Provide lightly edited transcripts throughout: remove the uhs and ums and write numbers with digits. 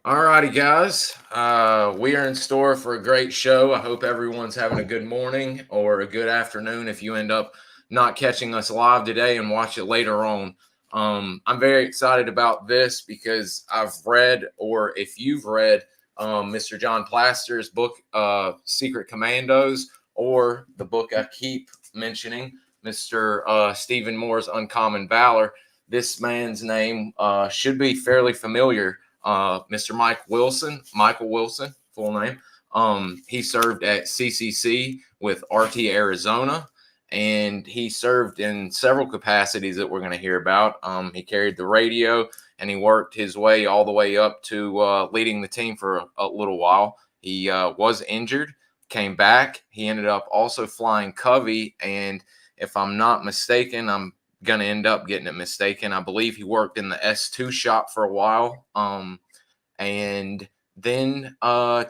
All righty, guys. We are in store for a great show. I hope everyone's having a good morning or a good afternoon if you end up not catching us live today and watch it later on. I'm very excited about this because I've read, or if you've read, Mr. John Plaster's book, Secret Commandos, or the book I keep mentioning, Mr. Stephen Moore's Uncommon Valor. This man's name should be fairly familiar. Mr. Michael Wilson, full name. He served at CCC with RT Arizona, and he served in several capacities that we're going to hear about. He carried the radio, and he worked his way all the way up to leading the team for a little while. He was injured, came back. He ended up also flying Covey, and if I'm not mistaken, I'm going to end up getting it mistaken. I believe he worked in the S2 shop for a while, and then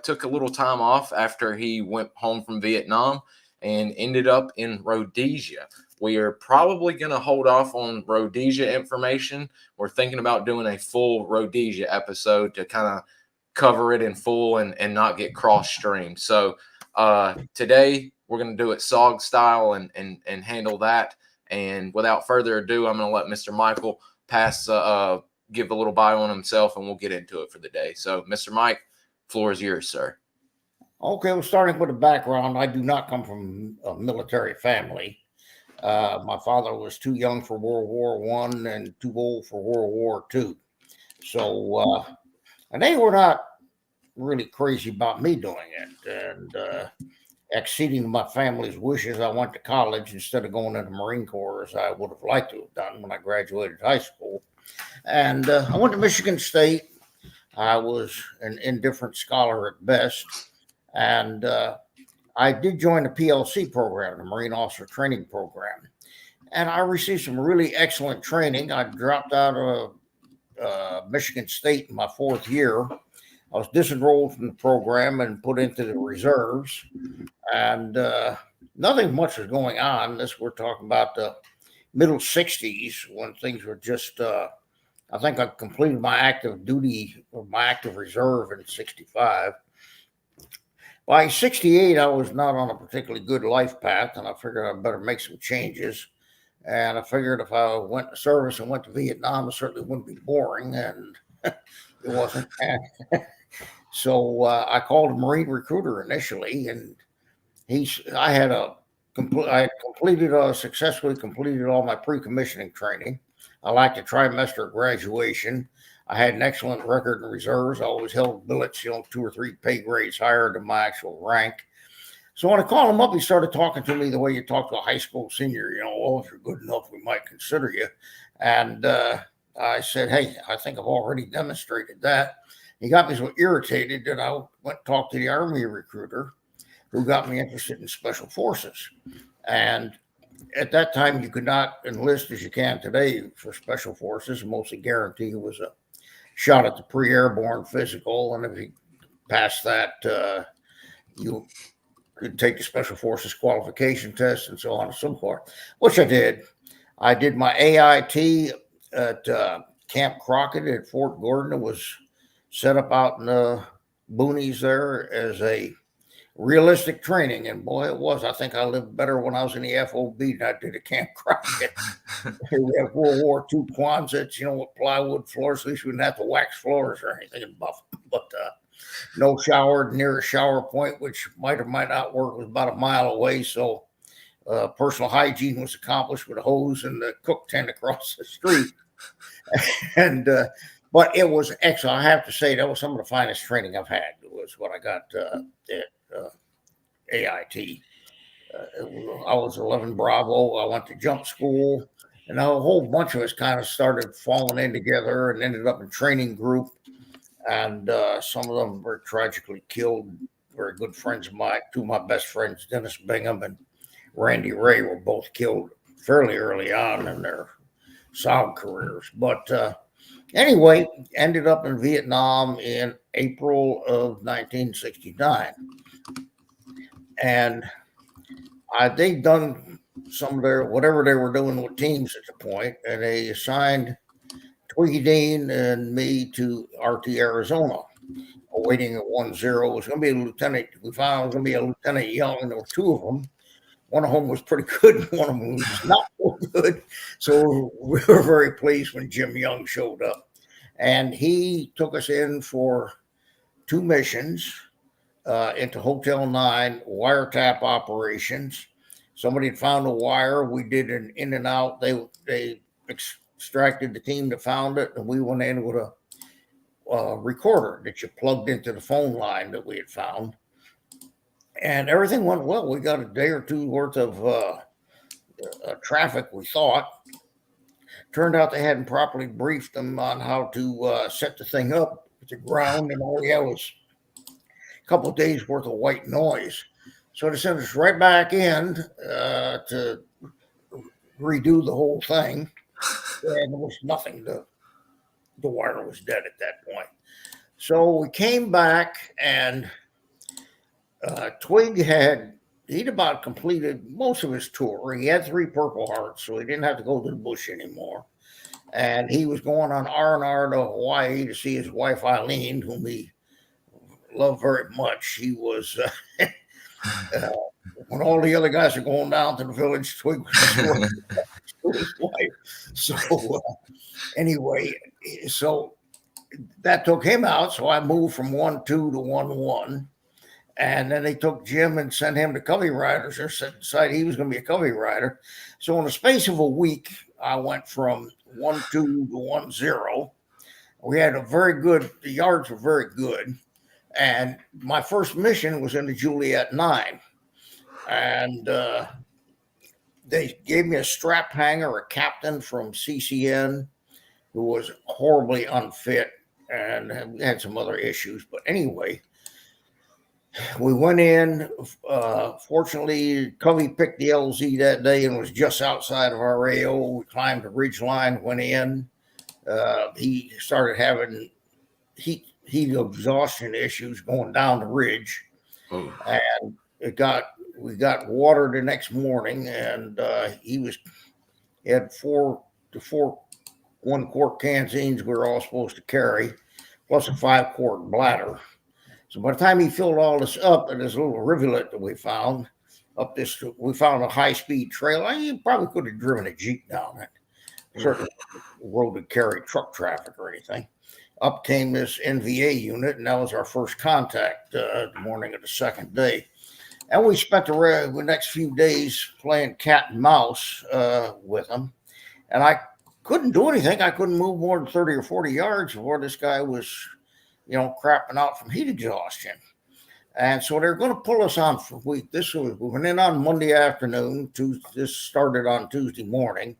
took a little time off after he went home from Vietnam and ended up in Rhodesia. We are probably going to hold off on Rhodesia information. We're thinking about doing a full Rhodesia episode to kind of cover it in full and not get cross streamed. So today we're going to do it SOG style and handle that. And without further ado, I'm going to let Mr. Michael give a little bio on himself, and we'll get into it for the day. So, Mr. Mike, floor is yours, sir. Okay, well, starting with the background, I do not come from a military family. My father was too young for World War One and too old for World War II. So, and they were not really crazy about me doing it. And exceeding my family's wishes, I went to college instead of going into the Marine Corps as I would have liked to have done when I graduated high school. And I went to Michigan State. I was an indifferent scholar at best. And I did join the PLC program, the Marine Officer Training Program. And I received some really excellent training. I dropped out of Michigan State in my fourth year. I was disenrolled from the program and put into the reserves. And nothing much was going on. We're talking about the middle 60s when things were just, I think I completed my active duty or my active reserve in 65. By 68, I was not on a particularly good life path, and I figured I better make some changes. And I figured if I went to service and went to Vietnam, it certainly wouldn't be boring, and it wasn't. So I called a Marine recruiter initially, and I had successfully completed all my pre-commissioning training. I lacked a trimester of graduation. I had an excellent record in reserves. I always held billets, 2 or 3 pay grades higher than my actual rank. So when I called him up, he started talking to me the way you talk to a high school senior. Well, if you're good enough, we might consider you. And I said, hey, I think I've already demonstrated that. He got me so irritated that I went and talked to the Army recruiter, who got me interested in special forces. And at that time, you could not enlist as you can today for special forces. Mostly guaranteed was a shot at the pre-airborne physical, and if you passed that, you could take the special forces qualification test and so on and so forth, which I did. I did my AIT at Camp Crockett at Fort Gordon. It was set up out in the boonies there as a realistic training, and boy, it was. I think I lived better when I was in the FOB than I did at Camp Crockett. We have World War II Quonsets, with plywood floors. At least we didn't have to wax floors or anything in Buffalo. But no shower. Near a shower point, which might or might not work, was about a mile away. So personal hygiene was accomplished with a hose and the cook tent across the street. And but it was excellent. I have to say that was some of the finest training I've had. It was what I got at AIT. I was 11 Bravo. I went to jump school, and a whole bunch of us kind of started falling in together and ended up in training group. And some of them were tragically killed. Very good friends of mine. 2 of my best friends, Dennis Bingham and Randy Ray, were both killed fairly early on in their SOG careers. But anyway, ended up in Vietnam in April of 1969. And they'd done some of their, whatever they were doing with teams at the point, and they assigned Twiggy Dean and me to RT Arizona. awaiting at 1-0. It was going to be a lieutenant. We found it was going to be a Lieutenant Young, and there were two of them. One of them was pretty good, and one of them was not so good. So we were very pleased when Jim Young showed up. And he took us in for 2 missions into Hotel 9, wiretap operations. Somebody had found a wire. We did an in and out. They extracted the team that found it, and we went in with a recorder that you plugged into the phone line that we had found. And everything went well. We got a day or two worth of traffic, we thought. Turned out they hadn't properly briefed them on how to set the thing up with the ground, and all we had was a couple of days worth of white noise. So they sent us right back in to redo the whole thing, and there was nothing. The wire was dead at that point. So we came back, and Twig he'd about completed most of his tour. He had 3 Purple Hearts, so he didn't have to go to the bush anymore. And he was going on R&R to Hawaii to see his wife Eileen, whom he loved very much. He was when all the other guys are going down to the village, Twig was with his wife. So anyway, so that took him out. So I moved from 1-2 to 1-1. And then they took Jim and sent him to Covey Riders. They decided he was going to be a Covey Rider. So in the space of a week, I went from 1-2 to 1-0. We had the yards were very good. And my first mission was in the Juliet 9. And they gave me a strap hanger, a captain from CCN, who was horribly unfit and had some other issues. But anyway, we went in. Fortunately, Covey picked the LZ that day and was just outside of our AO. We climbed the ridge line, went in. He started having heat exhaustion issues going down the ridge. Oh. And we got water the next morning, and he had 4 1-quart canteens we were all supposed to carry, plus a 5-quart bladder. So by the time he filled all this up in this little rivulet that we found, we found a high-speed trail. You probably could have driven a Jeep down it. Certainly road to carry truck traffic or anything. Up came this NVA unit, and that was our first contact the morning of the second day. And we spent the next few days playing cat and mouse with them. And I couldn't do anything. I couldn't move more than 30 or 40 yards before this guy was crapping out from heat exhaustion. And so they're going to pull us on for a week. We went in on Monday afternoon. This started on Tuesday morning.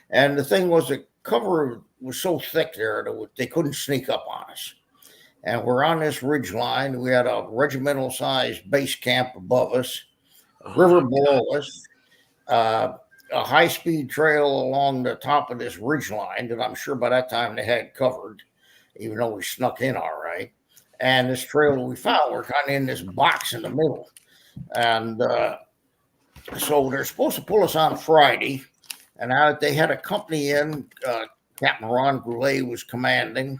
And the thing was, the cover was so thick there that they couldn't sneak up on us. And we're on this ridge line. We had a regimental-sized base camp above us, river below us, a high-speed trail along the top of this ridge line that I'm sure by that time they had covered, even though we snuck in all right. And this trail that we found, we're kind of in this box in the middle. And so they're supposed to pull us on Friday. And they had a company in. Captain Ron Goulet was commanding.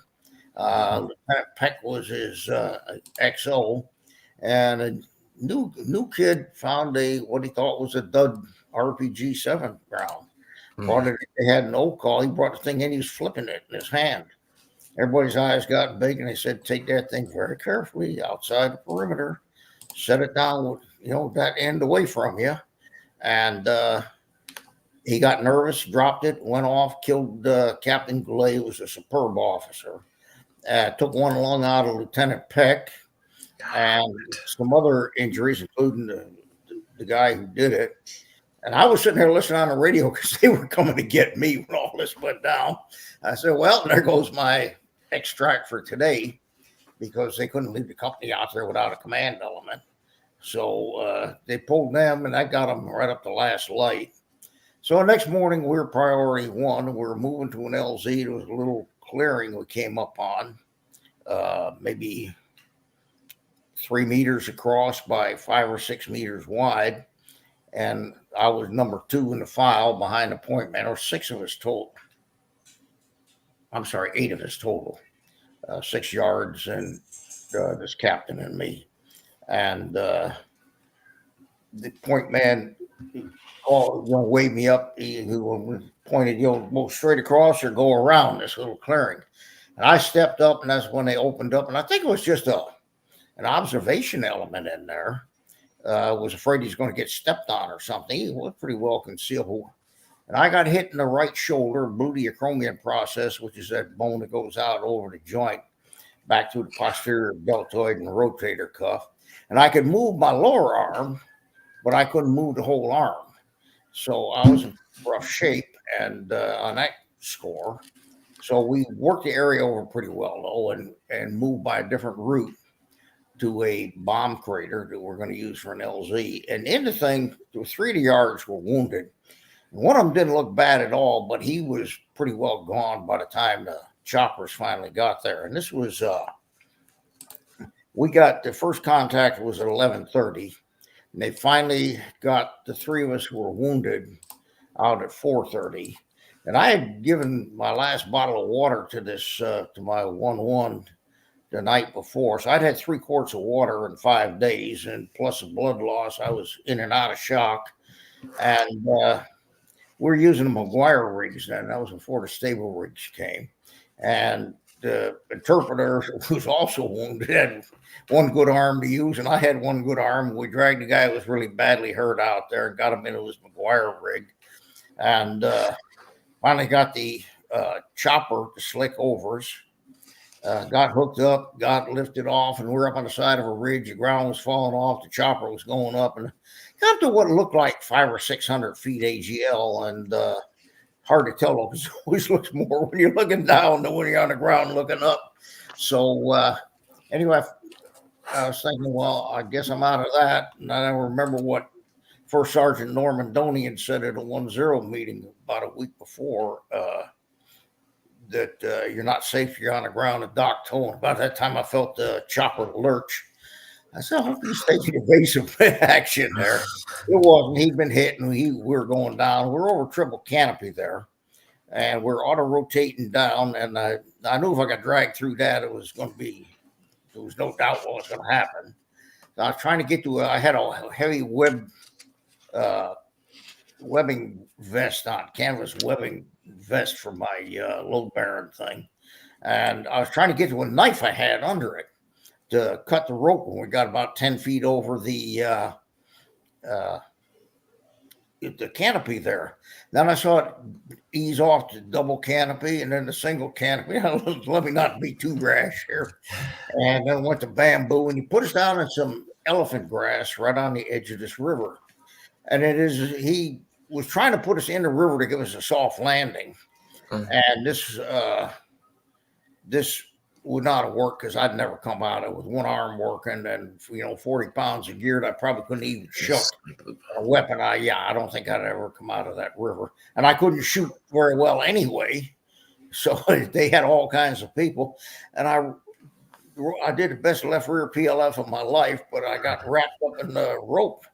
Lieutenant Peck was his XO. And a new kid found what he thought was a dud RPG-7 round. Brought it. They had an old call. He brought the thing in. He was flipping it in his hand. Everybody's eyes got big, and they said, "Take that thing very carefully outside the perimeter. Set it down with that end away from you." And he got nervous, dropped it, went off, killed Captain Goulet, who was a superb officer. Took one lung out of Lieutenant Peck, and some other injuries, including the guy who did it. And I was sitting there listening on the radio because they were coming to get me when all this went down. I said, well, there goes my extract for today, because they couldn't leave the company out there without a command element. So they pulled them, and I got them right up to last light. So the next morning, we were priority 1. We were moving to an LZ. There was a little clearing we came up on, maybe 3 meters across by 5 or 6 meters wide. And I was number 2 in the file behind the point man, or 6 of us total. I'm sorry, 8 of us total. 6 yards and this captain and me. And the point man called, waved me up. He pointed, go straight across or go around this little clearing. And I stepped up, and that's when they opened up. And I think it was just an observation element in there. Was afraid he's going to get stepped on or something. He was pretty well concealed. And I got hit in the right shoulder, gluteochromian process, which is that bone that goes out over the joint, back through the posterior deltoid and rotator cuff. And I could move my lower arm, but I couldn't move the whole arm. So I was in rough shape and on that score. So we worked the area over pretty well, though, and moved by a different route to a bomb crater that we're going to use for an LZ. And in the thing, 3 of the yards were wounded. One of them didn't look bad at all, but he was pretty well gone by the time the choppers finally got there. And this was, we got the first contact was at 11:30. And they finally got the 3 of us who were wounded out at 4:30. And I had given my last bottle of water to this, to my 1-1 the night before. So I'd had 3 quarts of water in 5 days, and plus a blood loss. I was in and out of shock. And we're using the McGuire rigs then. That was before the stable rigs came. And the interpreter, who was also wounded, had one good arm to use, and I had one good arm. We dragged the guy who was really badly hurt out there and got him into his McGuire rig. And finally got the chopper, the slick overs, got hooked up, got lifted off, and we're up on the side of a ridge. The ground was falling off. The chopper was going up, and got to what looked like 500 or 600 feet AGL, and hard to tell because it always looks more when you're looking down than when you're on the ground looking up. So anyway, I was thinking, well, I guess I'm out of that. And I remember what First Sergeant Norman Donian said at a 1-0 meeting about a week before, that you're not safe if you're on the ground at Doc Toe. About that time, I felt the chopper lurch. I said, I hope he's taking evasive action there. It wasn't. He'd been hit, and we were going down. We're over triple canopy there, and we're auto-rotating down. And I knew if I got dragged through that, it was going to be, there was no doubt what was going to happen. So I was trying to get to, I had a heavy webbing vest on, canvas webbing vest for my load bearing thing. And I was trying to get to a knife I had under it to cut the rope when we got about 10 feet over the canopy there. Then I saw it ease off to double canopy and then the single canopy. Let me not be too rash here. And then went to bamboo, and he put us down in some elephant grass right on the edge of this river. And he was trying to put us in the river to give us a soft landing. And this would not have worked because I'd never come out of it with one arm working and 40 pounds of gear. I probably couldn't even shoot a weapon. I don't think I'd ever come out of that river. And I couldn't shoot very well anyway. So they had all kinds of people. And I did the best left rear PLF of my life, but I got wrapped up in the rope.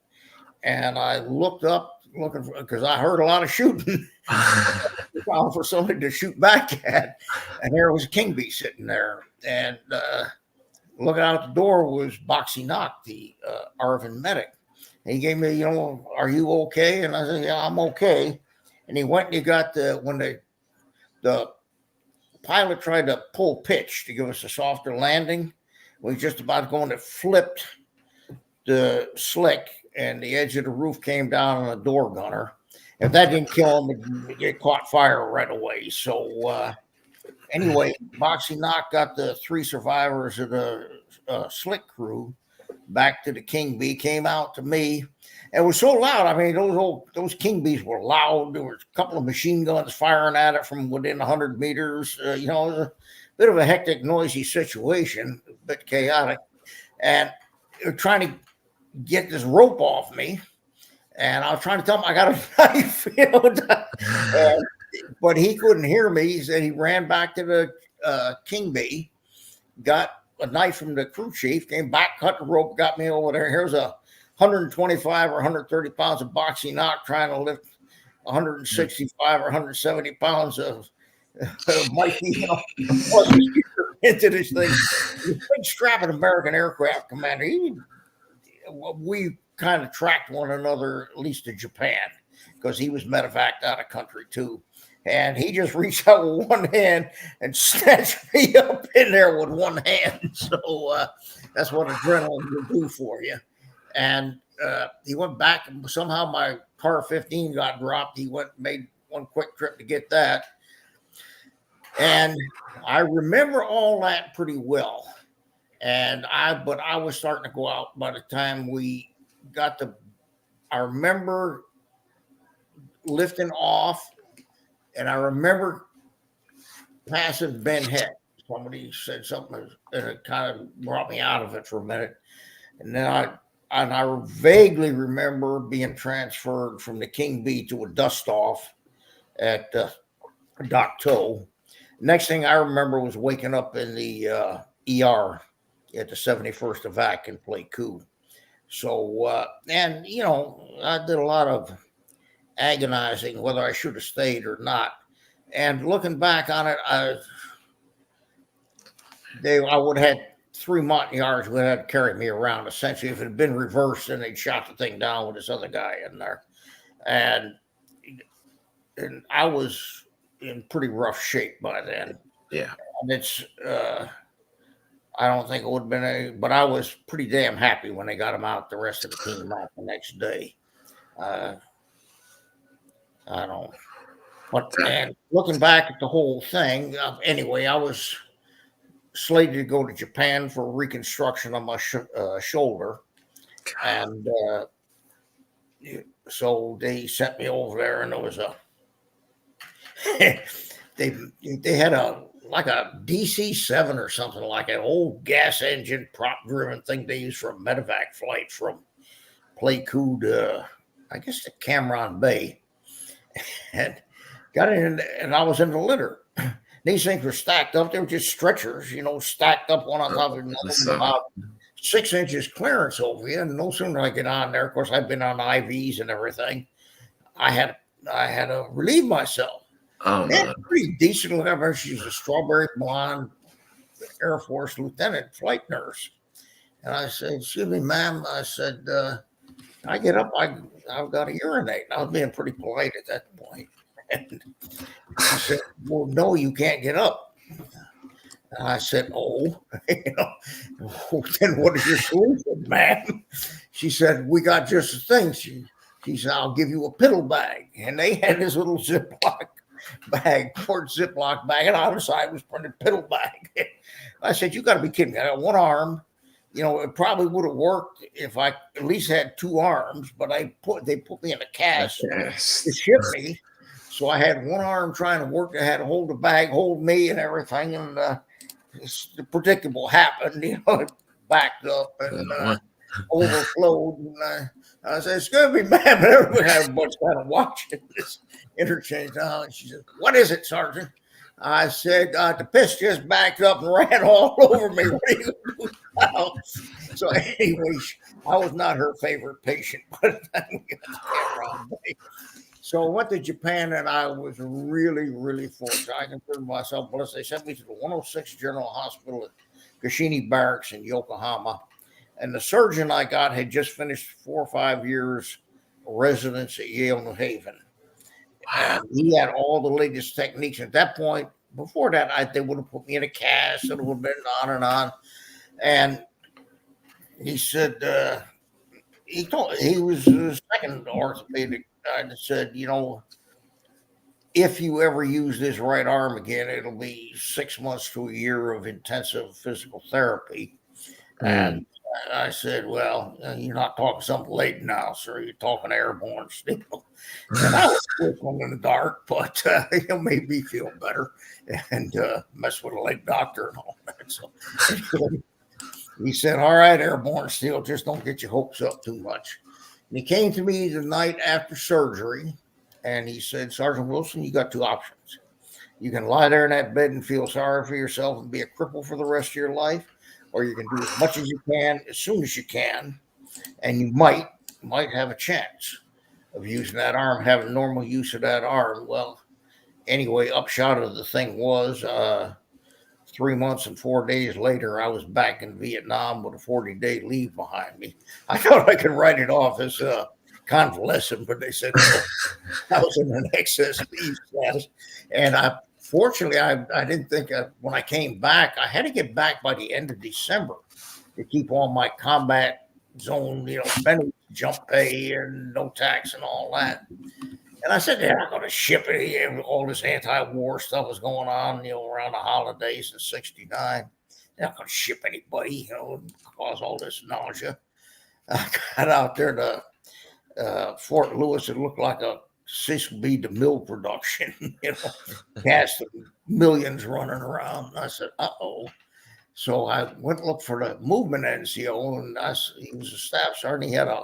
And I looked up looking for, because I heard a lot of shooting. For somebody to shoot back at, and there was a king bee sitting there, and looking out the door was Boxy Knock, the Arvin medic. And he gave me, are you okay? And I said, yeah, I'm okay. And he went and he got when the pilot tried to pull pitch to give us a softer landing, we just about going to flipped the slick, and the edge of the roof came down on a door gunner. If that didn't kill him, it caught fire right away. So anyway, Boxy Knock got the 3 survivors of the slick crew back to the king bee, came out to me. It was so loud. I mean, those king bees were loud. There was a couple of machine guns firing at it from within 100 meters. It was a bit of a hectic, noisy situation, a bit chaotic. And they were trying to get this rope off me. And I was trying to tell him I got a knife, but he couldn't hear me. He said he ran back to the king bee, got a knife from the crew chief, came back, cut the rope, got me over there. Here's 125 or 130 pounds of Boxy Knock trying to lift 165 or 170 pounds of Mikey. into this thing. This big strapping American aircraft commander. We kind of tracked one another, at least to Japan, because he was medevaced out of country too. And he just reached out with one hand and snatched me up in there with one hand. So that's what adrenaline will do for you. And he went back, and somehow my car 15 got dropped. He made one quick trip to get that. And I remember all that pretty well. But I was starting to go out by the time we got I remember lifting off, and I remember passing Ben Head. Somebody said something, and it kind of brought me out of it for a minute. And then I vaguely remember being transferred from the King B to a dust off at Doc Toe. Next thing I remember was waking up in the ER at the 71st Evac in Pleiku. So, and, I did a lot of agonizing whether I should have stayed or not. And looking back on it, I would have had 3 Montagnards would have had to carry me around. Essentially, if it had been reversed, then they'd shot the thing down with this other guy in there. And I was in pretty rough shape by then. Yeah. And it's, I don't think it would have been but I was pretty damn happy when they got him out, the rest of the team out the next day. I don't, and looking back at the whole thing, anyway, I was slated to go to Japan for reconstruction on my shoulder. And so they sent me over there, and there was they had a DC-7 or something, like an old gas engine prop driven thing they used for a medevac flight from Pleiku to, I guess, to Cameron Bay. And got in, and I was in the litter. These things were stacked up. They were just stretchers, stacked up one on top of another, about 6 inches clearance over you. And no sooner I get on there, of course, I've been on IVs and everything, I had to relieve myself. Oh, no. Pretty decent whatever. She's a strawberry blonde Air Force lieutenant flight nurse. And I said, "Excuse me, ma'am." I said, "I get up. I've got to urinate." And I was being pretty polite at that point. And she said, "Well, no, you can't get up." And I said, "Oh, then what is your solution, ma'am?" She said, "We got just the thing." She said, "I'll give you a piddle bag." And they had this little Ziploc bag, quart Ziploc bag, and on the side was printed piddle bag. I said, "You got to be kidding me. I got one arm. It probably would have worked if I at least had 2 arms, but they put me in a cast to ship me. So I had one arm trying to work. I had to hold the bag, hold me and everything. And the predictable happened, it backed up and overflowed. And I said, "Excuse me, ma'am." And everybody had a bunch kind of watching this interchange. And she said, "What is it, Sergeant?" I said, "The piss just backed up and ran all over me. What are you going to do now?" So anyway, I was not her favorite patient by the time we got to Cameron Bay. So I went to Japan, and I was really, really fortunate. I consider myself blessed. They sent me to the 106 General Hospital at Gashini Barracks in Yokohama. And the surgeon I got had just finished 4 or 5 years residence at Yale, New Haven. And he had all the latest techniques. At that point, before that, they would have put me in a cast, and it would have been on and on. And he said, he was the second orthopedic guy that said, "If you ever use this right arm again, it'll be 6 months to a year of intensive physical therapy." And I said, "Well, you're not talking something late now, sir. You're talking airborne still." And I was working in the dark, but it made me feel better and mess with a leg doctor and all that. So he said, "All right, airborne still, just don't get your hopes up too much." And he came to me the night after surgery, and he said, "Sergeant Wilson, you got 2 options. You can lie there in that bed and feel sorry for yourself and be a cripple for the rest of your life, or you can do as much as you can, as soon as you can, and you might have a chance of using that arm, having normal use of that arm." Well, anyway, upshot of the thing was 3 months and 4 days later, I was back in Vietnam with a 40-day leave behind me. I thought I could write it off as convalescent, but they said no. I was in an excess leave status. And fortunately, I didn't think when I came back, I had to get back by the end of December to keep all my combat zone, benefits, jump pay and no tax and all that. And I said, they're not going to ship it. All this anti-war stuff was going on, around the holidays in '69. They're not going to ship anybody, and cause all this nausea. I got out there to Fort Lewis. It looked like a Cecil the mill production, cast of millions running around. I said, uh-oh. So I went and looked for the movement NCO, and he was a staff sergeant. He had a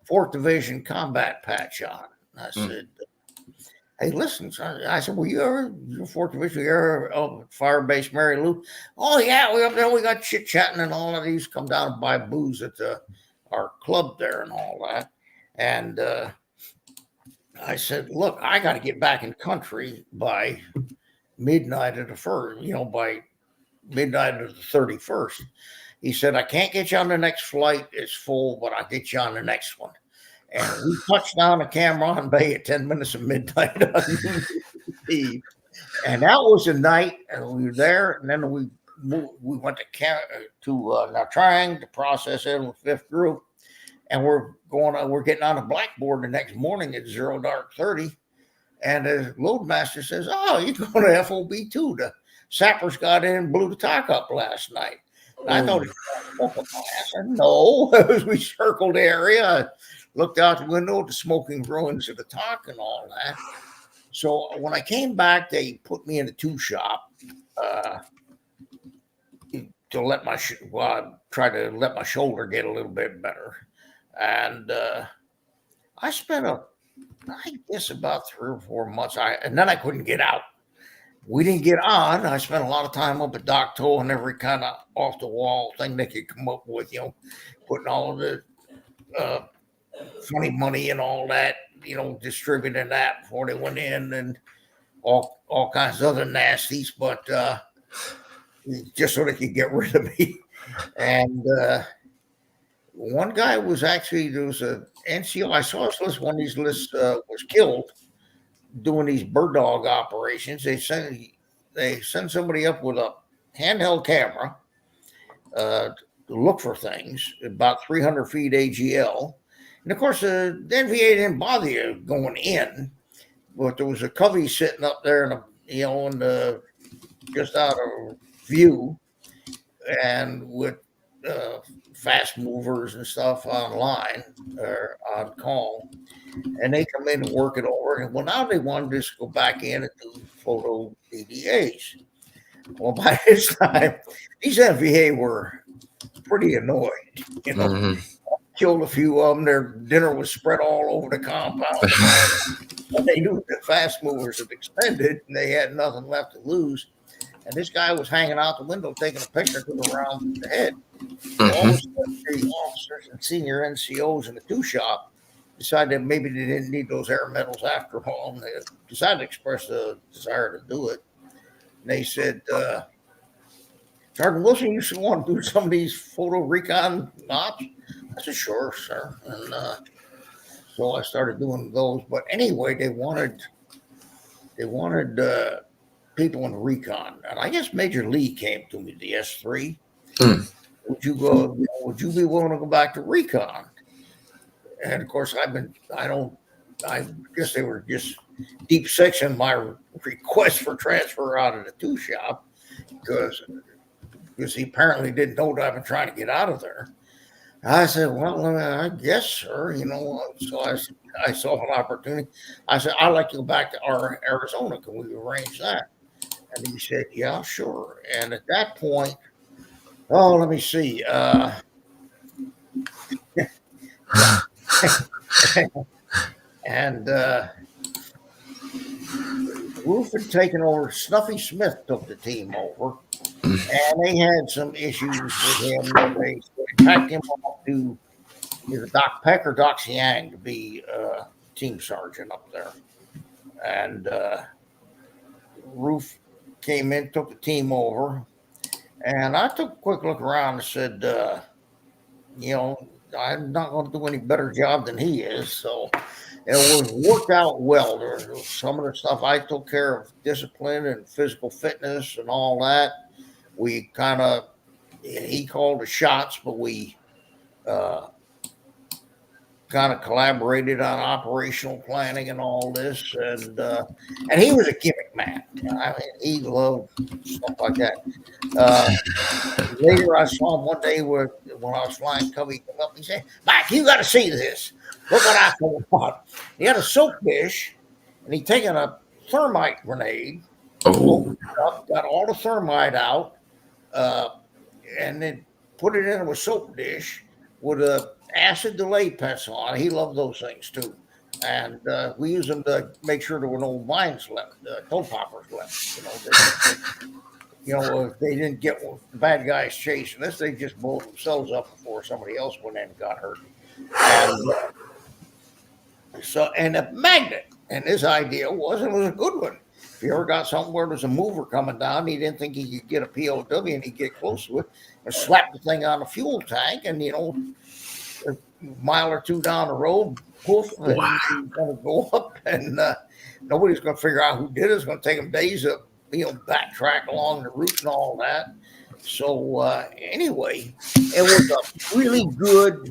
4th Division combat patch on. I said, hey, listen, son. I said, well, you're 4th Division, you're Fire Base Mary Lou. Oh, yeah, we up there, we got chit-chatting, and all of these come down and buy booze at our club there and all that. And I said, look, I got to get back in country by midnight of the 1st, by midnight of the 31st. He said, I can't get you on the next flight. It's full, but I'll get you on the next one. And we touched down at Cameron Bay at 10 minutes of midnight on New Eve. And that was the night, and we were there. And then we went to Nha Trang to process it with 5th Group. And we're getting on a blackboard the next morning at 0:30. And the loadmaster says, oh, you're going to FOB too. The sappers got in and blew the talk up last night. And I thought, I said, no. As we circled the area, I looked out the window at the smoking ruins of the talk and all that. So when I came back, they put me in a 2 shop to let try to let my shoulder get a little bit better. And I spent I guess about 3 or 4 months. And then I couldn't get out. We didn't get on. I spent a lot of time up at Dock Toll and every kind of off the wall thing they could come up with, putting all of the funny money and all that, distributing that before they went in and all kinds of other nasties, but just so they could get rid of me. And one guy was there was a NCO. I saw his list. One of these lists was killed doing these bird dog operations. They send somebody up with a handheld camera to look for things about 300 feet AGL. And of course, the NVA didn't bother you going in, but there was a Covey sitting up there just out of view, and with fast movers and stuff online or on call, and they come in and work it over. And well, now they wanted us to go back in and do photo DDAs. Well, by this time, these NVA were pretty annoyed. Mm-hmm. Killed a few of them. Their dinner was spread all over the compound. And they knew the fast movers had expended, and they had nothing left to lose. And this guy was hanging out the window taking a picture to the round of the head. Mm-hmm. All the officers and senior NCOs in the 2 shop decided that maybe they didn't need those air medals after all, and they decided to express a desire to do it. And they said, Sergeant Wilson, you should want to do some of these photo recon ops? I said, sure, sir. And so I started doing those. But anyway, they wanted people in recon. And I guess Major Lee came to me, the S3. Would you be willing to go back to recon? And of course, I guess they were just deep sexing my request for transfer out of the 2 shop because he apparently didn't know that I've been trying to get out of there. I said, well, I guess, sir, so I saw an opportunity. I said, I'd like to go back to Arizona. Can we arrange that? And he said, yeah, sure. And at that point, let me see. And Ruff had taken over. Snuffy Smith took the team over. And they had some issues with him. They packed him off to either Doc Peck or Doc Siang to be team sergeant up there. And Ruff came in, took the team over. And I took a quick look around and said, you know, I'm not going to do any better job than he is. So it was worked out well. There was some of the stuff I took care of, discipline and physical fitness and all that. We kind of, he called the shots, but we uh, kind of collaborated on operational planning and all this. And he was a gimmick man. I mean, he loved stuff like that. Later, I saw him one day when I was flying Covey. He came up and he said, "Mike, you got to see this. Look what I pulled out." He had a soap dish, and he'd taken a thermite grenade, opened it up, got all the thermite out, and then put it in a soap dish with a acid delay pets on. He loved those things too. And we used them to make sure there were no mines left, toe poppers left. If they didn't get the bad guys chasing us, they just blow themselves up before somebody else went in and got hurt. And a magnet. And his idea was, it was a good one. If you ever got something where there's a mover coming down, he didn't think he could get a POW, and he'd get close to it and slap the thing on the fuel tank, and a mile or two down the road, poof, and he's going to go up, and nobody's going to figure out who did it. It's going to take them days to backtrack along the route and all that. So anyway, it was a really good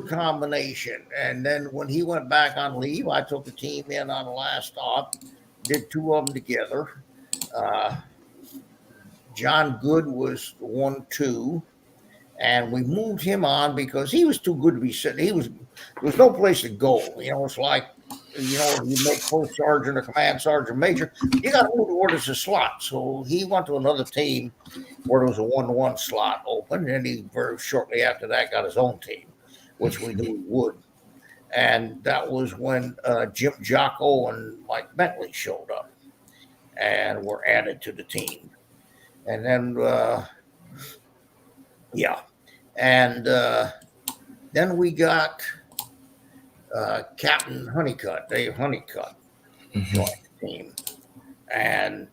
combination. And then when he went back on leave, I took the team in on the last stop, did two of them together. John Good was 1-2, and we moved him on because he was too good to be sitting. There was no place to go. It's like, you make first sergeant or command sergeant major, you got to move towards a slot. So he went to another team where there was a 1-1 slot open, and he very shortly after that got his own team, which we knew he would. And that was when Jim Jocko and Mike Bentley showed up and were added to the team. And then, then we got Captain Honeycutt, Dave Honeycutt, joined the team. And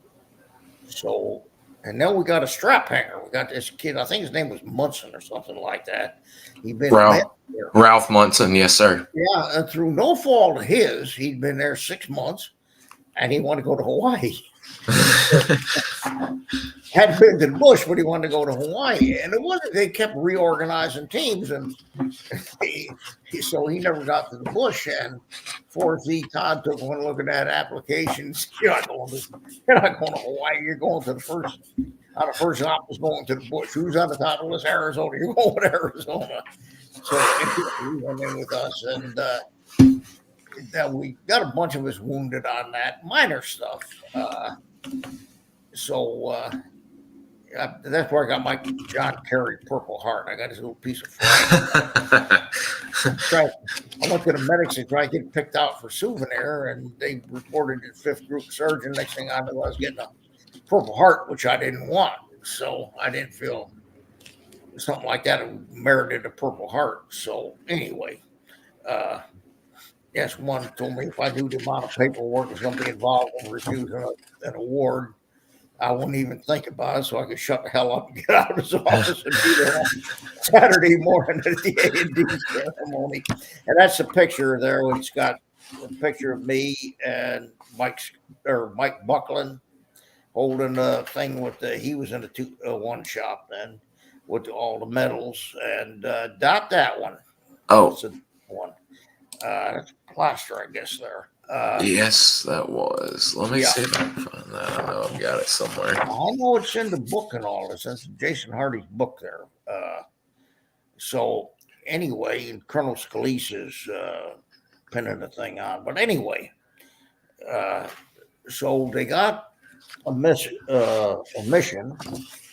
then we got a strap hanger. We got this kid, I think his name was Munson or something like that. He'd been Ralph Munson, yes, sir. Yeah, and through no fault of his, he'd been there 6 months, and he wanted to go to Hawaii. Hadn't been to the bush, but he wanted to go to Hawaii. And it wasn't, they kept reorganizing teams, and so he never got to the bush. And Forrest Z. Todd took one look at that application. You're not going to Hawaii. You're going to the first op was going to the bush. Who's on the top of the list? Arizona. You're going to Arizona. So he went in with us, and then we got a bunch of us wounded on that minor stuff. That's where I got my John Kerry Purple Heart. I got his little piece of flame. I went to the medics to try to get picked out for souvenir, and they reported to 5th Group Surgeon. Next thing I knew, I was getting a Purple Heart, which I didn't want. So I didn't feel something like that merited a Purple Heart. So anyway, yes, one told me if I knew the amount of paperwork was going to be involved in refusing an award, I wouldn't even think about it, so I could shut the hell up and get out of his office and be there on Saturday morning at the A&D ceremony. And that's the picture there. It's got a picture of me and Mike Buckland holding a thing with he was in a one shop then with all the medals, and not that one. Oh, that's a one. That's plaster, I guess there. Yes, that was. Let me see if I can find that. I know I've got it somewhere. I know it's in the book and all this. That's Jason Hardy's book there. So anyway, and Colonel Scalise's pinning the thing on. But anyway, so they got a mission.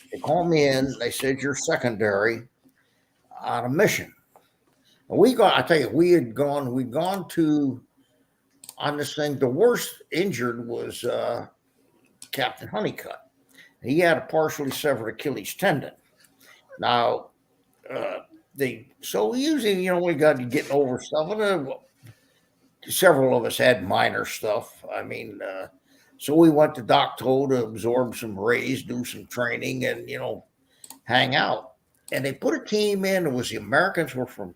They called me in. They said, "You're secondary on a mission." And we'd gone to on this thing. The worst injured was Captain Honeycutt. He had a partially severed Achilles tendon. Now, so usually, we got to getting over stuff. And, several of us had minor stuff. I mean, So we went to Doc Toe to absorb some rays, do some training, and hang out. And they put a team in. It was the Americans were from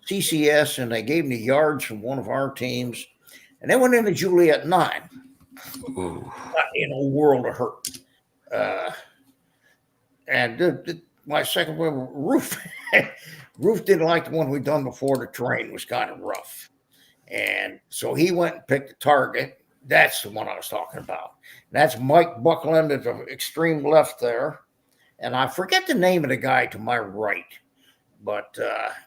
CCS, and they gave me yards from one of our teams, and they went into Juliet 9. Ooh. In a world of hurt. And my second one, Ruff, Ruff didn't like the one we'd done before. The terrain was kind of rough. And so he went and picked a target. That's the one I was talking about. That's Mike Buckland at the extreme left there. And I forget the name of the guy to my right. But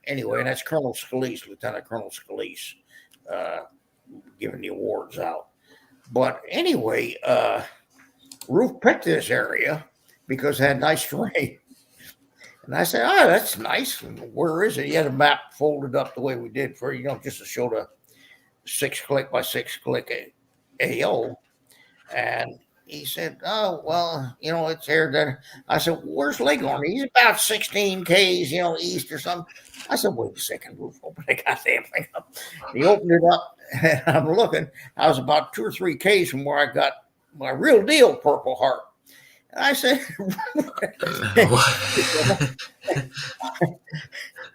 anyway, that's Colonel Scalise, Lieutenant Colonel Scalise, giving the awards out. But anyway, Ruff picked this area because it had nice terrain. And I said, oh, that's nice. And where is it? He had a map folded up the way we did for, just to show the 6-click by 6-click AO. And he said, oh, well, it's here. Then I said, where's Leghorn? He's about 16 Ks, east or something. I said, wait a second, Ruff, open the goddamn thing up. He opened it up, and I'm looking. I was about 2 or 3 Ks from where I got my real deal Purple Heart. And I said,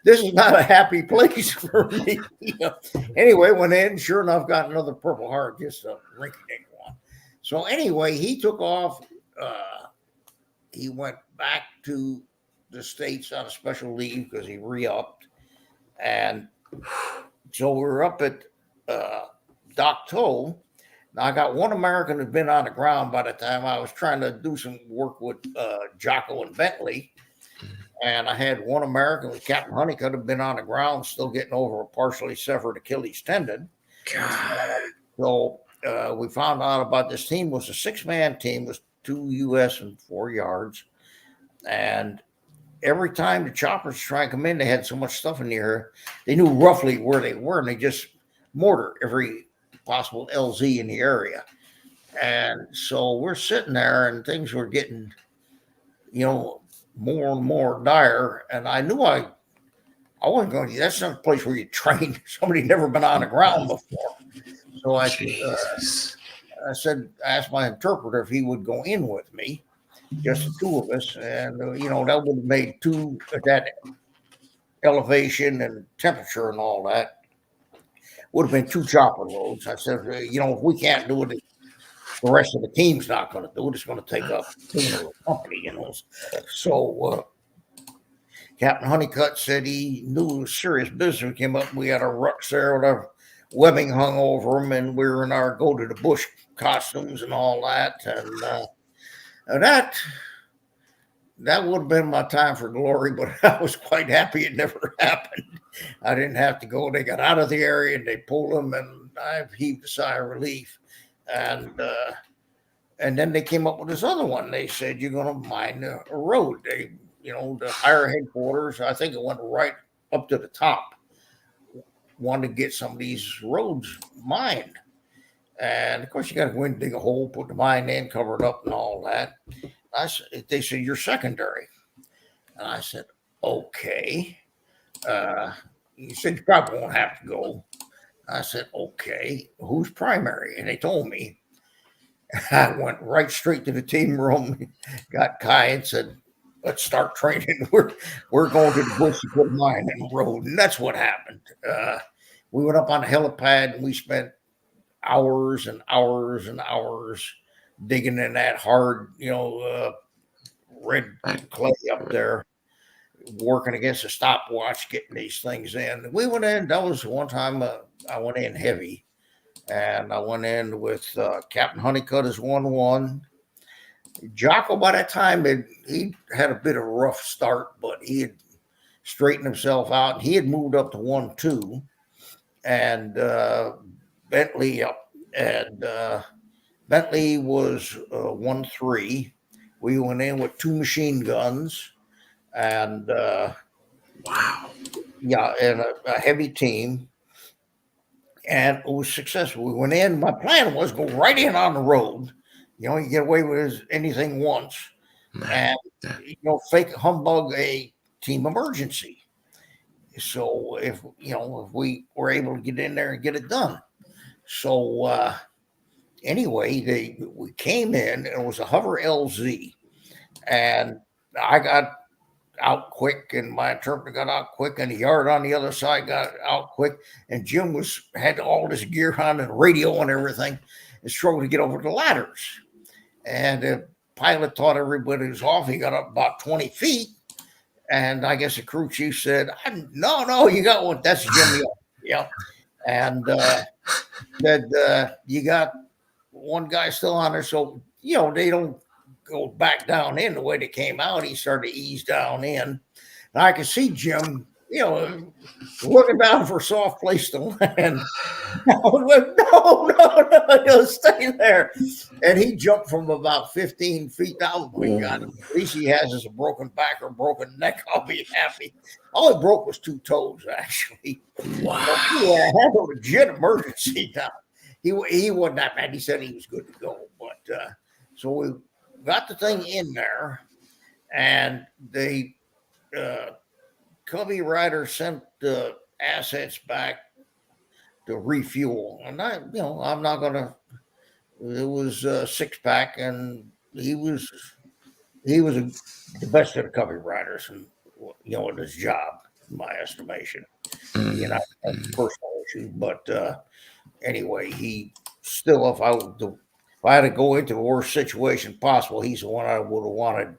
this is not a happy place for me. Anyway, went in, sure enough, got another Purple Heart, just a rinky-dink one. So anyway, he took off. He went back to the States on a special leave because he re-upped. And so we were up at Doc Toe. Now, I got one American who'd been on the ground by the time I was trying to do some work with Jocko and Bentley. And I had one American with Captain Honeycutt had been on the ground, still getting over a partially severed Achilles tendon. So we found out about this team. It was a 6-man team, was 2 U.S. and 4 yards. And every time the choppers try and come in, they had so much stuff in the air. They knew roughly where they were, and they just mortar every possible LZ in the area. And so we're sitting there, and things were getting, more and more dire. And I knew I wasn't going to, that's not a place where you train somebody never been on the ground before. So I asked my interpreter if he would go in with me, just the 2 of us. And, that would have made 2 at that elevation and temperature and all that. Would have been 2 chopper loads. I said, if we can't do it, the rest of the team's not going to do it. It's going to take up the company, So Captain Honeycutt said he knew it was serious business. We came up, we had our rucks there with our webbing hung over them, and we were in our go to the bush costumes and all that. And that would have been my time for glory, but I was quite happy it never happened. I didn't have to go. They got out of the area and they pulled them, and I heaved a sigh of relief. And then they came up with this other one. They said, you're going to mine a road. They, the higher headquarters, I think it went right up to the top, wanted to get some of these roads mined. And of course, you got to go in and dig a hole, put the mine in, cover it up and all that. They said, you're secondary. And I said, okay. He said, you probably won't have to go. I said, okay, who's primary? And they told me. I went right straight to the team room, got Kai and said, let's start training. We're going to the bush to put mine in the road. And that's what happened. We went up on the helipad and we spent hours and hours and hours digging in that hard, red clay up there, working against a stopwatch, getting these things in. We went in. That was one time I went in heavy, and I went in with Captain Honeycutt as 1-1. Jocko, by that time, he had a bit of a rough start, but he had straightened himself out. He had moved up to 1-2, and Bentley up, and Bentley was 1-3. We went in with 2 machine guns, and wow, yeah, and a heavy team, and it was successful. We went in. My plan was go right in on the road. You get away with anything once, and fake humbug a team emergency. So if we were able to get in there and get it done, so anyway, we came in, and it was a Hover LZ, and I got out quick, and my interpreter got out quick, and the yard on the other side got out quick, and Jim had all this gear on and radio and everything, and struggled to get over the ladders. And the pilot thought everybody was off. He got up about 20 feet, and I guess the crew chief said, "No, you got one." That's Jimmy. Yeah, and said you got one guy still on there, so they don't go back down in the way they came out. He started to ease down in, and I could see Jim, looking down for a soft place to land. No, stay there. And he jumped from about 15 feet down. We got him. At least he has a broken back or broken neck. I'll be happy. All he broke was 2 toes, actually. Wow. I had a legit emergency now. He wasn't that bad. He said he was good to go. But so we got the thing in there, and they Covey Rider sent the assets back to refuel, and I'm not gonna. It was a 6-pack, and he was the best of the Covey Riders, and in his job, in my estimation. That's personal issues, but anyway, he still, if I had to go into the worst situation possible, he's the one I would have wanted,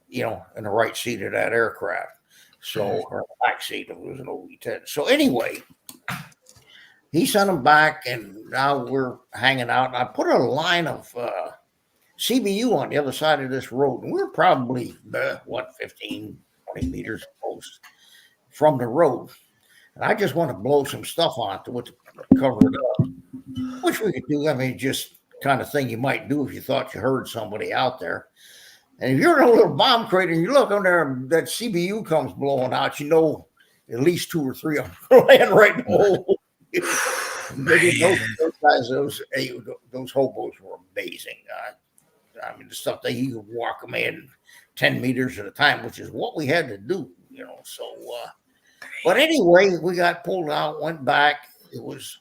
in the right seat of that aircraft. So, or the back seat if it was an OV-10. So anyway, he sent him back, and now we're hanging out. And I put a line of CBU on the other side of this road, and we're probably 15, 20 meters close from the road. And I just want to blow some stuff onto it to cover it up, which we could do. I mean, just kind of thing you might do if you thought you heard somebody out there. And if you're in a little bomb crater and you look on there and that CBU comes blowing out, at least 2 or 3 of them land right in the hole. Those hobos were amazing. I mean, the stuff that you could walk them in 10 meters at a time, which is what we had to do, So, but anyway, we got pulled out, went back. It was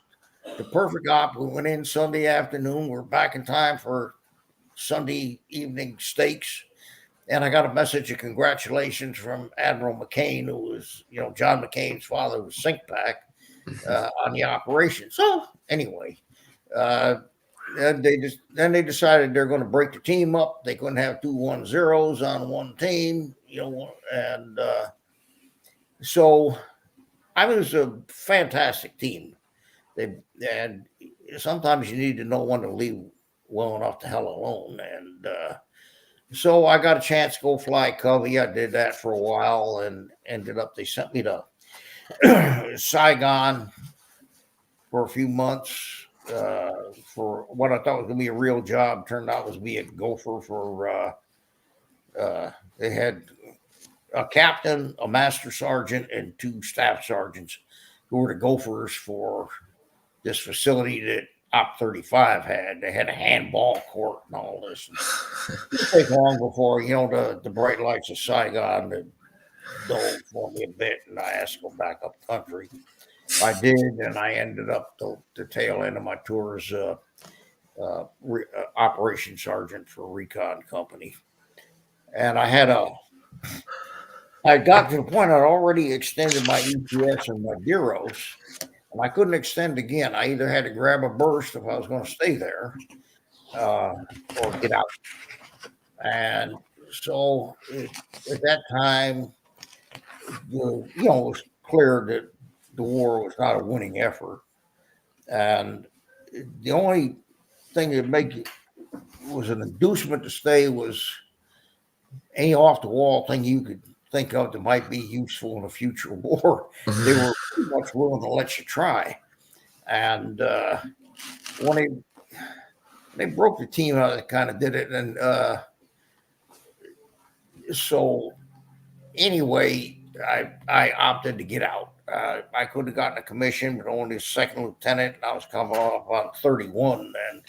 the perfect op. We went in Sunday afternoon. We're back in time for Sunday evening steaks. And I got a message of congratulations from Admiral McCain, who was, John McCain's father, was SINCPAC on the operation. So anyway, then they decided they're going to break the team up. They couldn't have 2 1-0s on one team, and so I mean, it was a fantastic team. And sometimes you need to know when to leave well enough to hell alone. And so I got a chance to go fly Covey. I did that for a while, and they sent me to Saigon for a few months for what I thought was going to be a real job. Turned out was to be a gopher for they had a captain, a master sergeant, and 2 staff sergeants who were the gophers for this facility that Op 35 had. They had a handball court and all this. It didn't take long before, the bright lights of Saigon that dulled for me a bit, and I asked to go back up country. I did, and I ended up the tail end of my tour as operations sergeant for Recon company. And I got to the point I'd already extended my EPS and my bureaus, and I couldn't extend again. I either had to grab a burst if I was going to stay there or get out. And so at that time, it was clear that the war was not a winning effort. And the only thing that was an inducement to stay was any off-the-wall thing you could think of that might be useful in a future war. They were pretty much willing to let you try. And when they broke the team out, they kind of did it. And so anyway, I opted to get out. I could have gotten a commission, but only a 2nd lieutenant. I was coming off on 31 then.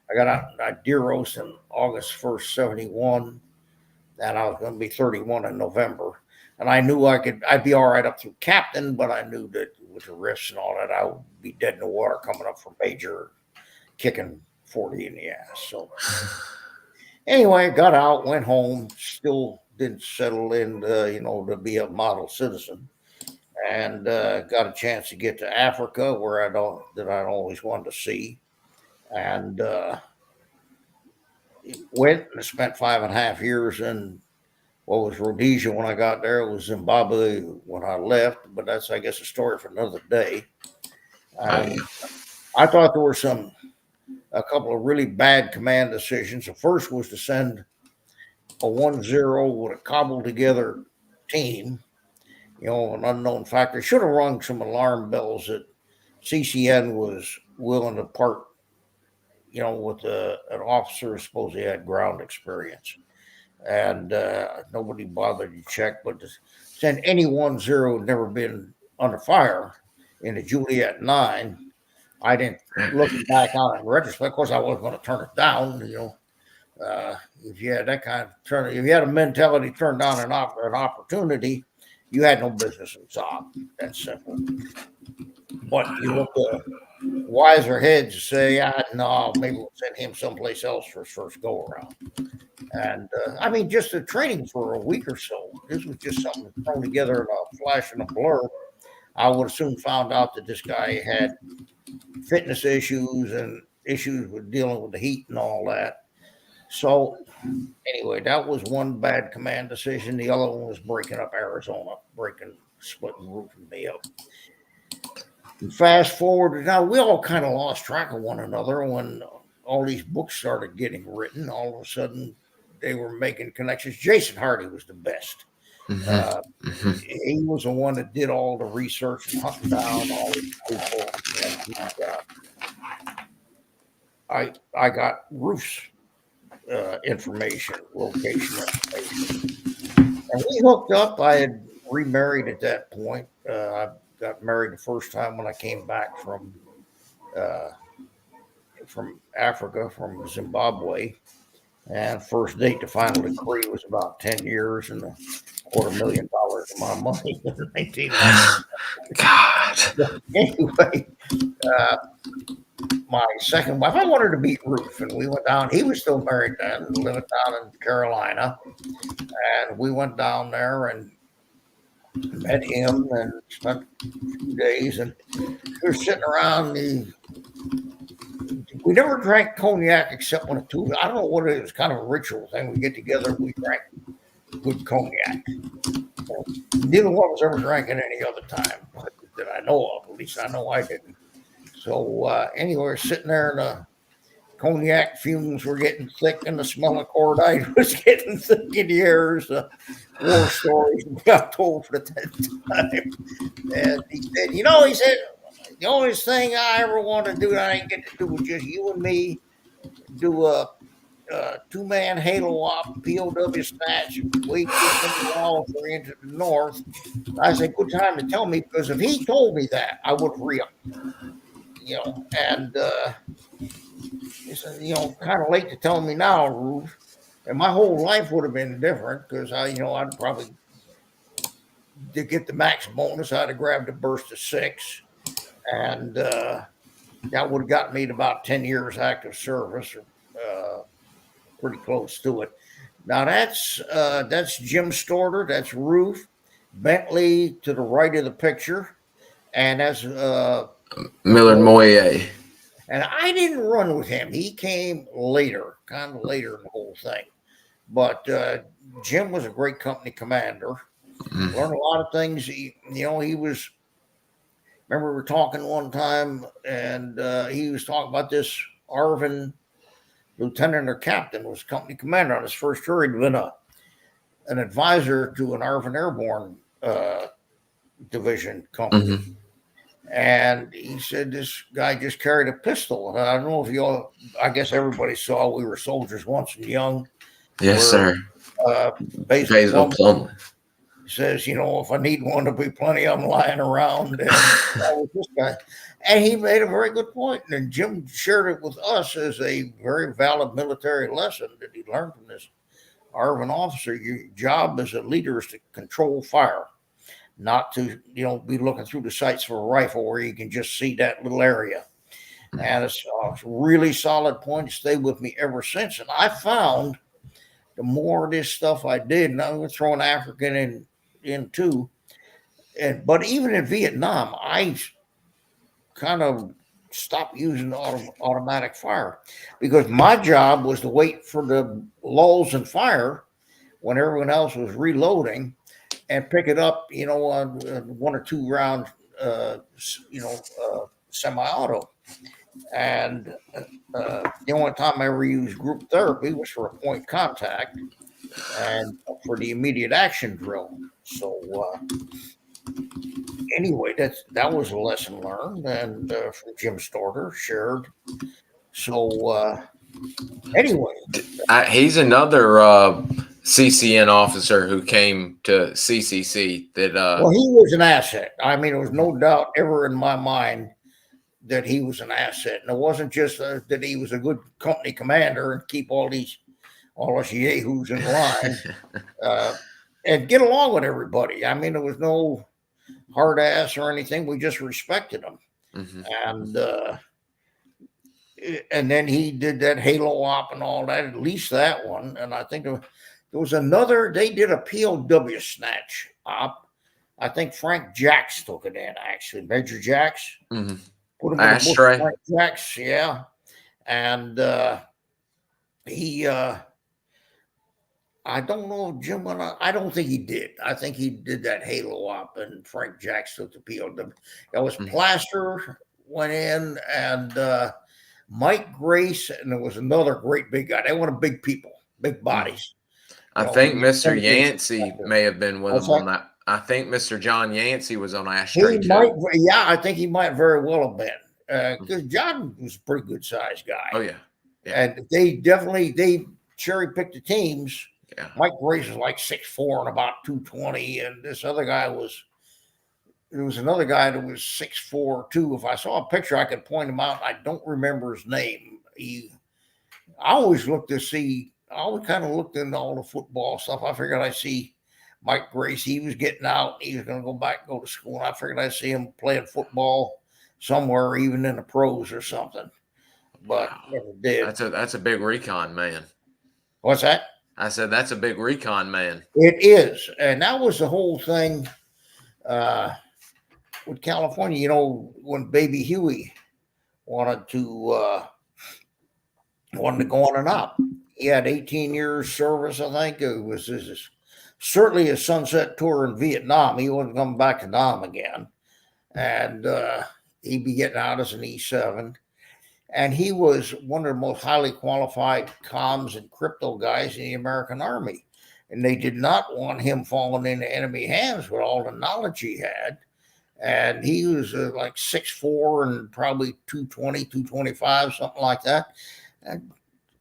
I got out on Deros in August 1st, 71. And I was going to be 31 in November. And I knew I'd be all right up through captain, but I knew that with the risks and all that, I would be dead in the water coming up from major, kicking 40 in the ass. So anyway, got out, went home, still didn't settle in, to be a model citizen, and got a chance to get to Africa, where I'd always wanted to see, and went and spent 5.5 years in what was Rhodesia when I got there. It was Zimbabwe when I left, but that's, I guess, a story for another day. And I thought there were a couple of really bad command decisions. The first was to send a 1-0 with a cobbled together team, an unknown factor. Should have rung some alarm bells that CCN was willing to part, with an officer who supposedly had ground experience. And nobody bothered to check, but to send any 1-0 had never been under fire in a Juliet 9. I didn't, looking back on it in retrospect, of course, I wasn't going to turn it down. If you had that kind of if you had a mentality to turn down an opportunity, you had no business in SOG. That's simple. But you look at wiser heads say, no, maybe we'll send him someplace else for his first go around. And just the training for a week or so. This was just something thrown together in a flash and a blur. I would have soon found out that this guy had fitness issues and issues with dealing with the heat and all that. So anyway, that was one bad command decision. The other one was breaking up Arizona, splitting Ruff and me up. And fast forward, now we all kind of lost track of one another when all these books started getting written. All of a sudden, they were making connections. Jason Hardy was the best. He was the one that did all the research and hunting down all these people. And I got Ruff's location information. And we hooked up. I had remarried at that point. I got married the first time when I came back from Africa, from Zimbabwe. And first date to final decree was about 10 years and $250,000 of my money in 1990. God. Anyway, my second wife, I wanted to meet Ruff, and we went down. He was still married then, living down in Carolina. And we went down there and met him and spent a few days. And we were sitting around we never drank cognac except when I don't know what it is, kind of a ritual thing. We get together, we drank good cognac. Neither one of us ever drank it any other time that I know of. At least I know I didn't. So anyway, we're sitting there and the cognac fumes were getting thick and the smell of cordite was getting thick in the air. War stories we got told for the 10th time. And he said, the only thing I ever want to do that I ain't get to do with just you and me, do a 2-man halo op, POW snatch, wait for the wall for into the north. I said, good time to tell me, because if he told me that, I would re-up. And he said, kind of late to tell me now, Ruff. And my whole life would have been different, because I'd probably, to get the max bonus, I'd have grabbed a burst of 6. And that would have gotten me to about 10 years active service, or pretty close to it. Now that's Jim Storter, that's Ruff. Bentley to the right of the picture, and that's Millard Moyer. And I didn't run with him. He came later, kind of later in the whole thing. But Jim was a great company commander. Learned a lot of things. He was. Remember, we were talking one time, and he was talking about this Arvin, lieutenant or captain, was company commander on his first tour. He'd been an advisor to an Arvin Airborne division company. And he said this guy just carried a pistol. And I don't know if I guess everybody saw We Were Soldiers Once and Young. Yes, sir. Basil Plumley says, if I need one, there'll be plenty of them lying around. And that was this guy. And he made a very good point. And Jim shared it with us as a very valid military lesson that he learned from this Arvin officer. Your job as a leader is to control fire, not to, be looking through the sights of a rifle where you can just see that little area. And it's a really solid point. Stayed with me ever since. And I found the more of this stuff I did, and I'm throwing African in too. But even in Vietnam, I kind of stopped using automatic fire because my job was to wait for the lulls in fire when everyone else was reloading and pick it up, on 1 or 2 round, semi-auto. And the only time I ever used group therapy was for a point contact and for the immediate action drill. So anyway, that was a lesson learned, and from Jim Storter shared. So anyway, He's another CCN officer who came to CCC. That well, he was an asset. I mean, there was no doubt ever in my mind that he was an asset, and it wasn't just that he was a good company commander and keep all us yahoos in line and get along with everybody. I mean, there was no hard ass or anything. We just respected him. And then he did that Halo op and all that, at least that one. And I think there was another, they did a POW snatch op. I think Frank Jacks took it in, actually. Major Jacks. Put him in the bush, Frank Jacks, yeah. And he, I don't know if Jim went on. I don't think he did. I think he did that Halo op, and Frank Jacks took the POW. That was Plaster went in, and Mike Grace, and there was another great big guy. They wanted big people, big bodies. I think Mr. Yancey may have been with him on that. I think Mr. John Yancey was on Ashtray too. Yeah, I think he might very well have been, because John was a pretty good sized guy. Oh yeah. And they cherry picked the teams. Yeah. Mike Grace was like 6'4" and about 220, and this other guy there was another guy that was 6'4" too. If I saw a picture, I could point him out. I don't remember his name. I always kind of looked into all the football stuff. I figured I'd see Mike Grace. He was getting out. He was going to go back and go to school. And I figured I'd see him playing football somewhere, even in the pros or something. But never did. That's a big recon man. What's that? I said that's a big recon man. It is, and that was the whole thing with California. When Baby Huey wanted to go on and up, he had 18 years service. I think it was certainly a sunset tour in Vietnam. He wasn't coming back to Nam again, and he'd be getting out as an E7. And he was one of the most highly qualified comms and crypto guys in the American Army. And they did not want him falling into enemy hands with all the knowledge he had. And he was like 6'4" and probably 220, 225, something like that.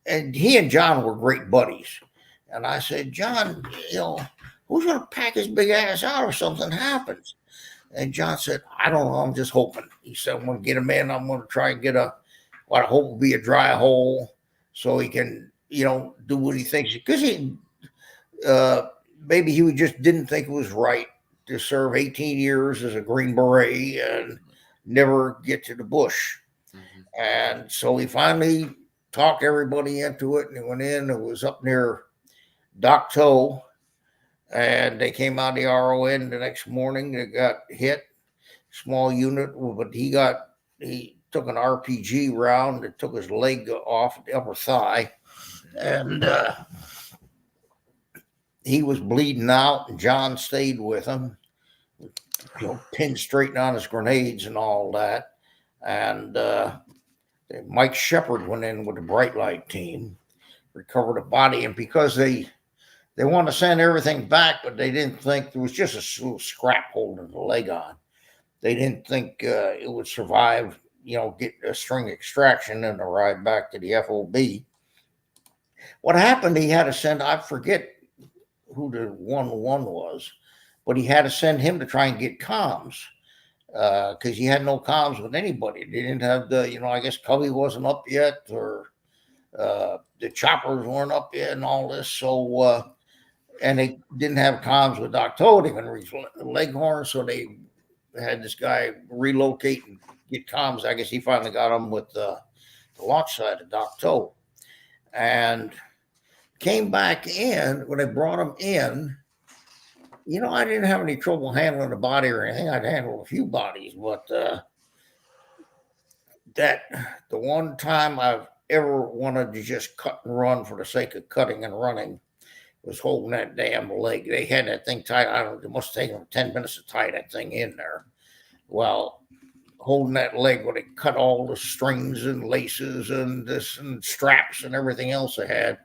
And he and John were great buddies. And I said, John, who's going to pack his big ass out if something happens? And John said, I don't know. I'm just hoping. He said, I'm going to get him in. I'm going to try and get what I hope will be a dry hole so he can, do what he thinks. Because maybe he just didn't think it was right to serve 18 years as a Green Beret and never get to the bush. And so he finally talked everybody into it, and he went in. It was up near Dak To, and they came out of the RON the next morning. They got hit, small unit, but he took an RPG round that took his leg off the upper thigh, and he was bleeding out, and John stayed with him, pinned straight on his grenades and all that. And Mike Shepard went in with the Bright Light team, recovered a body, and because they want to send everything back, but they didn't think there was just a little scrap holding the leg on. They didn't think it would survive, get a string extraction and arrive back to the FOB. What happened, he had to send, I forget who the 1-1 was, but he had to send him to try and get comms because he had no comms with anybody. They didn't have I guess Covey wasn't up yet, or the choppers weren't up yet and all this. So, and they didn't have comms with Dak To. They couldn't reach Leghorn, so they had this guy relocate and get comms. I guess he finally got them with the launch side of Doc Toe, and came back in. When they brought him in, I didn't have any trouble handling the body or anything. I'd handled a few bodies, but that the one time I've ever wanted to just cut and run for the sake of cutting and running was holding that damn leg. They had that thing tight. I don't know, it must have taken them 10 minutes to tie that thing in there. Well, holding that leg when it cut all the strings and laces and this and straps and everything else I had.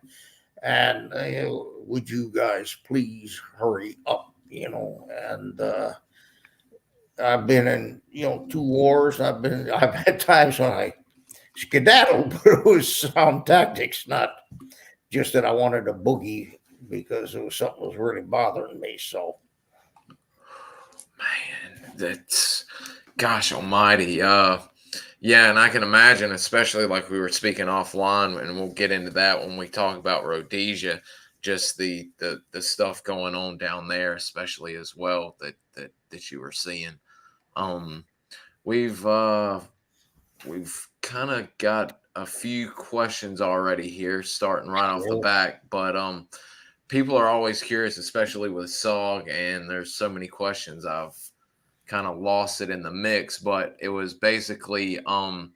And would you guys please hurry up? And I've been in 2 wars. I've had times when I skedaddled, but it was sound tactics, not just that I wanted to boogie because it was something that was really bothering me. So, man, that's gosh almighty. Yeah, and I can imagine, especially like we were speaking offline, and we'll get into that when we talk about Rhodesia, just the stuff going on down there, especially as well that you were seeing. We've kind of got a few questions already here, starting right off the back, but people are always curious, especially with SOG, and there's so many questions. I've kind of lost it in the mix, but it was basically, here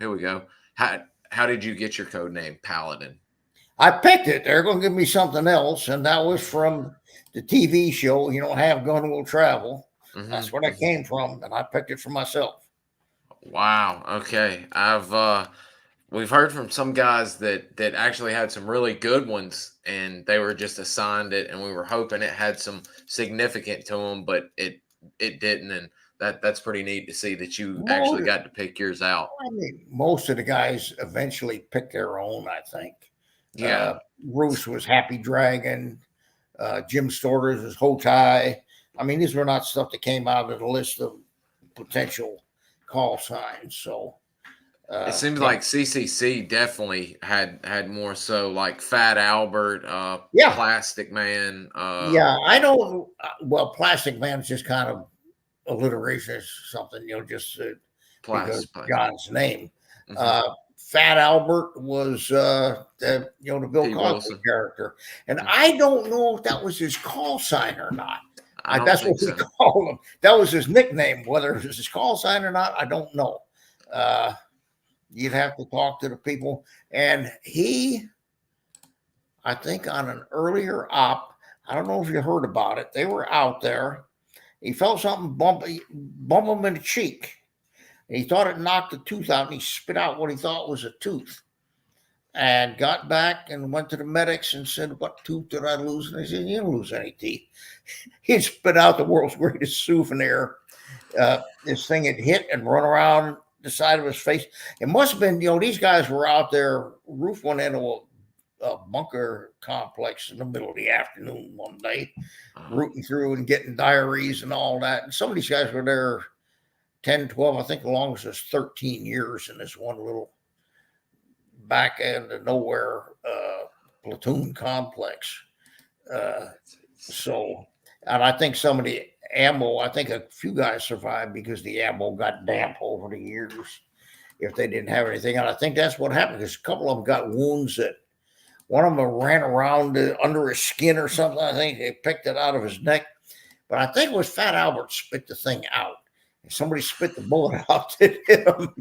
we go. How did you get your code name Paladin? I picked it. They're going to give me something else, and that was from the TV show, Have Gun Will Travel. Mm-hmm. That's where that came from, and I picked it for myself. Wow. Okay. We've heard from some guys that actually had some really good ones, and they were just assigned it, and we were hoping it had some significance to them, but it didn't, and that's pretty neat to see that you actually got to pick yours out. I mean, most of the guys eventually picked their own, I think. Yeah. Bruce was Happy Dragon. Jim Storters was Hotai. I mean, these were not stuff that came out of the list of potential call signs. So it seems like CCC definitely had more so like Fat Albert, Plastic Man. I don't. Well, Plastic Man's just kind of alliteration or something, just because John's name. Mm-hmm. Fat Albert was the Bill Cosby character, and I don't know if that was his call sign or not. That's what we call him. That was his nickname. Whether it was his call sign or not, I don't know. You'd have to talk to the people. And I think on an earlier op, I don't know if you heard about it. They were out there. He felt something bump him in the cheek. And he thought it knocked a tooth out, and he spit out what he thought was a tooth. And got back and went to the medics and said, "What tooth did I lose?" And they said, "You didn't lose any teeth." He spit out the world's greatest souvenir. This thing had hit and run around the side of his face. It must have been, these guys were out there. Ruff went into a bunker complex in the middle of the afternoon one day, rooting through and getting diaries and all that. And some of these guys were there 10, 12, I think the longest was 13 years in this one little back end of nowhere platoon complex. And I think some of the ammo, I think a few guys survived because the ammo got damp over the years if they didn't have anything. And I think that's what happened, because a couple of them got wounds that one of them ran around under his skin or something. I think they picked it out of his neck. But I think it was Fat Albert spit the thing out. Somebody spit the bullet out that hit him,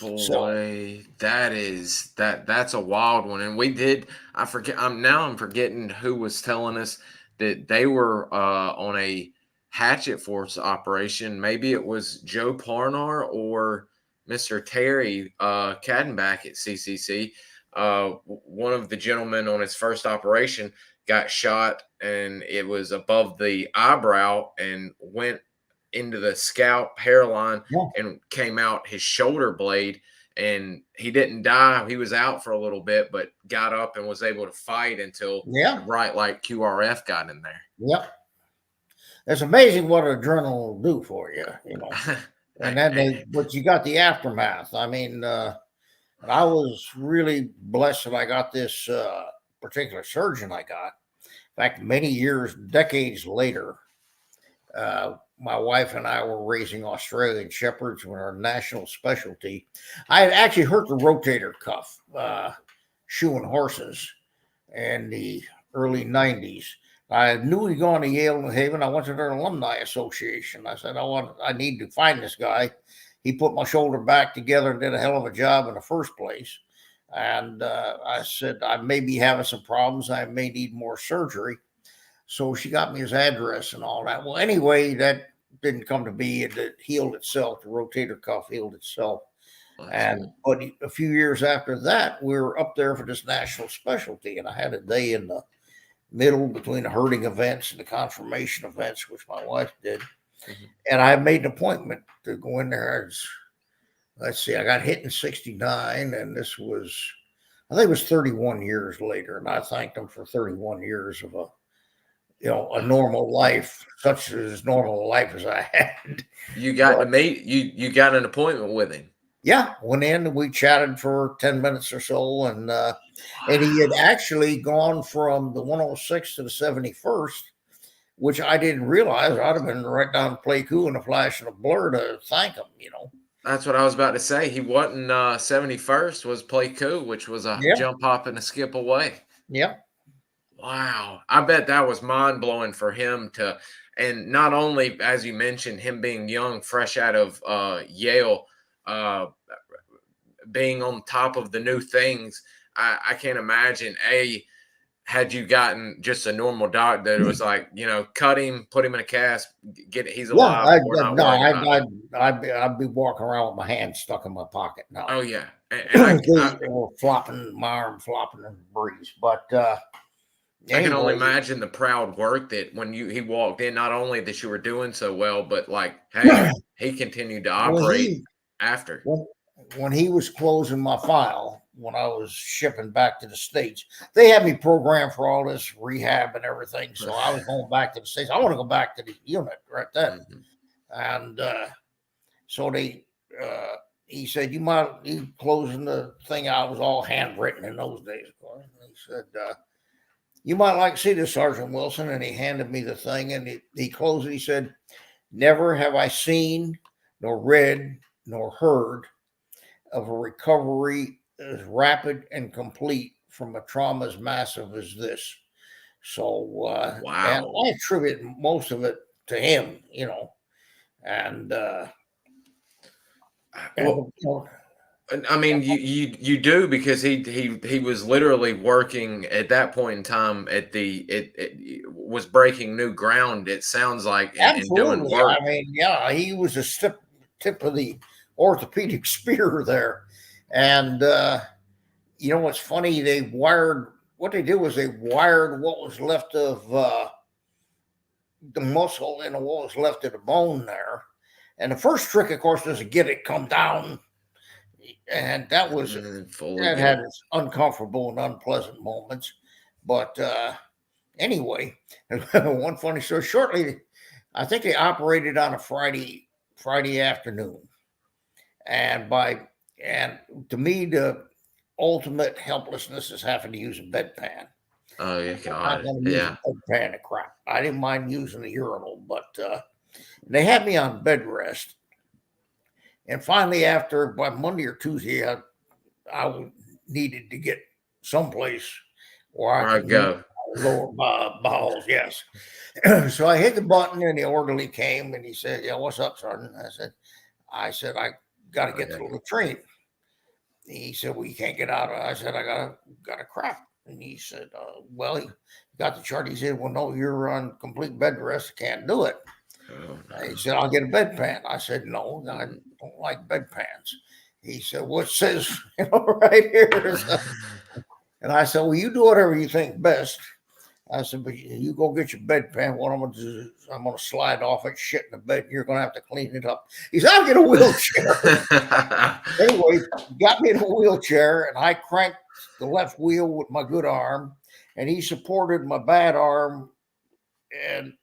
Boy, that's a wild one. And we did, I'm forgetting who was telling us that they were on a hatchet force operation. Maybe it was Joe Parnar or Mr. Terry Cadenback at CCC. One of the gentlemen on his first operation got shot, and it was above the eyebrow and went into the scalp hairline and came out his shoulder blade, and he didn't die. He was out for a little bit, but got up and was able to fight until right like QRF got in there. Yep. It's amazing what adrenaline will do for you, And then but you got the aftermath. I mean, I was really blessed that I got this particular surgeon I got. In fact, many years, decades later, my wife and I were raising Australian Shepherds when our national specialty. I had actually hurt the rotator cuff shoeing horses in the early 90s. I knew he'd gone to Yale New Haven. I went to their alumni association. I said, I need to find this guy. He put my shoulder back together and did a hell of a job in the first place. And I said, I may be having some problems. I may need more surgery. So she got me his address and all that. Well, anyway, that didn't come to be. It healed itself. The rotator cuff healed itself. But a few years after that, we were up there for this national specialty, and I had a day in the middle between the herding events and the confirmation events, which my wife did. Mm-hmm. And I made an appointment to go in there. Let's see, I got hit in 69, and this was, I think it was 31 years later, and I thanked them for 31 years of a normal life, such as normal life as I had. You got to meet, you got an appointment with him. Yeah, went in and we chatted for 10 minutes or so, and he had actually gone from the 106 to the 71st, which I didn't realize. I'd have been right down to Pleiku in a flash and a blur to thank him, That's what I was about to say. He wasn't 71st, was Pleiku, which was a jump, hop, and a skip away. Yep. Wow. I bet that was mind-blowing for him to, and not only, as you mentioned, him being young, fresh out of Yale, being on top of the new things. I can't imagine, had you gotten just a normal doctor that was like, cut him, put him in a cast, he's alive. I'd be walking around with my hand stuck in my pocket now. Oh yeah. Flopping, my arm flopping in the breeze. But I can only imagine the proud work that when he walked in, not only that you were doing so well, but like, hey, he continued to operate after. When he was closing my file, when I was shipping back to the States, they had me programmed for all this rehab and everything. So I was going back to the States. I want to go back to the unit right then. Mm-hmm. And so he said, you closing the thing out. It was all handwritten in those days, of course. And he said, you might like to see this, Sergeant Wilson. And he handed me the thing, and he closed it. He said, never have I seen, nor read, nor heard of a recovery as rapid and complete from a trauma as massive as this. So, wow. And I attribute most of it to him, and I mean, you do, because he was literally working at that point in time it was breaking new ground. It sounds like, and doing work. I mean, he was a tip of the orthopedic spear there. And what's funny, what they did was they wired what was left of the muscle and what was left of the bone there. And the first trick, of course, was to get it come down. And that was that had its uncomfortable and unpleasant moments. But anyway, one funny story. Shortly, I think they operated on a Friday afternoon. And to me, the ultimate helplessness is having to use a bedpan. Oh, yeah, God. Yeah. Bedpan of crap. I didn't mind using the urinal, but they had me on bed rest. And finally, by Monday or Tuesday, I needed to get someplace where I could go lower bowels. Yes. So I hit the button, and the orderly came, and he said, "Yeah, what's up, Sergeant?" I said, I got to get to the latrine. He said, "Well, you can't get out." I said, "I got a crap." And he said, "Well, he got the chart." He said, "Well, no, you're on complete bed rest. Can't do it." Oh, no. He said, "I'll get a bedpan." I said, "No, I don't like bedpans." He said, "Well, it says right here." And I said, "Well, you do whatever you think best." I said, "But you go get your bedpan. What I'm going to do is I'm going to slide off it, shit in the bed, and you're going to have to clean it up." He said, "I'll get a wheelchair." Anyway, got me in a wheelchair, and I cranked the left wheel with my good arm, and he supported my bad arm and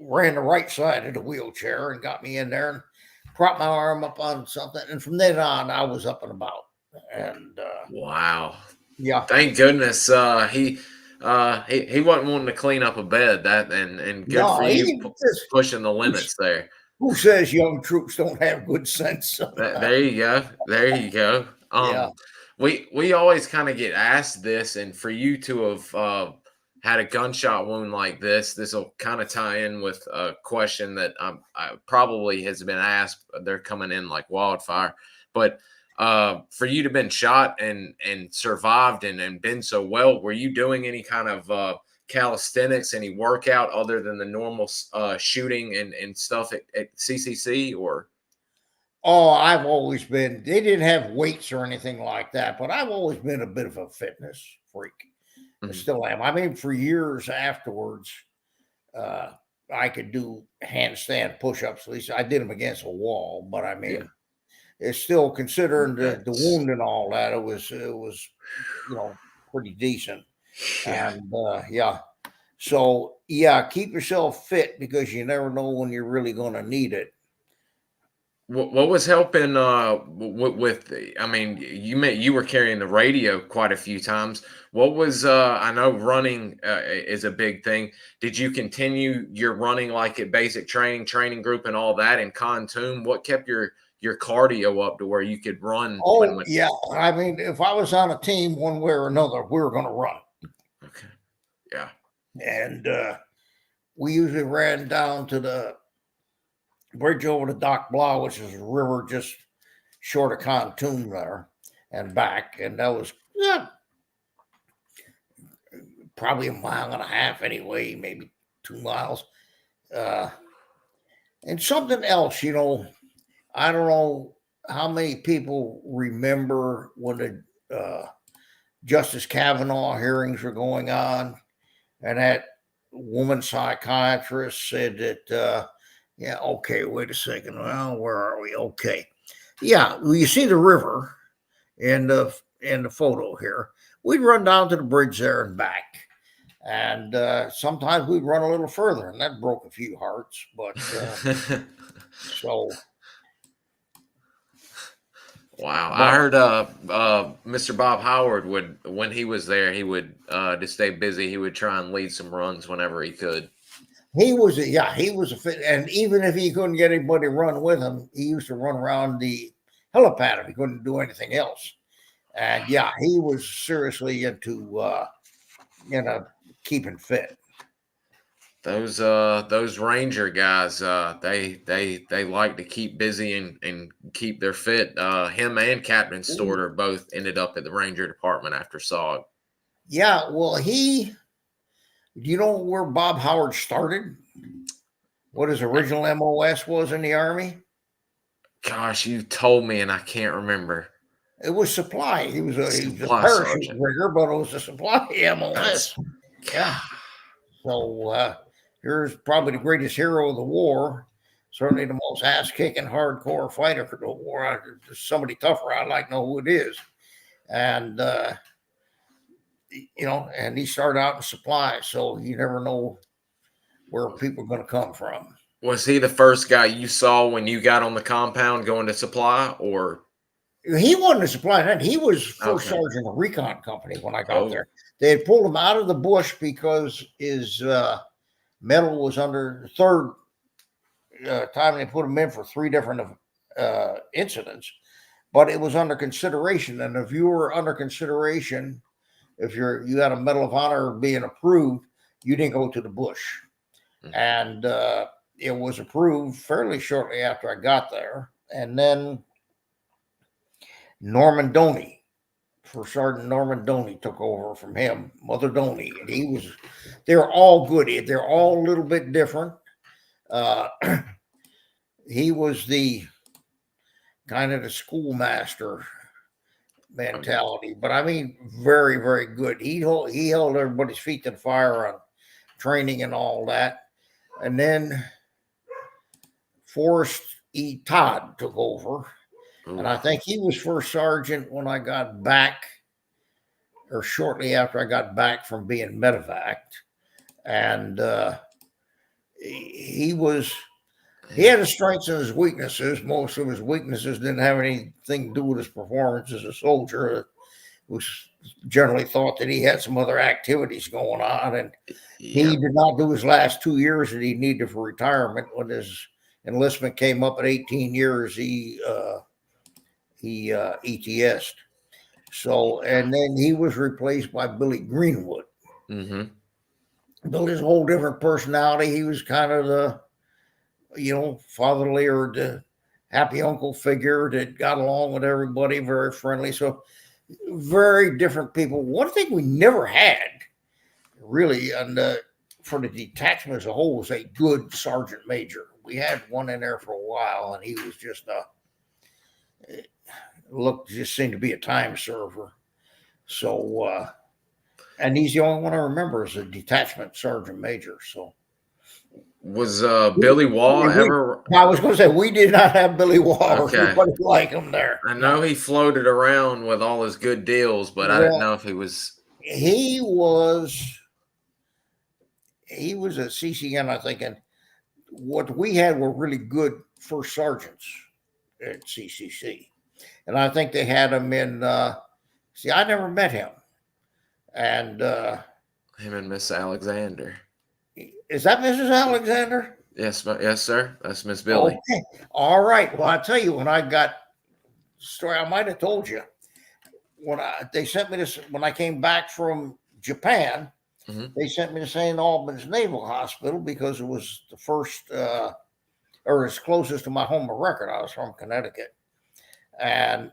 ran the right side of the wheelchair and got me in there and propped my arm up on something. And from then on, I was up and about. And wow. Yeah. Thank goodness. He wasn't wanting to clean up a bed. That and good No, for you he just, pushing the limits there. who says young troops don't have good sense sometimes? There you go. There you go. Yeah. We always kind of get asked this, and for you to have had a gunshot wound like this will kind of tie in with a question that I probably has been asked. They're coming in like wildfire, but for you to been shot and survived and been so well, were you doing any kind of calisthenics, any workout other than the normal shooting and stuff at CCC or? Oh, I've always been, they didn't have weights or anything like that, but I've always been a bit of a fitness freak. I Mhm. still am. I mean, for years afterwards, uh, I could do handstand push-ups. At least I did them against a wall, but I Yeah, mean, it's still considering the that's wound and all that. It was, pretty decent. yeah. And yeah, so yeah, keep yourself fit because you never know when you're really going to need it. What was helping with I mean, you were carrying the radio quite a few times. What was I know running is a big thing. Did you continue your running like at basic training group and all that in Pontoon? What kept your cardio up to where you could run Oh when yeah, I mean, if I was on a team one way or another, we were going to run, okay. Yeah. and we usually ran down to the bridge over the Doc Blah, which is a river just short of Pontoon there, and back, and that was, yeah, probably a mile and a half anyway, maybe 2 miles. Uh, and something else, I don't know how many people remember when the Justice Kavanaugh hearings were going on, and that woman psychiatrist said that, yeah, okay, wait a second. Well, where are we? Okay, yeah, well, you see the river in the photo here. We'd run down to the bridge there and back, and sometimes we'd run a little further, and that broke a few hearts. But so, Wow, I but heard Mr. Bob Howard would when he was there, he would to stay busy, he would try and lead some runs whenever he could. he was a fit, and even if he couldn't get anybody to run with him, he used to run around the helipad if he couldn't do anything else. And yeah, he was seriously into keeping fit. Those Ranger guys, they like to keep busy and keep their fit. Him and Captain Storter both ended up at the Ranger Department after SOG. Yeah, well, do you know where Bob Howard started? What his original MOS was in the Army? Gosh, you told me and I can't remember. It was supply. He was a Supply parachute sergeant. rigger, but it was a supply MOS. That's Yeah. So here's probably the greatest hero of the war. Certainly the most ass-kicking, hardcore fighter for the war. There's somebody tougher, I'd like to know who it is. And and he started out in supply, so you never know where people are going to come from. Was he the first guy you saw when you got on the compound going to supply or He wasn't a supply head. He was first okay. sergeant of Recon company when I got Oh, there. They had pulled him out of the bush because his medal was under third time they put him in for three different incidents, but it was under consideration. And if you were under consideration, if you had a Medal of Honor being approved, you didn't go to the bush. Mhm. And it was approved fairly shortly after I got there. And then Norman Doney, First Sergeant Norman Doney took over from him, Mother Doney. And they're all good. They're all a little bit different. Uh, he was the kind of the schoolmaster mentality, but I mean, very, very good. He held everybody's feet to the fire on training and all that. And then Forrest E. Todd took over, and ooh. I think he was first sergeant when I got back, or shortly after I got back from being medevaced. And he had his strengths and his weaknesses. Most of his weaknesses didn't have anything to do with his performance as a soldier. was generally thought that he had some other activities going on, and Yeah. he did not do his last 2 years that he needed for retirement. When his enlistment came up at 18 years, he ETS'd. So, and then he was replaced by Billy Greenwood. Mm-hmm. Billy's a whole different personality. He was kind of the, fatherly or the happy uncle figure that got along with everybody, very friendly. So, very different people. One thing we never had, really, and for the detachment as a whole, was a good sergeant major. We had one in there for a while, and he was just just seemed to be a time server. So, and he's the only one I remember as a detachment sergeant major. So, was Billy Wall ever? I was going to say we did not have Billy Wall or anybody like him there. I know he floated around with all his good deals, but I didn't know if he was. He was at CCN, I think, and what we had were really good first sergeants at CCC. And I think they had him in, I never met him. And him and Miss Alexander. Is that Mrs. Alexander? Yes, sir. That's Miss Billy. Okay. All right. Well, I'll tell you, when I got story, I might have told you they sent me this when I came back from Japan. Mm-hmm. They sent me to St. Albans Naval Hospital because it was the first, or as closest to my home of record. I was from Connecticut, and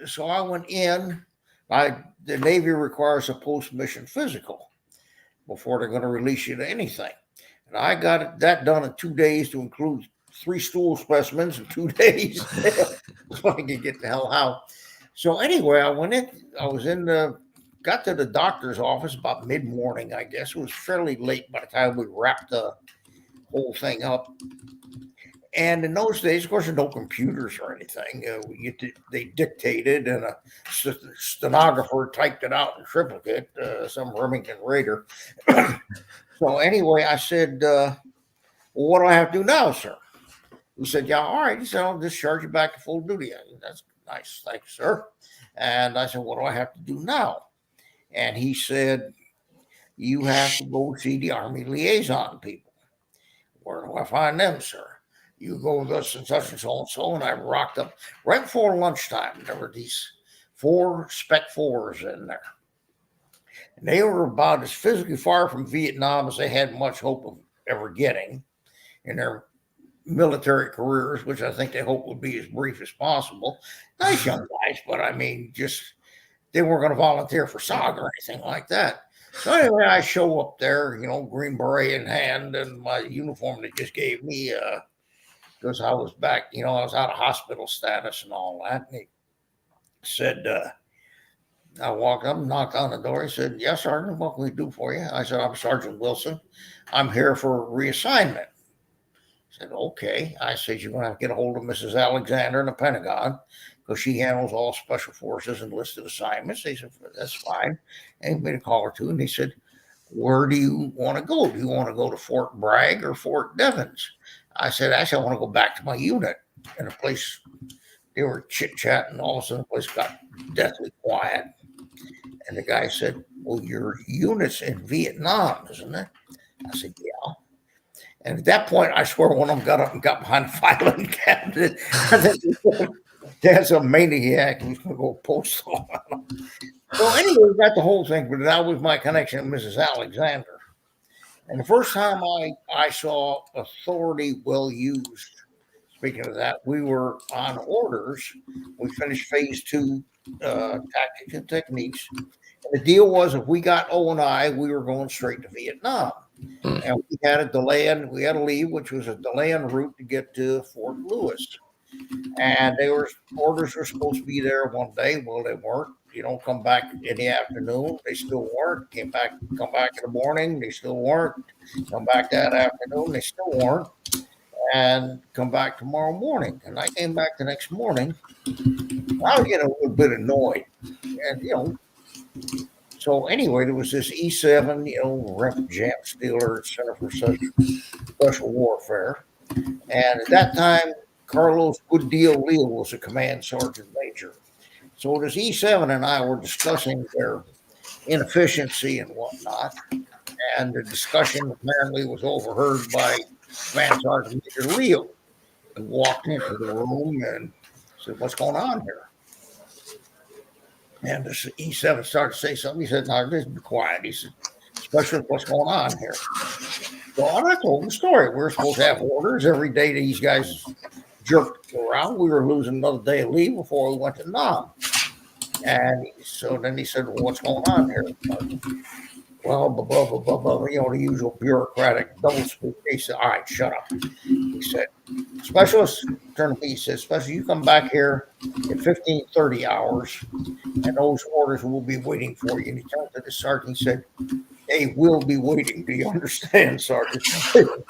so I went in. The Navy requires a post-mission physical before they're going to release you to anything. And I got that done in 2 days to include 3 stool specimens in 2 days so I could get the hell out. So anyway, I went in. Got to the doctor's office about mid-morning, I guess. It was fairly late by the time we wrapped the whole thing up. And in those days, of course, there's no computers or anything. They dictated, and a stenographer typed it out in triplicate, some Remington Raider. So anyway, I said, well, what do I have to do now, sir? He said, yeah, all right. He said, I'll discharge you back to full duty. That's nice. Thank you, sir. And I said, what do I have to do now? And he said, you have to go see the Army liaison people. Where do I find them, sir? You go with us and such and so and so. And I rocked up right before lunchtime. There were these 4 Spec 4s in there. And they were about as physically far from Vietnam as they had much hope of ever getting in their military careers, which I think they hoped would be as brief as possible. Nice young guys, but I mean, they weren't going to volunteer for SOG or anything like that. So anyway, I show up there, green beret in hand, and my uniform they just gave me, because I was back, I was out of hospital status and all that. And he said, I walked up, knocked on the door. He said, yes, Sergeant, what can we do for you? I said, I'm Sergeant Wilson. I'm here for reassignment. I said, okay. I said, you're going to have to get a hold of Mrs. Alexander in the Pentagon because she handles all special forces and listed assignments. They said, that's fine. And he made a call or two. And he said, where do you want to go? Do you want to go to Fort Bragg or Fort Devens? I said, actually, I want to go back to my unit. And the place, they were chit-chatting. All of a sudden, the place got deathly quiet. And the guy said, well, your unit's in Vietnam, isn't it? I said, yeah. And at that point, I swear one of them got up and got behind the filing cabinet. That's a maniac. He's going to go post on him. So anyway, we got the whole thing. But that was my connection with Mrs. Alexander. And the first time I saw authority well used, speaking of that, we were on orders. We finished phase 2 tactics and techniques. And the deal was if we got O&I, we were going straight to Vietnam. And we had a leave, which was a delay en route to get to Fort Lewis. And orders were supposed to be there one day. Well, they weren't. Come back in the afternoon. They still weren't. Come back in the morning. They still weren't. Come back that afternoon. They still weren't. And come back tomorrow morning. And I came back the next morning. I was getting a little bit annoyed. And, so anyway, there was this E7, Rep Jam Stealer Center for Special Warfare. And at that time, Carlos Good Deal Leal was a command sergeant major. So this E7 and I were discussing their inefficiency and whatnot, and the discussion apparently was overheard by Command Sergeant Major Leo, who walked into the room and said, "What's going on here?" And this E7 started to say something. He said, "No, just be quiet." He said, "Specialist, what's going on here?" Well, and I told him the story. We were supposed to have orders every day. These guys jerked around. We were losing another day of leave before we went to Nam. And so then he said, "Well, what's going on here?" Well, blah, blah, blah, blah, blah, you know, the usual bureaucratic double speak. He said, "All right, shut up." He said, "Specialist," turned to me, he said, "Specialist, you come back here at 15:30 hours, and those orders will be waiting for you." And he turned to the sergeant and said, "They will be waiting. Do you understand, Sergeant?"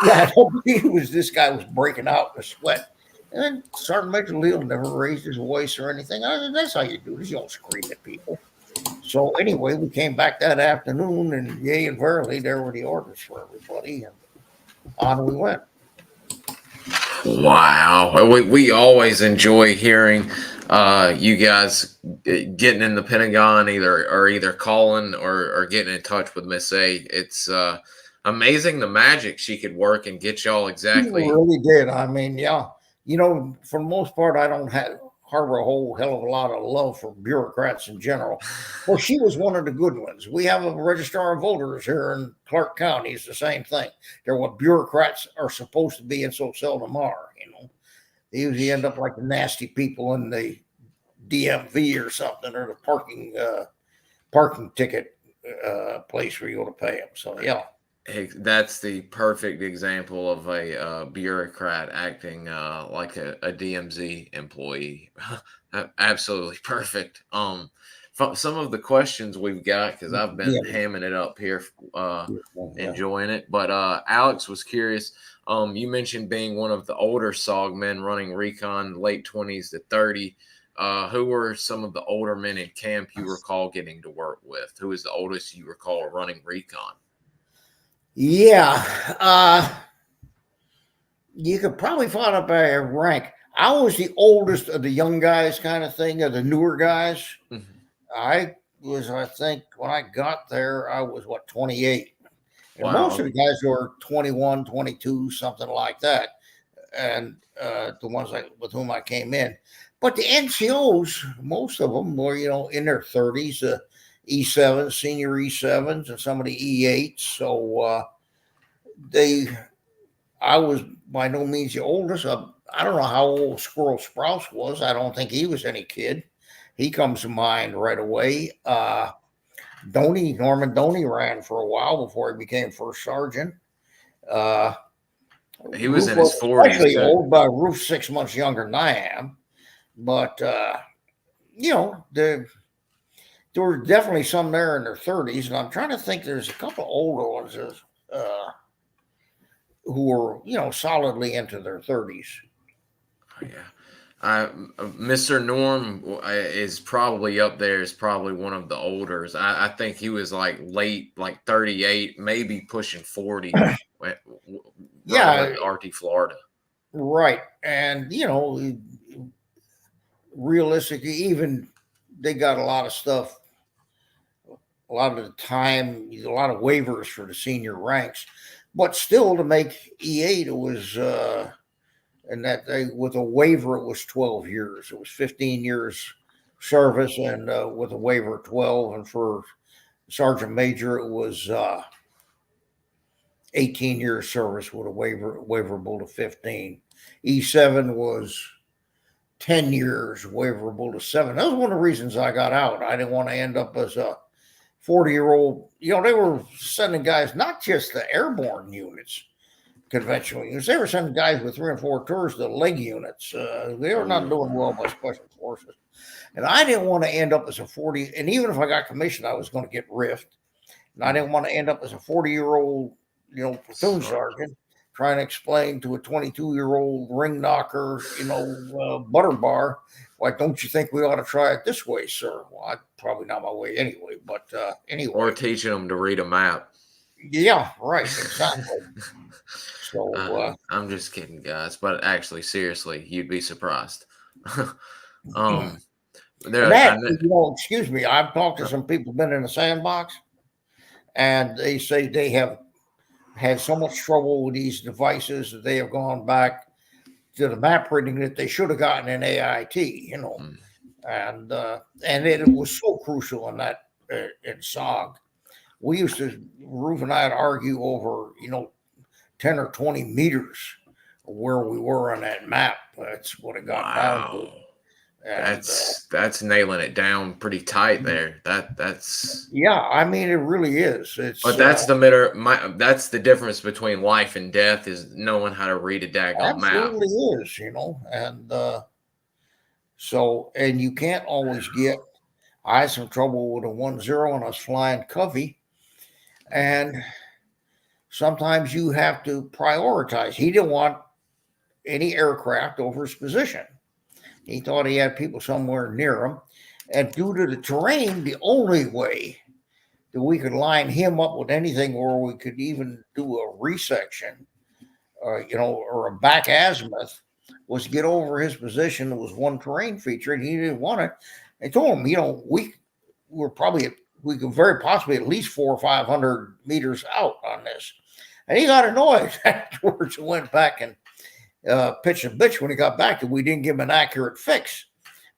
Yeah, this guy was breaking out in a sweat. And then Sergeant Major Leo never raised his voice or anything. I said, "That's how you do this. You don't scream at people." So anyway, we came back that afternoon, and yea and verily, there were the orders for everybody, and on we went. Wow. We always enjoy hearing you guys getting in the Pentagon, either calling or getting in touch with Miss A. It's amazing the magic she could work and get y'all exactly. She really did. I mean, yeah, you know, for the most part, I don't harbor a whole hell of a lot of love for bureaucrats in general. Well, she was one of the good ones. We have a registrar of voters here in Clark County. It's the same thing. They're what bureaucrats are supposed to be and so seldom are, you know. They usually end up like the nasty people in the DMV or something, or the parking ticket place where you go to pay them. So, yeah. That's the perfect example of a bureaucrat acting like a DMZ employee. Absolutely perfect. Some of the questions we've got, because I've been hamming it up here, enjoying it. But Alex was curious. You mentioned being one of the older SOG men running Recon, late 20s to 30. Who were some of the older men in camp you recall getting to work with? Who is the oldest you recall running Recon? Yeah, you could probably find out by a rank. I was the oldest of the young guys, kind of thing, of the newer guys. Mm-hmm. I think, when I got there, I was 28. And wow. Most of the guys were 21, 22, something like that. And the ones with whom I came in. But the NCOs, most of them were, you know, in their 30s. E7s, senior E7s, and some of the E8s. So I was by no means the oldest. I don't know how old Squirrel Sprouse was. I don't think he was any kid. He comes to mind right away. Norman Doney ran for a while before he became first sergeant. He was in his 40s. Actually old, but Ruff 6 months younger than I am. But, you know, there were definitely some there in their 30s, and I'm trying to think. There's a couple of older ones who were, you know, solidly into their 30s. Yeah, Mr. Norm is probably up there. Is probably one of the olders. I think he was like late, like 38, maybe pushing 40. Yeah, RT Florida. Right, and you know, realistically, even they got a lot of stuff. A lot of the time, a lot of waivers for the senior ranks, but still to make E8, it was, and that with a waiver, it was 12 years. It was 15 years service, and with a waiver, 12. And for sergeant major, it was 18 years service with a waiverable to 15. E7 was 10 years waiverable to 7. That was one of the reasons I got out. I didn't want to end up as a 40-year-old, you know, they were sending guys, not just the airborne units, conventional units. They were sending guys with 3 and 4 tours to leg units. They were not doing well by special forces. And I didn't want to end up as a 40. And even if I got commissioned, I was going to get riffed. And I didn't want to end up as a 40-year-old, you know, platoon sergeant trying to explain to a 22-year-old ring knocker, you know, butter bar, like, don't you think we ought to try it this way, sir? Well, probably not my way anyway, but anyway. Or teaching them to read a map. Yeah, right, exactly. So I'm just kidding, guys. But actually, seriously, you'd be surprised. There, And that, I kn- excuse me, I've talked to some people been in the sandbox, and they say they have had so much trouble with these devices that they have gone back to the map reading that they should have gotten in AIT, mm, and it was so crucial in that in SOG. We used to, Ruth and I'd argue over 10 or 20 meters where we were on that map. That's what it got down to. wow. And That's nailing it down pretty tight there. That's yeah, I mean, it really is. but It's that's the matter. That's the difference between life and death is knowing how to read a daggone map. absolutely is, and so, and you can't always get. I had some trouble with a 1-0 and I was flying Covey, and sometimes you have to prioritize. He didn't want any aircraft over his position. He thought he had people somewhere near him. And due to the terrain, the only way that we could line him up with anything where we could even do a resection, or a back azimuth was to get over his position. There was one terrain feature and he didn't want it. I told him, we could very possibly at least 400 or 500 meters out on this. And he got annoyed afterwards and went back and pitched a bitch when he got back that we didn't give him an accurate fix.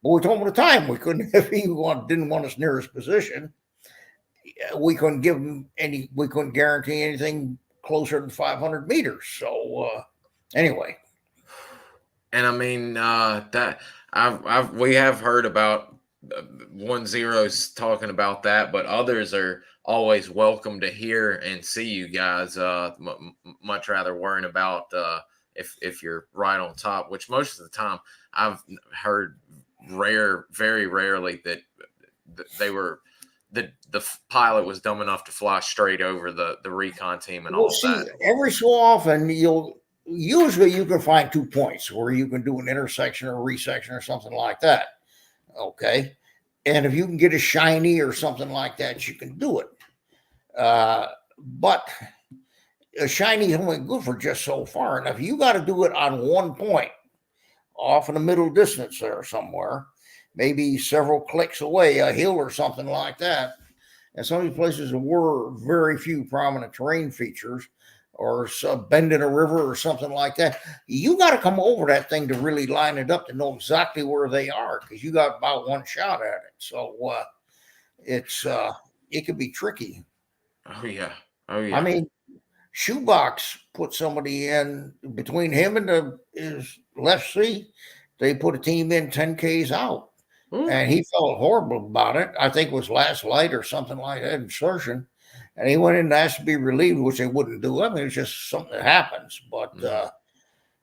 But we told him at the time we couldn't, if he didn't want us near his position, we couldn't give him we couldn't guarantee anything closer than 500 meters. So anyway. And I mean that we have heard about 1-0s talking about that, but others are always welcome to hear and see you guys. Much rather worrying about if you're right on top, which most of the time I've heard very rarely that they were the pilot was dumb enough to fly straight over the recon team and all of that. Every so often usually you can find 2 points where you can do an intersection or resection or something like that. Okay. And if you can get a shiny or something like that, you can do it. But a shiny is only good for just so far. And if you got to do it on one point, off in the middle distance there somewhere, maybe several clicks away, a hill or something like that. And some of these places there were very few prominent terrain features, or a bend in a river or something like that. You got to come over that thing to really line it up to know exactly where they are, because you got about one shot at it. So it could be tricky. Oh yeah. I mean, Shoebox put somebody in between him and his left seat. They put a team in 10 Ks out. Ooh. And he felt horrible about it. I think it was last light or something like that, insertion. And he went in and asked to be relieved, which they wouldn't do. I mean, it's just something that happens. But,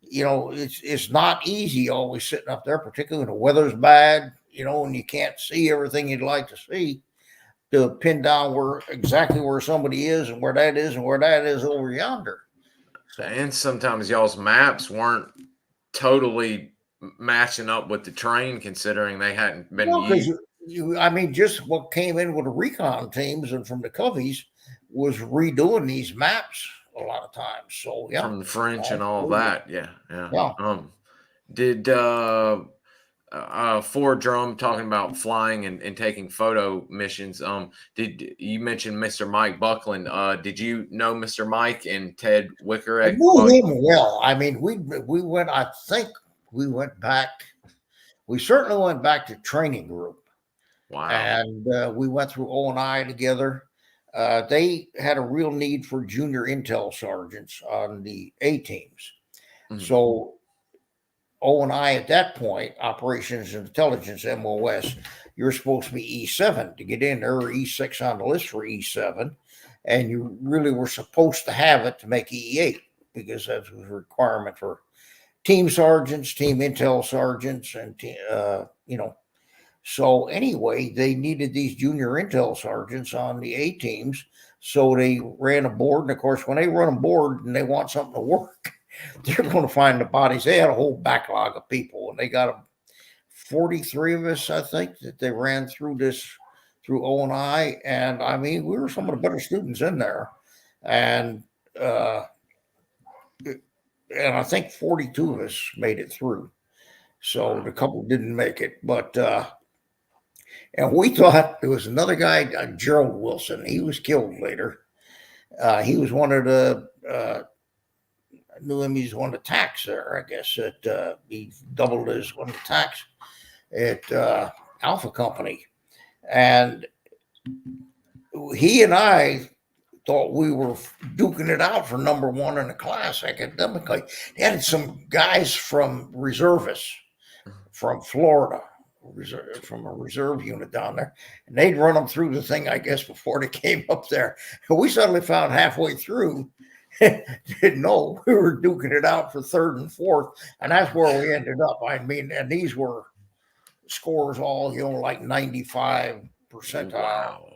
it's not easy always sitting up there, particularly when the weather's bad, and you can't see everything you'd like to see, to pin down exactly where somebody is and where that is and where that is over yonder. So. And sometimes y'all's maps weren't totally matching up with the terrain, considering they hadn't been used. Just what came in with the recon teams and from the Coveys was redoing these maps a lot of times. So yeah, from the French and all that. Yeah. Did Ford Drum talking about flying and taking photo missions? Did you mention Mr. Mike Buckland? Did you know Mr. Mike and Ted Wicker? I knew him well. I mean, we went. I think we went back. We certainly went back to training group. Wow. And we went through O&I together. They had a real need for junior intel sergeants on the A teams. Mm-hmm. So O&I at that point, Operations and Intelligence, MOS, you're supposed to be E7 to get in there, or E6 on the list for E7. And you really were supposed to have it to make E8, because that was a requirement for team sergeants, team intel sergeants, and, So anyway, they needed these junior intel sergeants on the A teams. So they ran a board. And of course, when they run a board and they want something to work, they're going to find the bodies. They had a whole backlog of people, and they got 43 of us, I think, that they ran through O&I. And I mean, we were some of the better students in there. And I think 42 of us made it through. So the couple didn't make it, but And we thought there was another guy, Gerald Wilson. He was killed later. He was one of the, I knew him, he's one of the tax there, I guess. He doubled as one of the tax at Alpha Company. And he and I thought we were duking it out for number one in the class academically. He had some guys from reservists from Florida, from a reserve unit down there, and they'd run them through the thing, I guess, before they came up there. And we suddenly found halfway through, didn't know we were duking it out for third and fourth, and that's where we ended up. I mean, and these were scores all, like 95 percentile.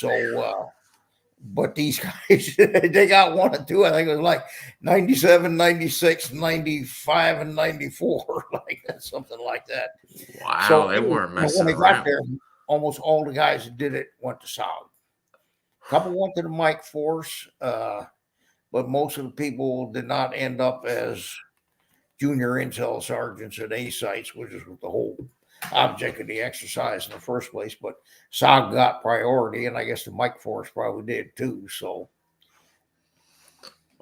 Wow. But these guys, they got 1 and 2. I think it was like 97, 96, 95, and 94, like something like that. Wow, so they weren't messing when they got there, almost all the guys that did it went to SOG. A couple went to the Mike Force, but most of the people did not end up as junior intel sergeants at A sites, which is the whole object of the exercise in the first place. But SOG got priority, and I guess the Mike Force probably did too. So,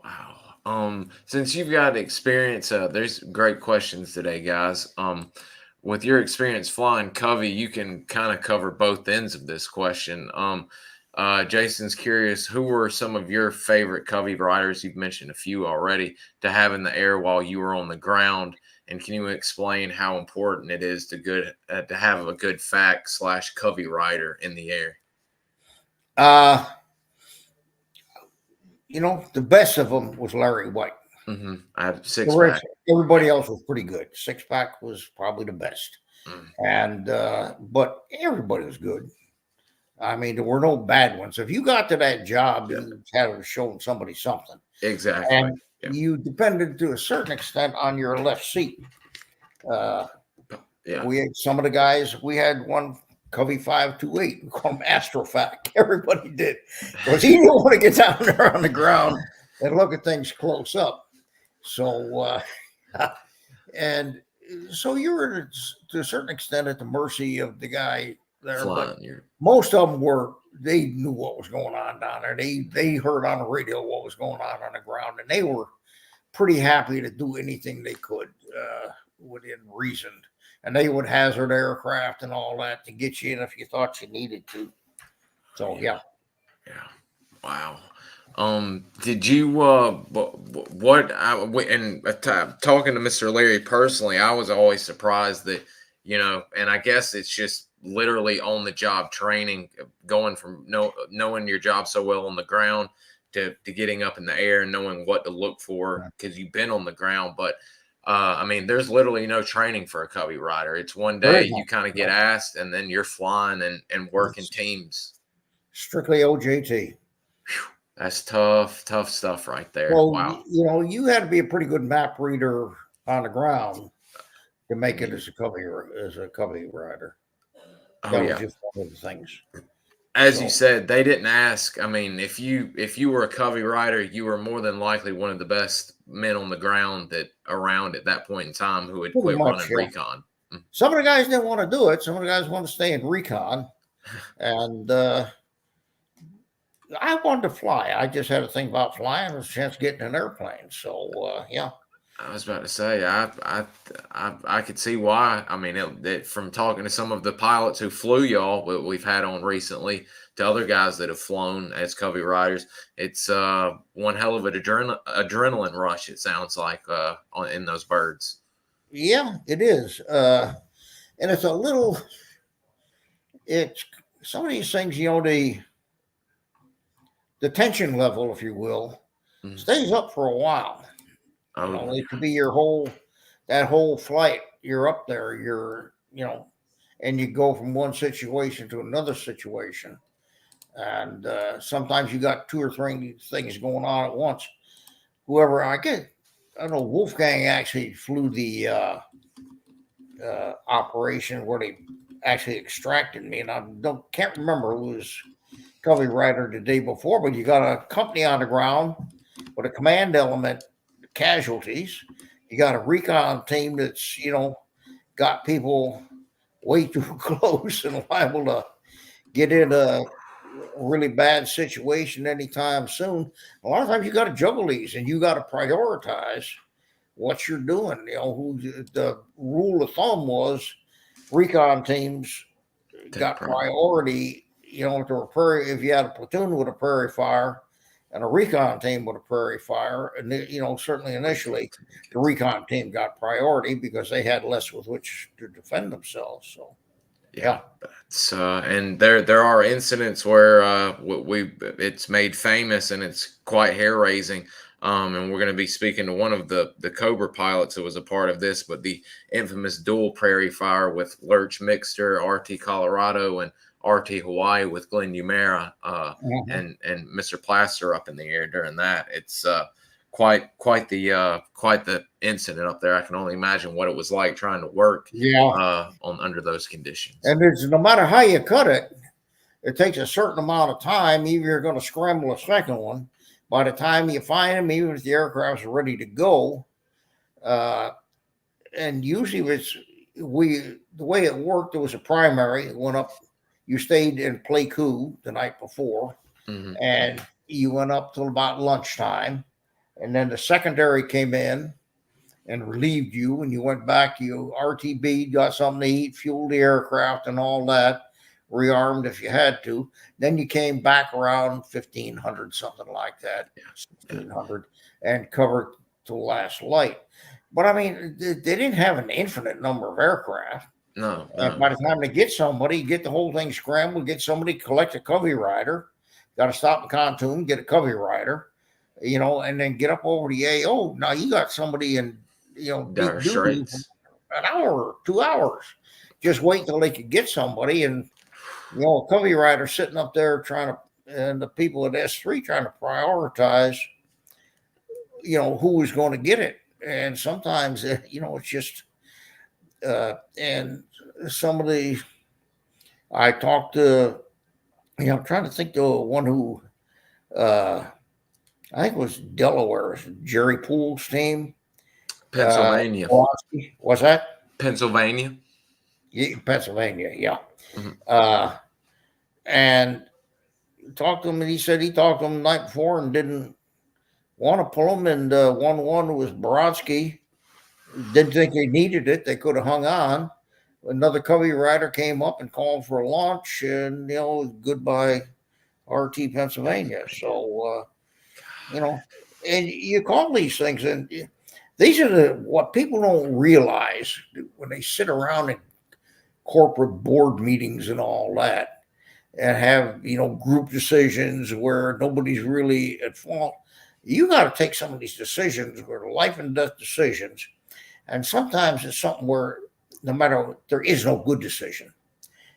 wow. Since you've got experience, there's great questions today, guys. With your experience flying Covey, you can kind of cover both ends of this question. Jason's curious, who were some of your favorite Covey riders? You've mentioned a few already, to have in the air while you were on the ground. And can you explain how important it is to have a good FAC/Covey rider in the air? The best of them was Larry White. Mm-hmm. I have 6-pack. Everybody else was pretty good. 6-pack was probably the best. And but everybody was good. I mean, there were no bad ones. If you got to that job, you had to show somebody something. Exactly. And you depended to a certain extent on your left seat. We had some of the guys, we had one Covey 528, we call him Astrofac. Everybody did. Because he didn't want to get down there on the ground and look at things close up. So, and so you were to a certain extent at the mercy of the guy there. But most of them they knew what was going on down there. They heard on the radio what was going on the ground, and they were pretty happy to do anything they could within reason. And they would hazard aircraft and all that to get you in if you thought you needed to. So, yeah. Wow. Did you, talking to Mr. Larry personally, I was always surprised that, and I guess it's just literally on the job training, going from knowing your job so well on the ground to getting up in the air and knowing what to look for because you've been on the ground. But I mean, there's literally no training for a Covey rider. It's one day you kind of get asked, and then you're flying and working teams. Strictly OJT. That's tough stuff right there. Well, wow. You had to be a pretty good map reader on the ground to make it as a Covey rider. That was just one of the things. As you said, they didn't ask. I mean, if you were a Covey rider, you were more than likely one of the best men on the ground around at that point in time who had quit running Recon. Some of the guys didn't want to do it. Some of the guys wanted to stay in Recon. And I wanted to fly. I just had a thing about flying. There was a chance of getting an airplane. So, yeah. I was about to say, I could see why. I mean, from talking to some of the pilots who flew y'all, we've had on recently, to other guys that have flown as Covey riders, it's one hell of an adrenaline rush, it sounds like, in those birds. Yeah, it is. And it's some of these things, the tension level, if you will, stays up for a while. It could be that whole flight. You're up there, and you go from one situation to another situation. And sometimes you got 2 or 3 things going on at once. I don't know, Wolfgang actually flew the operation where they actually extracted me. And I can't remember who was Covey rider the day before, but you got a company on the ground with a command element, casualties. You got a recon team that's got people way too close and liable to get in a really bad situation anytime soon. A lot of times you got to juggle these and you got to prioritize what you're doing. Who the rule of thumb was recon teams got priority, if you had a platoon with a prairie fire and a recon team with a prairie fire, and certainly initially the recon team got priority because they had less with which to defend themselves. So yeah. And there are incidents where it's made famous and it's quite hair raising. And we're going to be speaking to one of the Cobra pilots who was a part of this, but the infamous dual prairie fire with Lurch Mixter, RT Colorado, and RT Hawaii with Glenn Umera and Mr. Plaster up in the air during that. It's quite the incident up there. I can only imagine what it was like trying to work under those conditions. And it's no matter how you cut it, it takes a certain amount of time. Even you're going to scramble a second one. By the time you find them, even if the aircraft's ready to go, and usually the way it worked, it was a primary. It went up. You stayed in Pleiku the night before, and you went up till about lunchtime, and then the secondary came in and relieved you, and you went back. You RTB, got something to eat, fueled the aircraft, and all that. Rearmed if you had to. Then you came back around 1500, something like that, 1600, and covered to last light. But I mean, they didn't have an infinite number of aircraft. No. And by the time they get somebody, get the whole thing scrambled, get somebody, collect a Covey rider, got to stop the pontoon, get a Covey rider, and then get up over the AO. Now you got somebody in, big duty for an hour or 2 hours. Just wait till they could get somebody, and a Covey rider sitting up there and the people at S3 trying to prioritize, who was going to get it. And sometimes, it's just, and somebody I talked to, I'm trying to think the one who, I think it was Delaware, Jerry Poole's team. Pennsylvania. Was that? Pennsylvania. Yeah, Pennsylvania, yeah. And talked to him, and he said he talked to him the night before and didn't want to pull him. And 1-1 was Brodsky. Didn't think they needed it. They could have hung on. Another Covey rider came up and called for a launch, and goodbye, RT Pennsylvania. So and you call these things, and these are what people don't realize when they sit around in corporate board meetings and all that, and have group decisions where nobody's really at fault. You got to take some of these decisions where life and death decisions, and sometimes it's something where no matter, there is no good decision.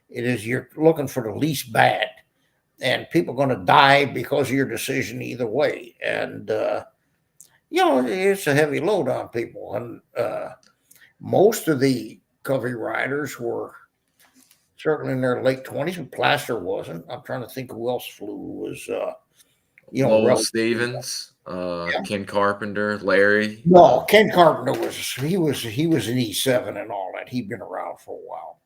It is, you're looking for the least bad, and people are going to die because of your decision either way. And it's a heavy load on people. And most of the Covey riders were certainly in their late 20s, and Plaster wasn't. I'm trying to think who else flew. Was Lowell Stevens, Ken Carpenter, Larry. No, Ken Carpenter was an E7 and all that. He'd been around for a while.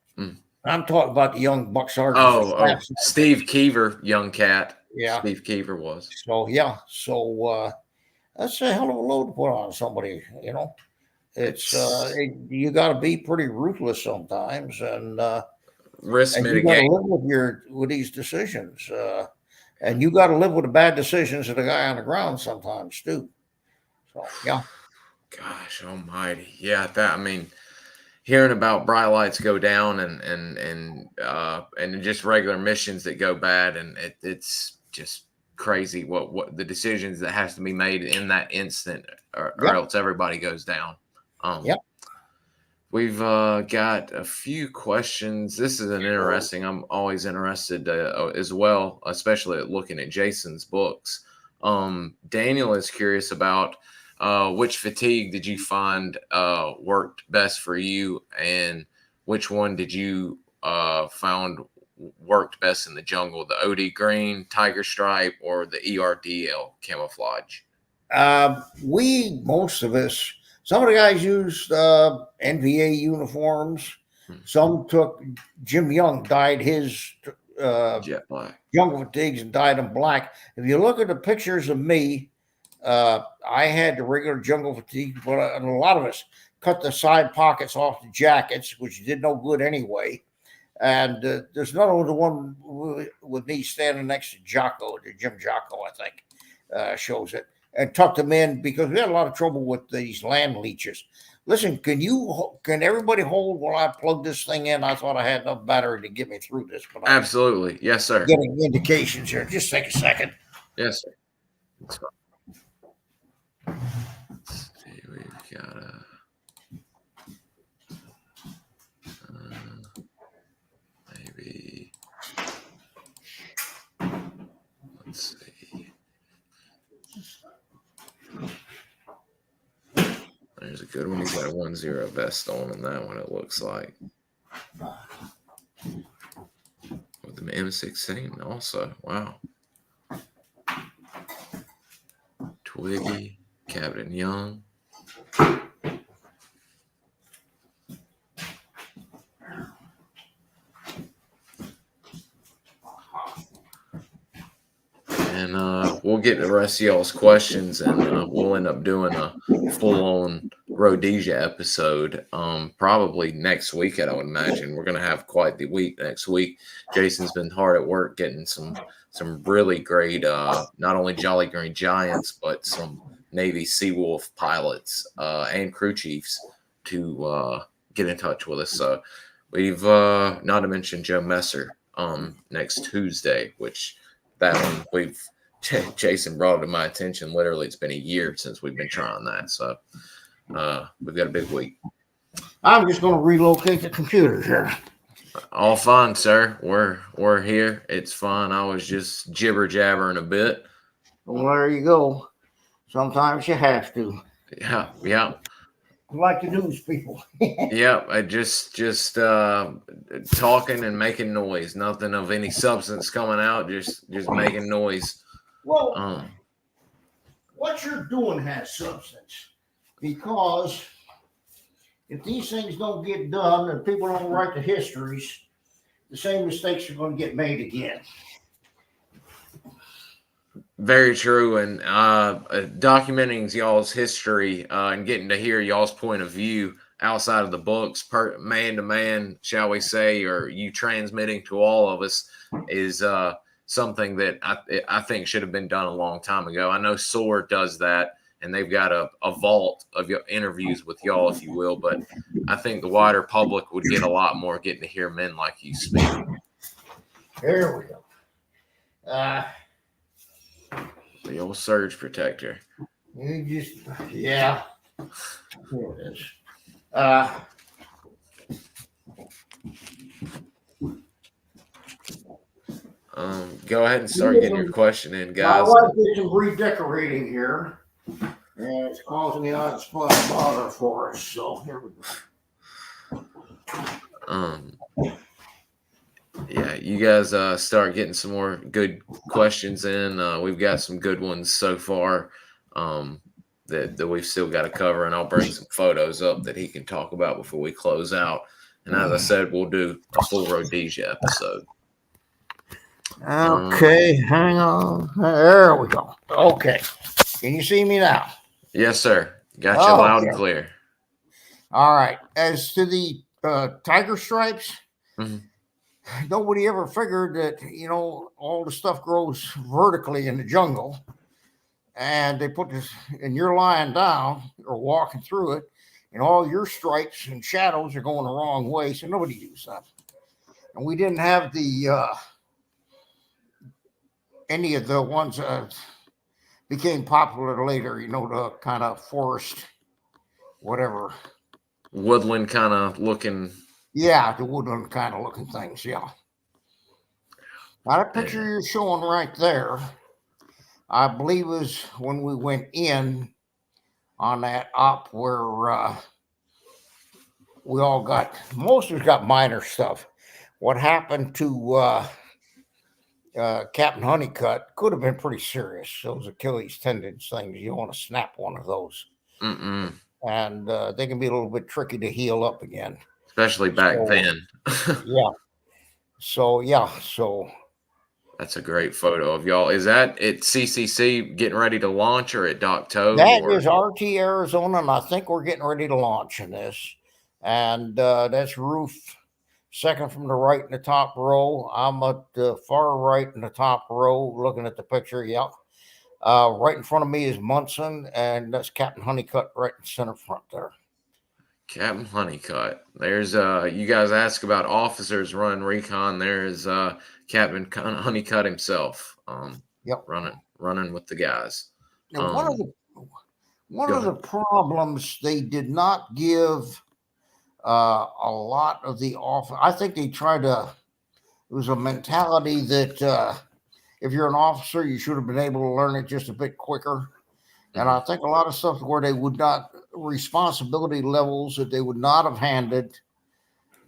I'm talking about the young Buck Sergeant. Steve Keever, young cat. Yeah, Steve Keever was. So that's a hell of a load to put on somebody. It's you got to be pretty ruthless sometimes, and risk mitigation. You got to live with these decisions, and you got to live with the bad decisions of the guy on the ground sometimes too. So yeah. Gosh Almighty, yeah. Hearing about bright lights go down and just regular missions that go bad, and it's just crazy what the decisions that has to be made in that instant, or else everybody goes down. We've got a few questions. This is an interesting. I'm always interested as well, especially at looking at Jason's books. Daniel is curious about which fatigue did you find worked best for you, and which one did you found worked best in the jungle? The OD green, tiger stripe, or the ERDL camouflage? Most of us. Some of the guys used NVA uniforms. Some took, Jim Young dyed his Jet black. jungle fatigues and dyed them black. If you look at the pictures of me, I had the regular jungle fatigue, but a lot of us cut the side pockets off the jackets, which did no good anyway. And there's another one with me standing next to Jocko, Jim Jocko, I think, shows it, and tucked them in because we had a lot of trouble with these land leeches. Listen, can everybody hold while I plug this thing in? I thought I had enough battery to get me through this, but Absolutely, yes, sir. Getting indications here. Just take a second. Yes, sir. Let's see, we've got maybe. Let's see. There's a good one. He's got a 1-0 vest on in that one, it looks like. With the M16 also. Wow. Twiggy, Captain Young. And we'll get the rest of y'all's questions, and we'll end up doing a full-on Rhodesia episode probably next week. I would imagine we're going to have quite the week next week. Jason's been hard at work getting some really great, not only Jolly Green Giants, but some Navy Seawolf pilots and crew chiefs to get in touch with us. So we've not to mention Joe Messer next Tuesday, which that one Jason brought it to my attention. Literally, it's been a year since we've been trying that. So we've got a big week. I'm just going to relocate the computer here. All fine, sir. We're here. It's fine. I was just jibber jabbering a bit. Well, there you go. Sometimes you have to. Yeah. Like the news people. Yeah, I just talking and making noise. Nothing of any substance coming out. Just making noise. Well, what you're doing has substance, because if these things don't get done and people don't write the histories, the same mistakes are going to get made again. Very true. And documenting y'all's history and getting to hear y'all's point of view outside of the books, man to man, shall we say, or you transmitting to all of us is something that I think should have been done a long time ago. I know SOAR does that, and they've got a vault of your interviews with y'all, if you will, but I think the wider public would get a lot more getting to hear men like you speak. There we go. The old surge protector. You just, yeah. Here it is. Go ahead and start getting your question in, guys. I like to do some redecorating here, and it's causing the odd spot of bother for us. So here we go. Yeah, you guys start getting some more good questions in. We've got some good ones so far that we've still got to cover, and I'll bring some photos up that he can talk about before we close out. And as I said, we'll do a full Rhodesia episode. Okay, hang on. There we go. Okay. Can you see me now? Yes, sir. Got you loud and clear. All right. As to the tiger stripes, nobody ever figured that, all the stuff grows vertically in the jungle. And they put this, and you're lying down or walking through it, and all your stripes and shadows are going the wrong way. So nobody used that. And we didn't have the any of the ones that became popular later, the kind of forest, whatever. Woodland kind of looking. Yeah, the woodland kind of looking things, yeah. Now, that picture you're showing right there, I believe is when we went in on that op where we all got, most of us got minor stuff. What happened to Captain Honeycutt could have been pretty serious. Those Achilles tendons things, you don't want to snap one of those. And they can be a little bit tricky to heal up again. especially back So, then. yeah. So, yeah. So, That's a great photo of y'all. Is that at CCC getting ready to launch, or at Doc Toe, that or? is RT Arizona, and I think we're getting ready to launch in this. And that's Ruff, second from the right in the top row. I'm at the far right in the top row, looking at the picture. Yep. Right in front of me is Munson, and that's Captain Honeycutt right in center front there. Captain Honeycutt. There's you guys ask about officers running recon. There's Captain Honeycutt himself. Yep. Running with the guys. Now, one Go of the ahead. problems, they did not give a lot of the off. I think they tried to. It was a mentality that if you're an officer, you should have been able to learn it just a bit quicker. And I think a lot of stuff where they would not, responsibility levels that they would not have handed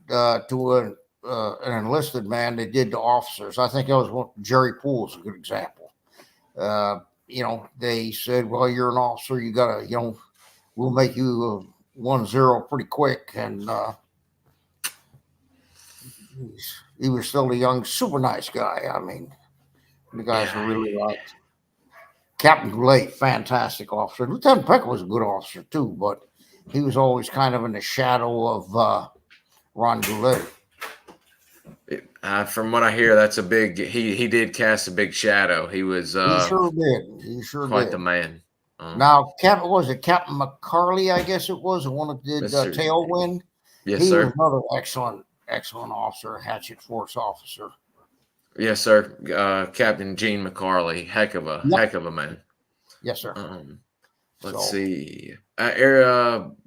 to an enlisted man, they did to officers. I think that was what Jerry Poole is a good example. They said, well, you're an officer, you got to, we'll make you 1-0 pretty quick. And he was still a young, super nice guy. I mean, the guys were really liked. Captain Goulet, fantastic officer. Lieutenant Peck was a good officer too, but he was always kind of in the shadow of Ron Goulet. From what I hear, that's a big. He did cast a big shadow. He was. He sure did. He sure quite did. the man. Now, Captain McCarley? I guess it was the one that did Tailwind. Yes, he sir. was another excellent officer, Hatchet Force officer. Yes, sir. Captain Gene McCarley, heck of a man. Yes, sir. Let's see.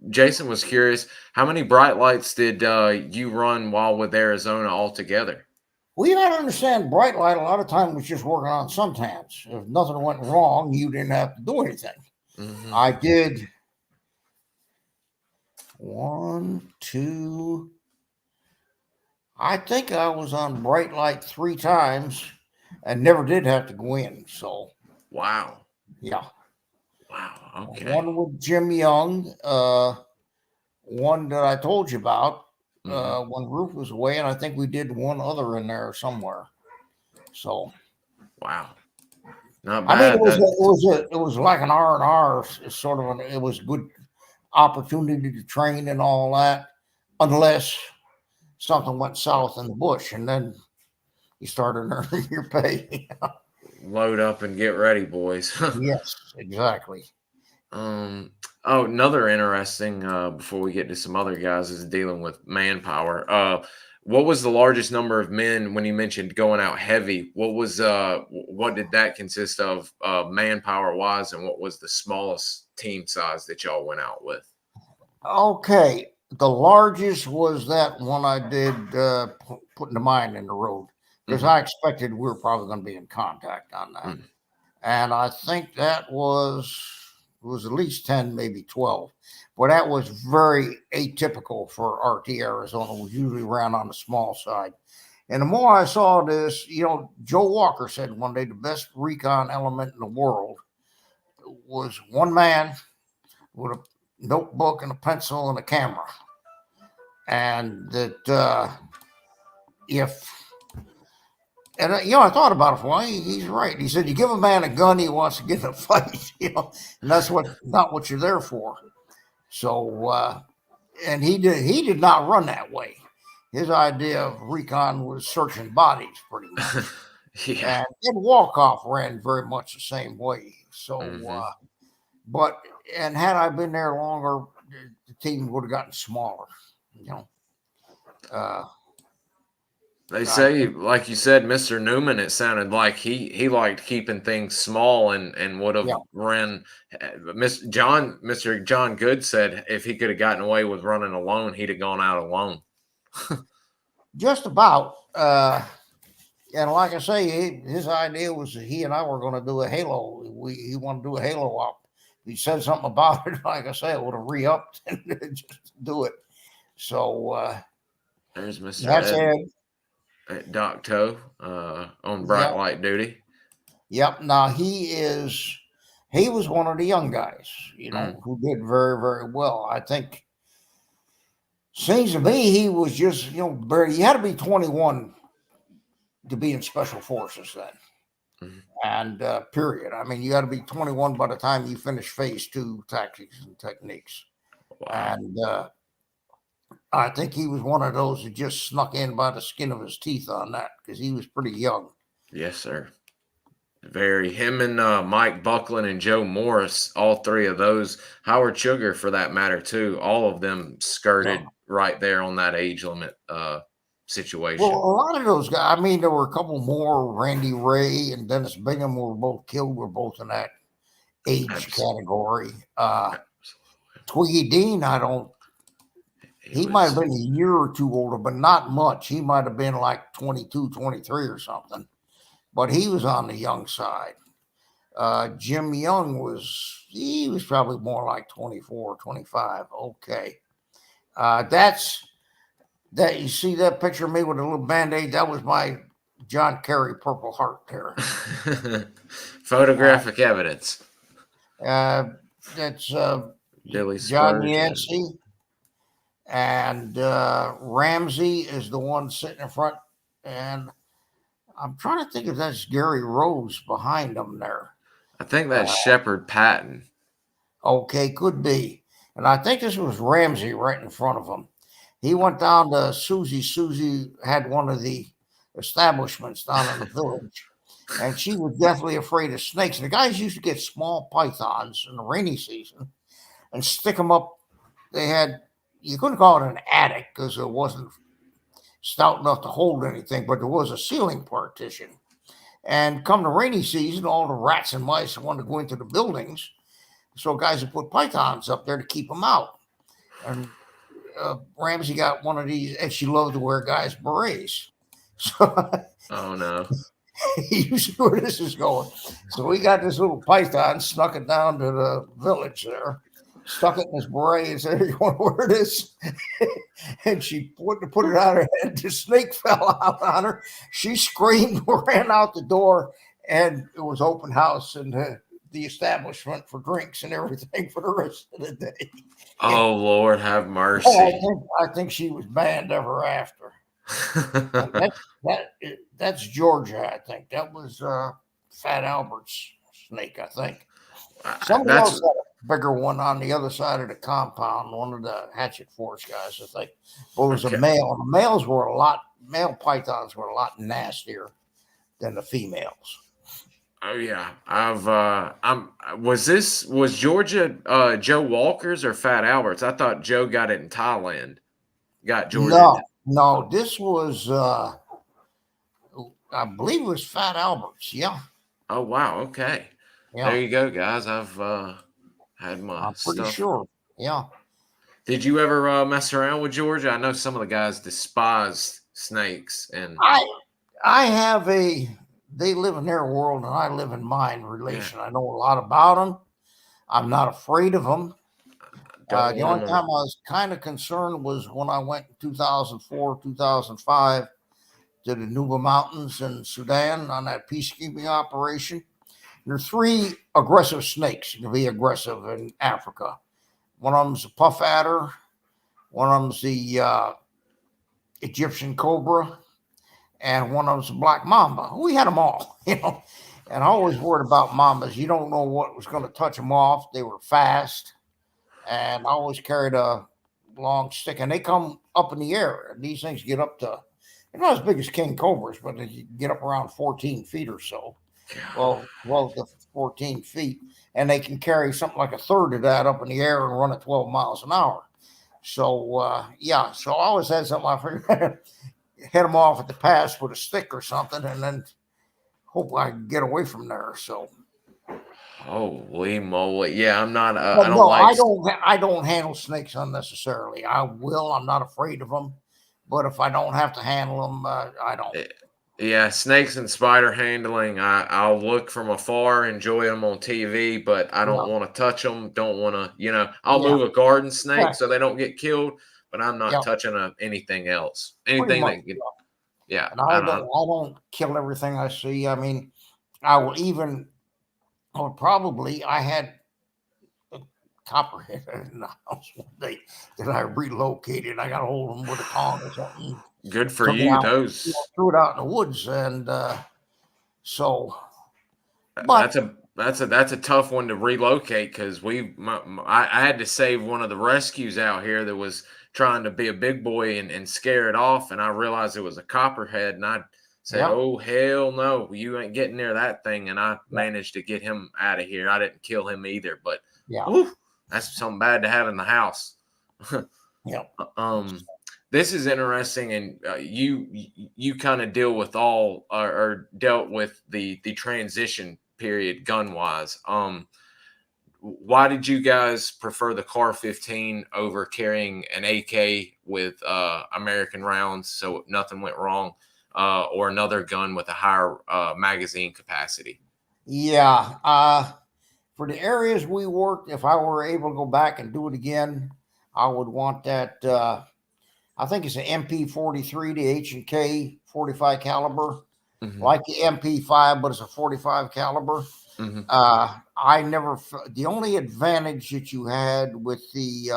Jason was curious, how many bright lights did you run while with Arizona altogether? Well, you got to understand, bright light a lot of time was just working on suntans. If nothing went wrong, you didn't have to do anything. Mm-hmm. I did 1, 2. I think I was on bright light 3 times and never did have to go in. So, wow. Yeah. Wow. Okay. One with Jim Young, one that I told you about when Ruff was away, and I think we did one other in there somewhere. So, wow, not bad. I mean, it was like an R&R, sort of. It was a good opportunity to train and all that, unless something went south in the bush, and then you started earning your pay. Load up and get ready, boys. Yes, exactly. Another interesting, before we get to some other guys, is dealing with manpower. What was the largest number of men when you mentioned going out heavy? What did that consist of, manpower wise, and what was the smallest team size that y'all went out with? Okay, the largest was that one I did putting the mine in the road, because I expected we were probably going to be in contact on that. And I think that was at least 10, maybe 12. But that was very atypical for RT Arizona. We usually ran on the small side. And the more I saw this, Joe Walker said one day the best recon element in the world was one man with a notebook and a pencil and a camera. And that I thought about it for a while. He's right. He said, you give a man a gun, he wants to get in a fight, and that's not what you're there for. So, and he did not run that way. His idea of recon was searching bodies pretty much. And walk-off ran very much the same way. So, and had I been there longer, the team would have gotten smaller, They say, like you said, Mr. Newman, it sounded like he liked keeping things small and would have ran. Mr. John Good said if he could have gotten away with running alone, he'd have gone out alone. Just about. And like I say, his idea was that he and I were going to do a halo. He wanted to do a halo up. He said something about it. Like I say, it would have re-upped and just do it. So there's Mr. That's Ed. At Doc Toe on bright light duty. Yep. Now he was one of the young guys, who did very, very well. I think Seems to me he was just, barely, you had to be 21 to be in special forces then. And period. I mean, you got to be 21 by the time you finish phase 2 tactics and techniques. Wow. And I think he was one of those that just snuck in by the skin of his teeth on that because he was pretty young. Yes, sir. Him and Mike Buckland and Joe Morris, all three of those, Howard Sugar for that matter too, all of them skirted right there on that age limit situation. Well, a lot of those guys, I mean, there were a couple more. Randy Ray and Dennis Bingham were both killed, were both in that age category. Twiggy Dean, he might have been a year or two older, but not much. He might have been like 22, 23 or something. But he was on the young side. Jim Young was probably more like 24, 25. Okay. That you see that picture of me with a little band-aid, that was my John Kerry Purple Heart there. Photographic evidence. That's Billy John Yancey. And Ramsey is the one sitting in front. And I'm trying to think if that's Gary Rose behind him there. I think that's Shepard Patton. Okay, could be. And I think this was Ramsey right in front of him. He went down to Susie. Susie had one of the establishments down in the village. And she was definitely afraid of snakes. And the guys used to get small pythons in the rainy season and stick them up. You couldn't call it an attic because it wasn't stout enough to hold anything, but there was a ceiling partition. And come the rainy season, all the rats and mice wanted to go into the buildings. So guys would put pythons up there to keep them out. And Ramsey got one of these, and she loved to wear guys' berets. So oh, no. You see where this is going. So we got this little python, snuck it down to the village there, stuck it in his beret and said, "You want to wear this?" And she put it on her head. The snake fell out on her. She screamed, ran out the door, and it was open house and the establishment for drinks and everything for the rest of the day. Oh, Lord, have mercy. I think she was banned ever after. That's Georgia, I think. That was Fat Albert's snake, I think. Somebody else had a bigger one on the other side of the compound, one of the Hatchet Force guys, I think. But it was a male. And the male pythons were a lot nastier than the females. Oh yeah, was Georgia Joe Walker's or Fat Albert's? I thought Joe got it in Thailand. Got Georgia. No, this was I believe it was Fat Albert's. Yeah. Oh wow. Okay. Yeah. There you go, guys. I've had my. I'm pretty sure. Yeah. Did you ever mess around with Georgia? I know some of the guys despise snakes, and I have they live in their world and I live in mine relation. Yeah. I know a lot about them. I'm not afraid of them. The only time I was kind of concerned was when I went in 2004, 2005 to the Nuba Mountains in Sudan on that peacekeeping operation. There are 3 aggressive snakes that can be aggressive in Africa. One of them's a puff adder. One of them's the Egyptian cobra. And one of them's a black mamba. We had them all, And I always worried about mambas. You don't know what was going to touch them off. They were fast. And I always carried a long stick. And they come up in the air. These things get up to, they're not as big as king cobras, but they get up around 14 feet or so. Well, 12 to 14 feet. And they can carry something like a third of that up in the air and run at 12 miles an hour. So, So I always had something I figured hit them off at the pass with a stick or something, and then hope I can get away from there. So, holy moly! Yeah, I'm not. I don't handle snakes unnecessarily. I will. I'm not afraid of them, but if I don't have to handle them, I don't. Yeah, snakes and spider handling. I'll look from afar, enjoy them on TV, but I don't want to touch them. Don't want to. I'll move a garden snake so they don't get killed. But I'm not touching anything else. Anything that can, And I don't kill everything I see. I mean, I had copperhead in the house one day that I relocated. I got a hold of him with a Kong or something. Good for Took it you. out, Those threw it out in the woods, and so. that's a tough one to relocate because I had to save one of the rescues out here that was trying to be a big boy and scare it off, and I realized it was a copperhead, and I said, Yep. "Oh hell no, you ain't getting near that thing!" And I managed to get him out of here. I didn't kill him either, but that's something bad to have in the house. Yeah. This is interesting, and you kind of deal with all or dealt with the transition period gun wise. Why did you guys prefer the Car 15 over carrying an AK with American rounds so nothing went wrong, or another gun with a higher magazine capacity? Yeah. For the areas we worked, if I were able to go back and do it again, I would want that. I think it's an MP-43, the H&K 45 caliber, like the MP5, but it's a 45 caliber. The only advantage that you had with the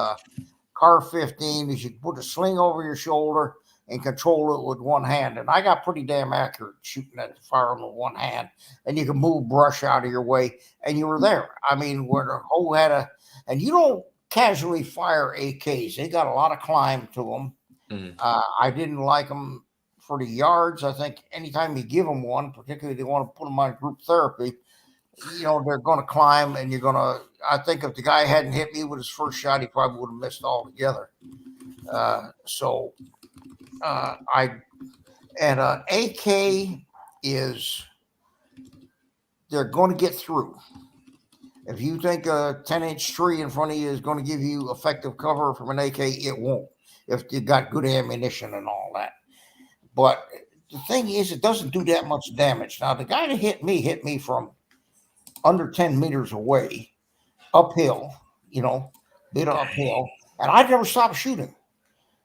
Car 15 is you could put a sling over your shoulder and control it with one hand. And I got pretty damn accurate shooting at the firearm with one hand. And you can move brush out of your way, and you were there. I mean, where the whole and you don't casually fire AKs. They got a lot of climb to them. I didn't like them for the yards. I think anytime you give them one, particularly they want to put them on group therapy, they're going to climb, and I think if the guy hadn't hit me with his first shot, he probably would have missed altogether. AK they're going to get through. If you think a 10-inch tree in front of you is going to give you effective cover from an AK, it won't, if you got good ammunition and all that. But the thing is, it doesn't do that much damage. Now, the guy that hit me from under 10 meters away, uphill, bit uphill, and I never stopped shooting.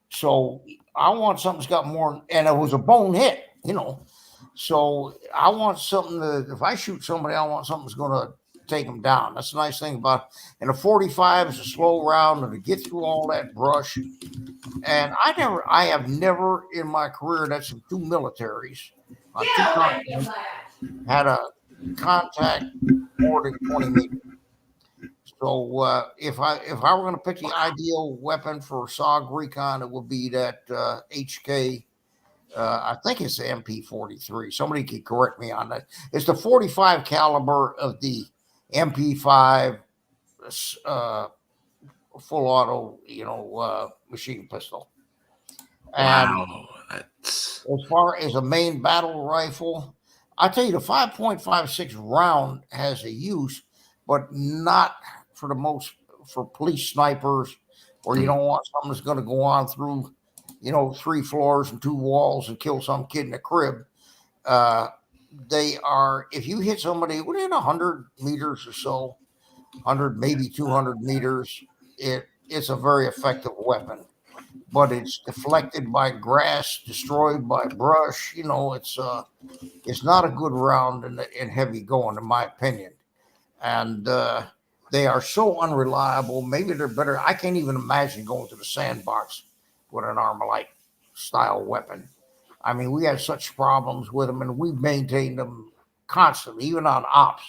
So I want something that's got more, and it was a bone hit, So I want something that if I shoot somebody, I want something that's going to take them down. That's the nice thing about it. And a 45 is a slow round, and to get through all that brush. And I have never in my career, that's in two militaries, on two continents, had a contact more than 20 meters. So if I were going to pick the ideal weapon for SOG Recon, it would be that HK. I think it's the MP-43. Somebody could correct me on that. It's the 45 caliber of the MP5 full auto, machine pistol. And as far as a main battle rifle, I tell you, the 5.56 round has a use, but not for police snipers, or you don't want something that's going to go on through, 3 floors and 2 walls and kill some kid in a crib. If you hit somebody within 100 meters or so, 100, maybe 200 meters, it's a very effective weapon. But it's deflected by grass, destroyed by brush. It's not a good round in heavy going, in my opinion. And they are so unreliable. Maybe they're better. I can't even imagine going to the sandbox with an Armalite style weapon. I mean, we have such problems with them, and we've maintained them constantly, even on ops.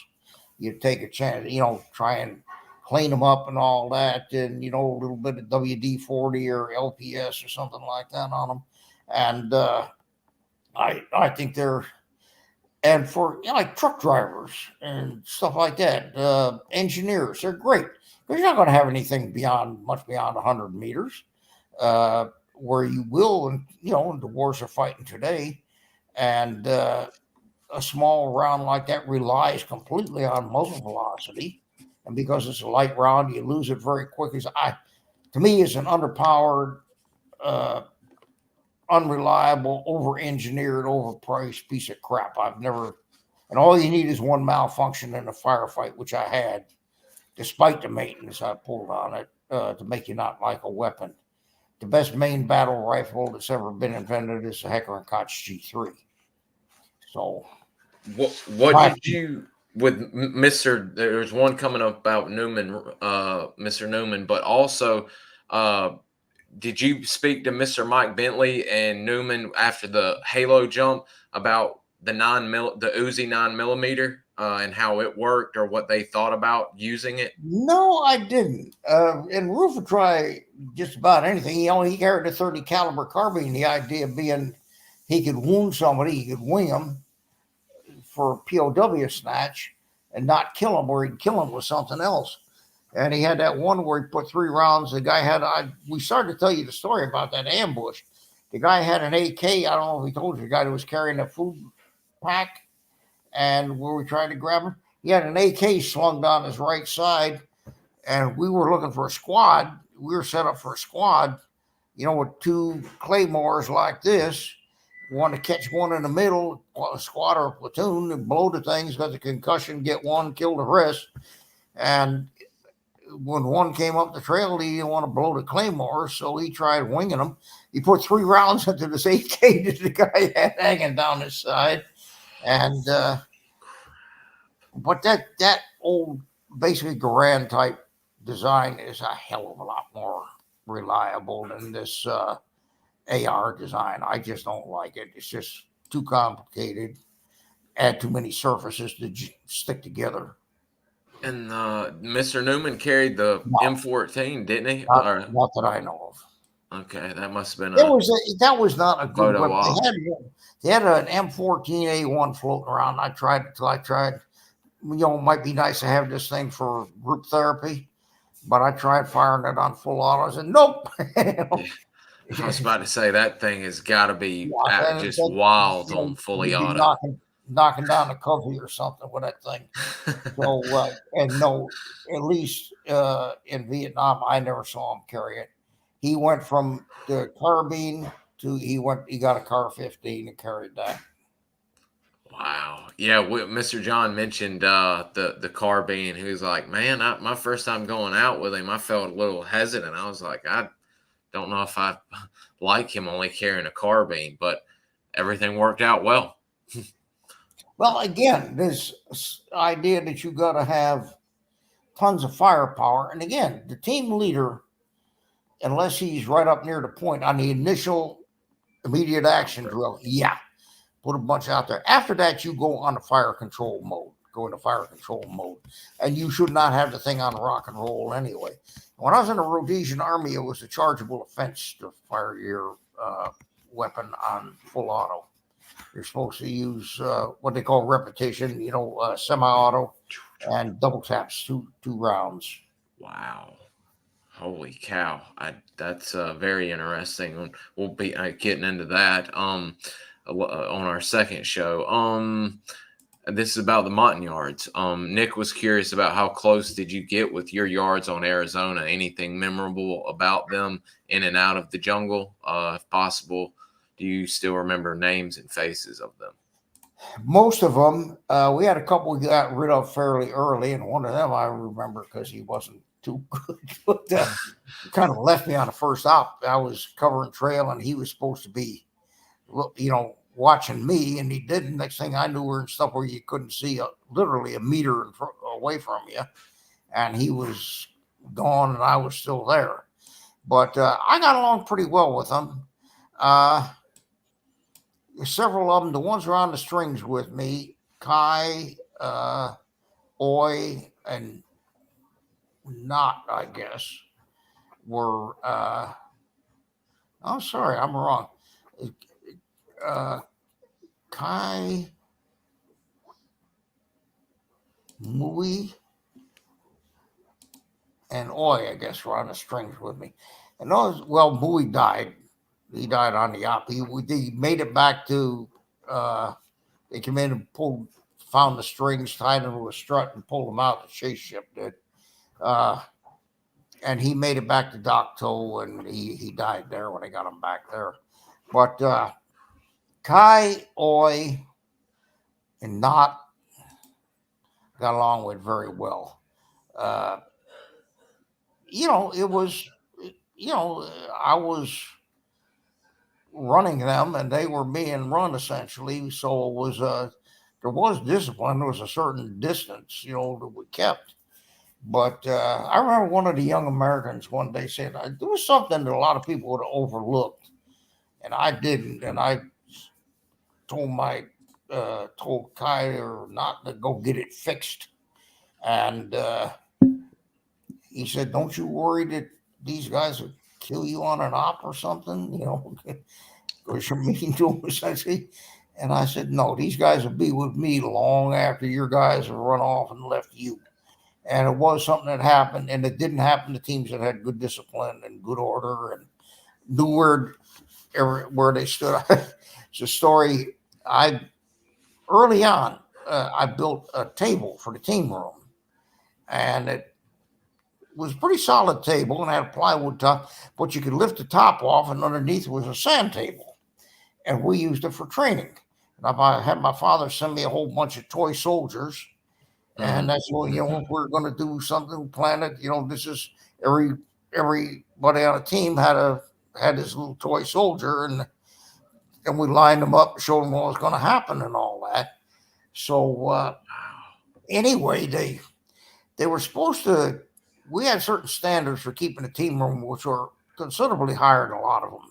You take a chance, try and clean them up and all that, and a little bit of WD-40 or LPS or something like that on them. And I think they're, and for like truck drivers and stuff like that, engineers, they're great because you're not going to have anything much beyond 100 meters, where you will, and the wars are fighting today, and a small round like that relies completely on muzzle velocity. And because it's a light round, you lose it very quickly. To me, it's an underpowered, unreliable, over-engineered, overpriced piece of crap. And all you need is one malfunction in a firefight, which I had, despite the maintenance I pulled on it, to make you not like a weapon. The best main battle rifle that's ever been invented is the Hecker & Koch G3. So, what did you with Mr. There's one coming up about Newman, Mr. Newman, but also, did you speak to Mr. Mike Bentley and Newman after the Halo jump about the the Uzi 9mm and how it worked or what they thought about using it? No, I didn't. And Ruff would try just about anything. He carried a 30 caliber carbine. The idea being he could wound somebody, he could wing them for POW snatch and not kill him, or he'd kill him with something else. And he had that one where he put 3 rounds. The guy had, we started to tell you the story about that ambush. The guy had an AK. I don't know if he told you, the guy that was carrying a food pack and where we tried to grab him. He had an AK slung down his right side, and we were looking for a squad. We were set up for a squad, with 2 claymores like this. We want to catch one in the middle, a squad or a platoon, and blow the things, got the concussion, get one, kill the rest. And when one came up the trail, he didn't want to blow the claymore, so he tried winging them. He put 3 rounds into this AK that the guy had hanging down his side. And but that old, basically Garand type design is a hell of a lot more reliable than this AR design. I just don't like it. It's just too complicated. Add too many surfaces to stick together. And Mr. Newman carried the M14, didn't he? Not that I know of. Okay, that must have been that was not a good weapon. They had an M14A1 floating around. I tried it till I tried. It might be nice to have this thing for group therapy, but I tried firing it on full auto. I said, nope. I was about to say that thing has got to be just wild on fully auto. Knocking down a Covey or something with that thing. So, and no, at least in Vietnam, I never saw him carry it. He went from the carbine to he got a car 15 and carried that. Wow. Yeah, Mr. John mentioned the carbine. He was like, man, my first time going out with him, I felt a little hesitant. I was like, I don't know if I like him only carrying a carbine, but everything worked out well. Well, again, this idea that you got to have tons of firepower. And again, the team leader, unless he's right up near the point on the initial immediate action drill, put a bunch out there. After that, you go on the fire control mode. And you should not have the thing on rock and roll anyway. When I was in the Rhodesian Army, it was a chargeable offense to fire your weapon on full auto. You're supposed to use what they call repetition, semi-auto, and double taps, two rounds. Wow. Holy cow. That's very interesting. We'll be getting into that on our second show. This is about the Montagnards. Nick was curious about how close did you get with your yards on Arizona? Anything memorable about them in and out of the jungle, if possible? Do you still remember names and faces of them? Most of them. We had a couple we got rid of fairly early, and one of them I remember because he wasn't too good. But kind of left me on the first op. I was covering trail, and he was supposed to be, watching me, and he didn't. Next thing I knew, we were in stuff where you couldn't see literally a meter away from you, and he was gone, and I was still there. But I got along pretty well with him. Several of them, the ones who are on the strings with me, Kai, Oi, and Not, I guess, were. Sorry, I'm wrong. Kai, Mui, and Oi, I guess, were on the strings with me. And Mui died. He died on the op. He made it back to, they came in and found the strings, tied them to a strut, and pulled them out. The chase ship did. And he made it back to Dock Toe, and he died there when they got him back there. But Kai, Oi, and Not got along with very well. It was, I was running them, and they were being run essentially. So it was there was discipline. There was a certain distance, that we kept. But I remember one of the young Americans one day said, there was something that a lot of people would have overlooked, and I didn't. And I told Kyle not to go get it fixed. And he said, don't you worry that these guys would kill you on an op or something, because you're mean to them, essentially. And I said, no, these guys will be with me long after your guys have run off and left you. And it was something that happened, and it didn't happen to teams that had good discipline and good order and knew where they stood. It's a story. Early on, I built a table for the team room, and it was a pretty solid table and had a plywood top, but you could lift the top off, and underneath was a sand table, and we used it for training. And I had my father send me a whole bunch of toy soldiers. And that's what, if we're going to do something, plan it, this is everybody on a team had this little toy soldier, and we lined them up, showed them what was going to happen and all that. So anyway, they were supposed to, we had certain standards for keeping the team room, which were considerably higher than a lot of them.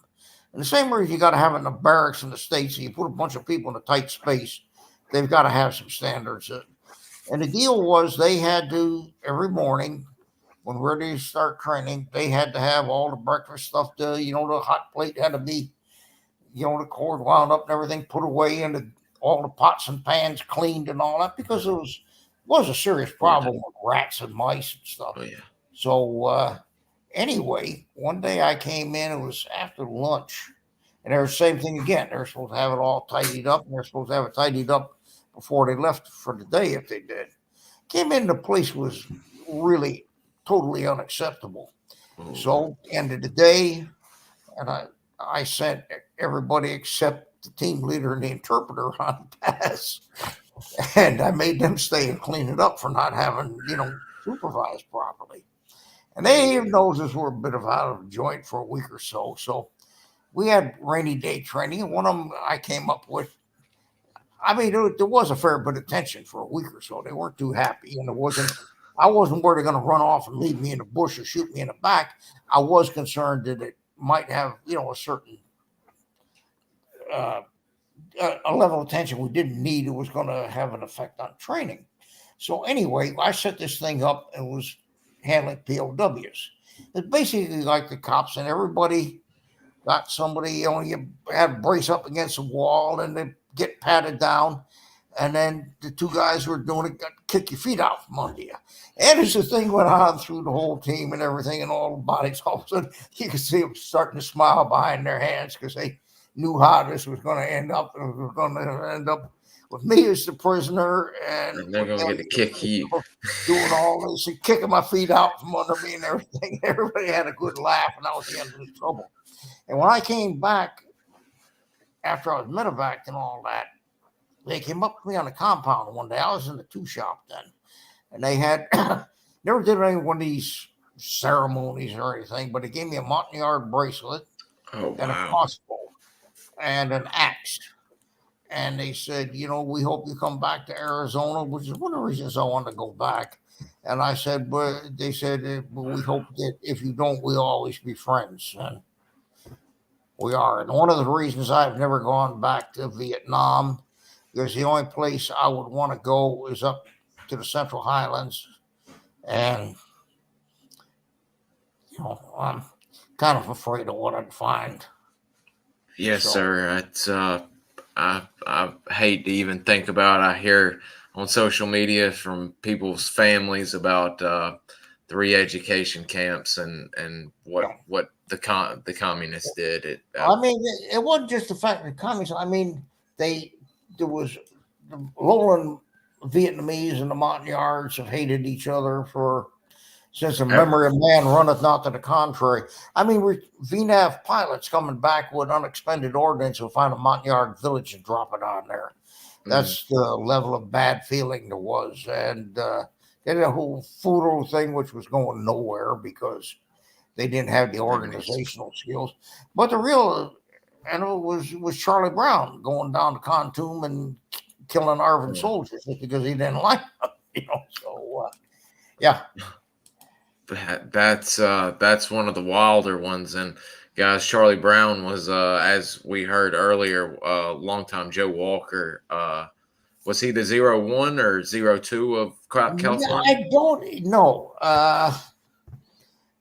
And the same reason you got to have it in the barracks in the States, so you put a bunch of people in a tight space, they've got to have some standards. And the deal was they had to, every morning when we're ready to start training, they had to have all the breakfast stuff, the hot plate had to be, the cord wound up and everything put away, and all the pots and pans cleaned and all that, because it was a serious problem with rats and mice and stuff. Oh, yeah. So anyway, one day I came in, it was after lunch, and there was the same thing again. They're supposed to have it all tidied up, and they're supposed to have it tidied up before they left for the day if they did. Came in, the place was really totally unacceptable. So end of the day, and I sent everybody except the team leader and the interpreter on pass, and I made them stay and clean it up for not having supervised properly. And they even noses were a bit of out of joint for a week or so. So we had rainy day training, and one of them I came up with. I mean, there was a fair bit of tension for a week or so. They weren't too happy, and I wasn't worried they're going to run off and leave me in the bush or shoot me in the back. I was concerned that it might have, a certain a level of tension we didn't need. It was going to have an effect on training. So anyway, I set this thing up and was handling POWs. It's basically like the cops, and everybody got somebody, you had to brace up against a wall, and they get patted down, and then the two guys who were doing it got to kick your feet out from under you. And as the thing went on through the whole team and everything, and all the bodies, all of a sudden you could see them starting to smile behind their hands, because they knew how this was going to end up. It was going to end up with me as the prisoner, and they're going to get to kick you. Doing all this and kicking my feet out from under me and everything. Everybody had a good laugh, and that was the end of the trouble. And when I came back, after I was medevaced and all that, they came up to me on the compound one day. I was in the 2 shop then, and they had never did any one of these ceremonies or anything, but they gave me a Montagnard bracelet and a crossbow and an axe. And they said, we hope you come back to Arizona, which is one of the reasons I wanted to go back. And I said, but they said, but we hope that if you don't, we'll always be friends. And we are. And one of the reasons I've never gone back to Vietnam, because the only place I would want to go is up to the Central Highlands. And, I'm kind of afraid of what I'd find. Yes, sir. It's, I hate to even think about. I hear on social media from people's families about the re-education camps and what the communists did. I mean, it wasn't just the fact that communists. I mean, there was the lowland Vietnamese and the Montagnards have hated each other since the memory of man runneth not to the contrary. I mean, VNAV pilots coming back with unexpended ordnance will find a Montagnard village and drop it on there. That's the level of bad feeling there was. And they did a whole photo thing, which was going nowhere because they didn't have the organizational skills. But the real, and it was Charlie Brown going down to Khartoum and killing ARVN soldiers just because he didn't like them. So yeah. That's one of the wilder ones. And guys, Charlie Brown was, as we heard earlier, longtime Joe Walker. Was he the 01 or 02 of California? I don't know.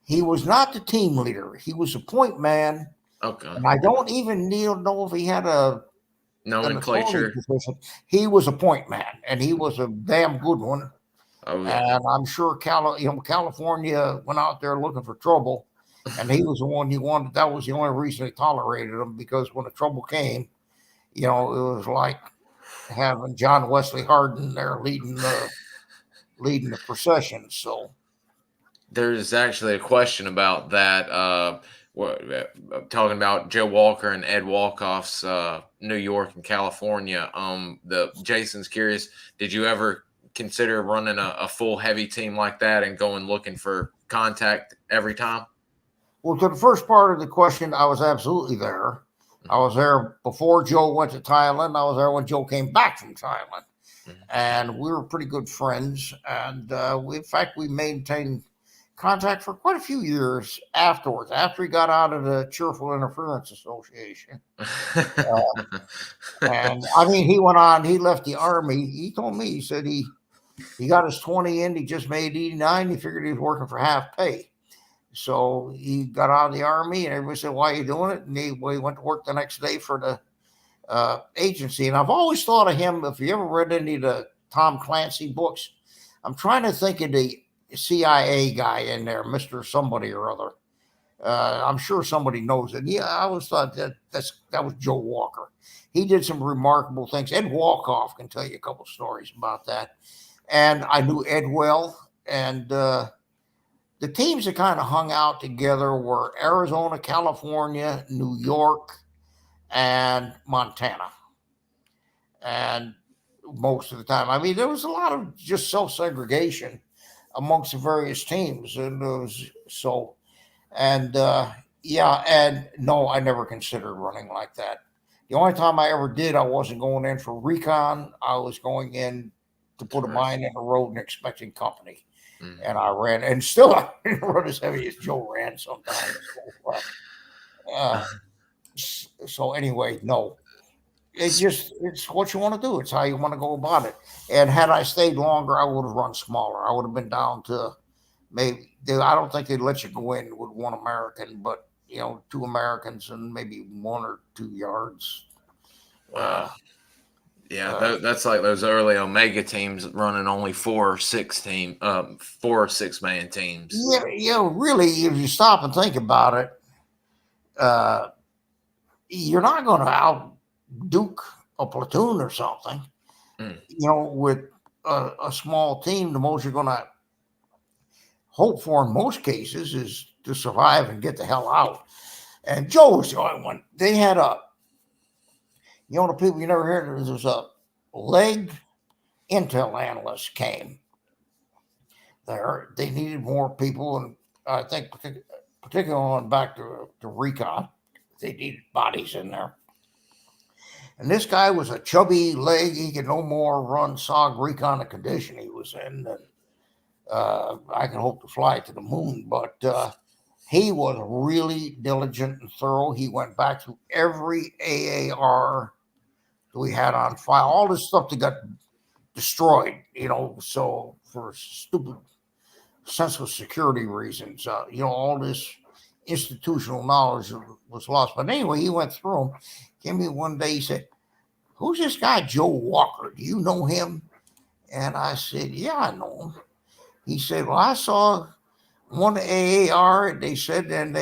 He was not the team leader. He was a point man. Okay. And I don't even know if he had a nomenclature. He was a point man, and he was a damn good one. Oh, yeah. And I'm sure California went out there looking for trouble, and he was the one he wanted. That was the only reason they tolerated him, because when the trouble came, it was like having John Wesley Hardin there leading the procession. So there's actually a question about that. Talking about Joe Walker and Ed Walkoff's New York and California. Jason's curious, did you ever consider running a full heavy team like that and going looking for contact every time? Well, to the first part of the question, I was absolutely there. I was there before Joe went to Thailand. I was there when Joe came back from Thailand. And we were pretty good friends. And we maintained contact for quite a few years afterwards, after he got out of the Cheerful Interference Association. And I mean, he went on, he left the Army. He told me, he said he got his 20 in, he just made 89. He figured he was working for half pay. So he got out of the Army, and everybody said, why are you doing it? And he went to work the next day for the agency. And I've always thought of him, if you ever read any of the Tom Clancy books, I'm trying to think of the CIA guy in there, Mr. Somebody or other. I'm sure somebody knows it. Yeah, I always thought that was Joe Walker. He did some remarkable things. Ed Walkoff can tell you a couple stories about that. And I knew Ed well. And the teams that kind of hung out together were Arizona, California, New York, and Montana. And most of the time, I mean, there was a lot of just self-segregation amongst the various teams. And and no, I never considered running like that. The only time I ever did, I wasn't going in for recon. I was going in to put a mine in the road and expecting company. And I ran, and still I didn't run as heavy as Joe ran sometimes. So anyway, no. It's what you want to do. It's how you want to go about it. And had I stayed longer, I would have run smaller. I would have been down to maybe, I don't think they'd let you go in with one American, but 2 Americans and maybe 1 or 2 yards. Wow. That's like those early Omega teams running only 4 or 6 man teams. Yeah, really, if you stop and think about it, you're not going to out-duke a platoon or something. With a small team, the most you're going to hope for in most cases is to survive and get the hell out. And Joe was the only one. They had the people you never heard of, there was a leg intel analyst came there. They needed more people, and I think particularly on back to Recon, they needed bodies in there. And this guy was a chubby leg. He could no more run SOG Recon the condition he was in than I can hope to fly to the moon. But he was really diligent and thorough. He went back through every AAR that we had on file, all this stuff that got destroyed, so for stupid, senseless security reasons, all this institutional knowledge was lost. But anyway, he went through them. Came me one day, he said, who's this guy, Joe Walker? Do you know him? And I said, yeah, I know him. He said, well, I saw one AAR, and they said, and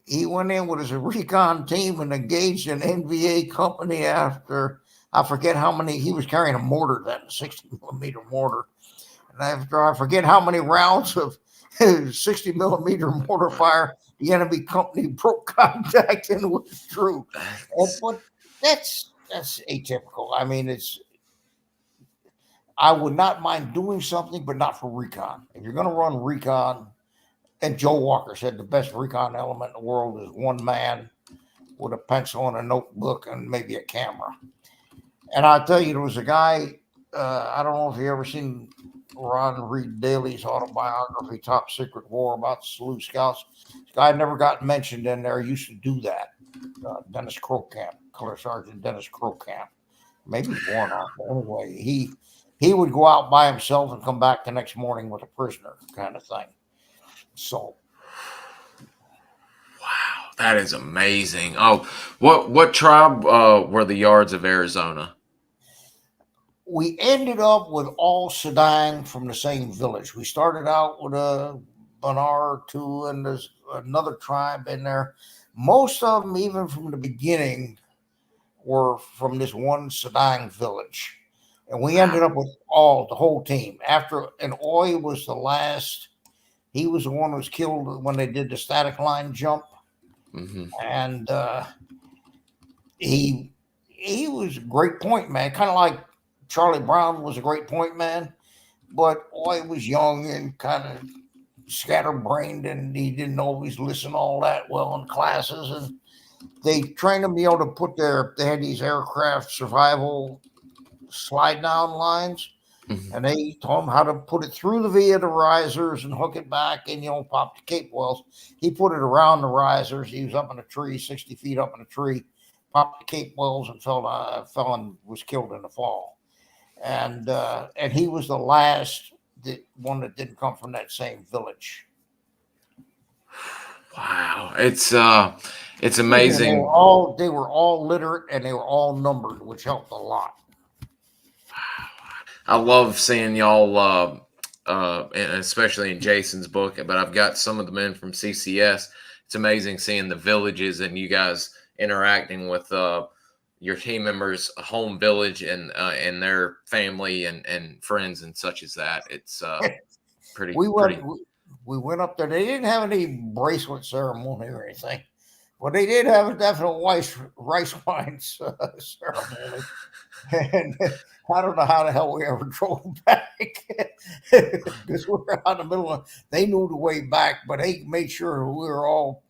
he went in with his recon team and engaged an NVA company after, I forget how many, he was carrying a mortar then, a 60 millimeter mortar. And after I forget how many rounds of 60 millimeter mortar fire, the enemy company broke contact and withdrew. But that's atypical. I mean, I would not mind doing something, but not for recon. If you're going to run recon, and Joe Walker said the best recon element in the world is one man with a pencil and a notebook and maybe a camera. And I'll tell you, there was a guy, I don't know if you ever seen Ron Reed Daly's autobiography, Top Secret War, about the SELOUS Scouts. This guy never got mentioned in there. Used to do that. Dennis Crocamp, Color Sergeant Dennis Crocamp. Maybe he's born off. Anyway, he would go out by himself and come back the next morning with a prisoner, kind of thing. So, wow, that is amazing. Oh, what tribe were the Yards of Arizona? we ended up with all Sadang from the same village. We started out with a Banar or two, and there's another tribe in there. Most of them, even from the beginning, were from this one Sadang village. And we ended up with the whole team. And Oy was the last. He was the one who was killed when they did the static line jump. Mm-hmm. And he was a great point man, kind of like Charlie Brown was a great point man, but Oy was young and kind of scatterbrained, and he didn't always listen all that well in classes. And they trained him, you know, to put they had these aircraft survival slide down lines, and they taught him how to put it through the via the risers and hook it back and, you know, pop the cape wells. He put it around the risers. He was up in a tree, 60 feet up in a tree, popped the cape wells and fell and was killed in the fall. And he was the last one that didn't come from that same village. Wow, it's amazing. They were all literate, and they were all numbered, which helped a lot. I love seeing y'all, especially in Jason's book. But I've got some of the men from CCS. It's amazing seeing the villages and you guys interacting with your team members' home village and their family and friends and such as that. It's pretty. We went up there. They didn't have any bracelet ceremony or anything, but they did have a definite rice wine ceremony. And I don't know how the hell we ever drove back because we were out in the middle of. They knew the way back, but they made sure we were all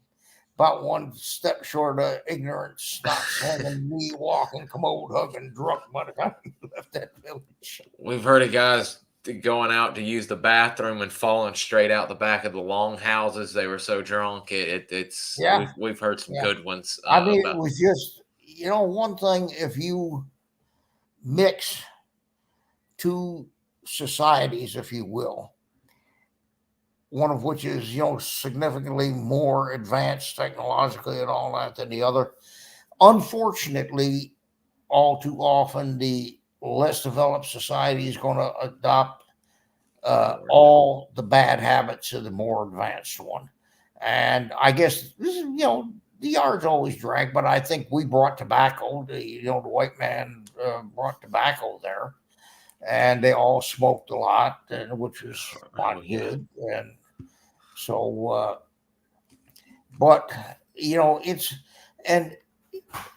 about one step short of ignorance, not swinging, knee walking, commode hugging, drunk by the time we left that village. We've heard of guys going out to use the bathroom and falling straight out the back of the long houses. They were so drunk. We've heard some good ones. It was just, you know, one thing, if you mix two societies, if you will, one of which is, you know, significantly more advanced technologically and all that than the other. Unfortunately, all too often, the less developed society is going to adopt all the bad habits of the more advanced one. And I guess this is, you know, the yards always drag, but I think we brought tobacco. The white man brought tobacco there, and they all smoked a lot, which was not good. And so, but you know, and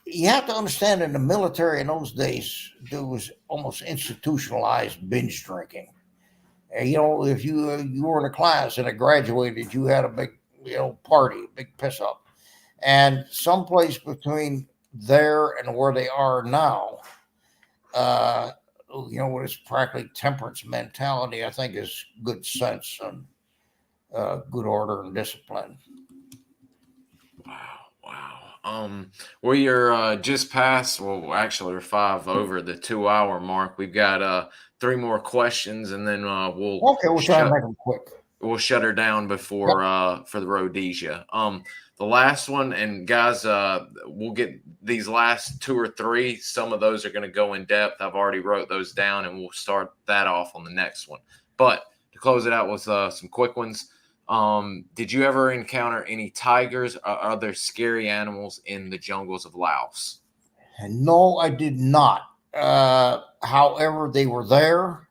you have to understand, in the military in those days, there was almost institutionalized binge drinking. And, you know, if you were in a class and it graduated, you had a big, you know, party, a big piss up. And someplace between there and where they are now, you know, what is practically temperance mentality, I think, is good sense and good order and discipline. Wow. We are just past, well, actually we're 5 over the 2 hour mark. We've got 3 more questions, and then we'll try to make them quick. We'll shut her down before for the Rhodesia. The last one, and guys, we'll get these last 2 or 3. Some of those are going to go in depth. I've already wrote those down, and we'll start that off on the next one. But to close it out with some quick ones. Did you ever encounter any tigers or other scary animals in the jungles of Laos? No, I did not. However, they were there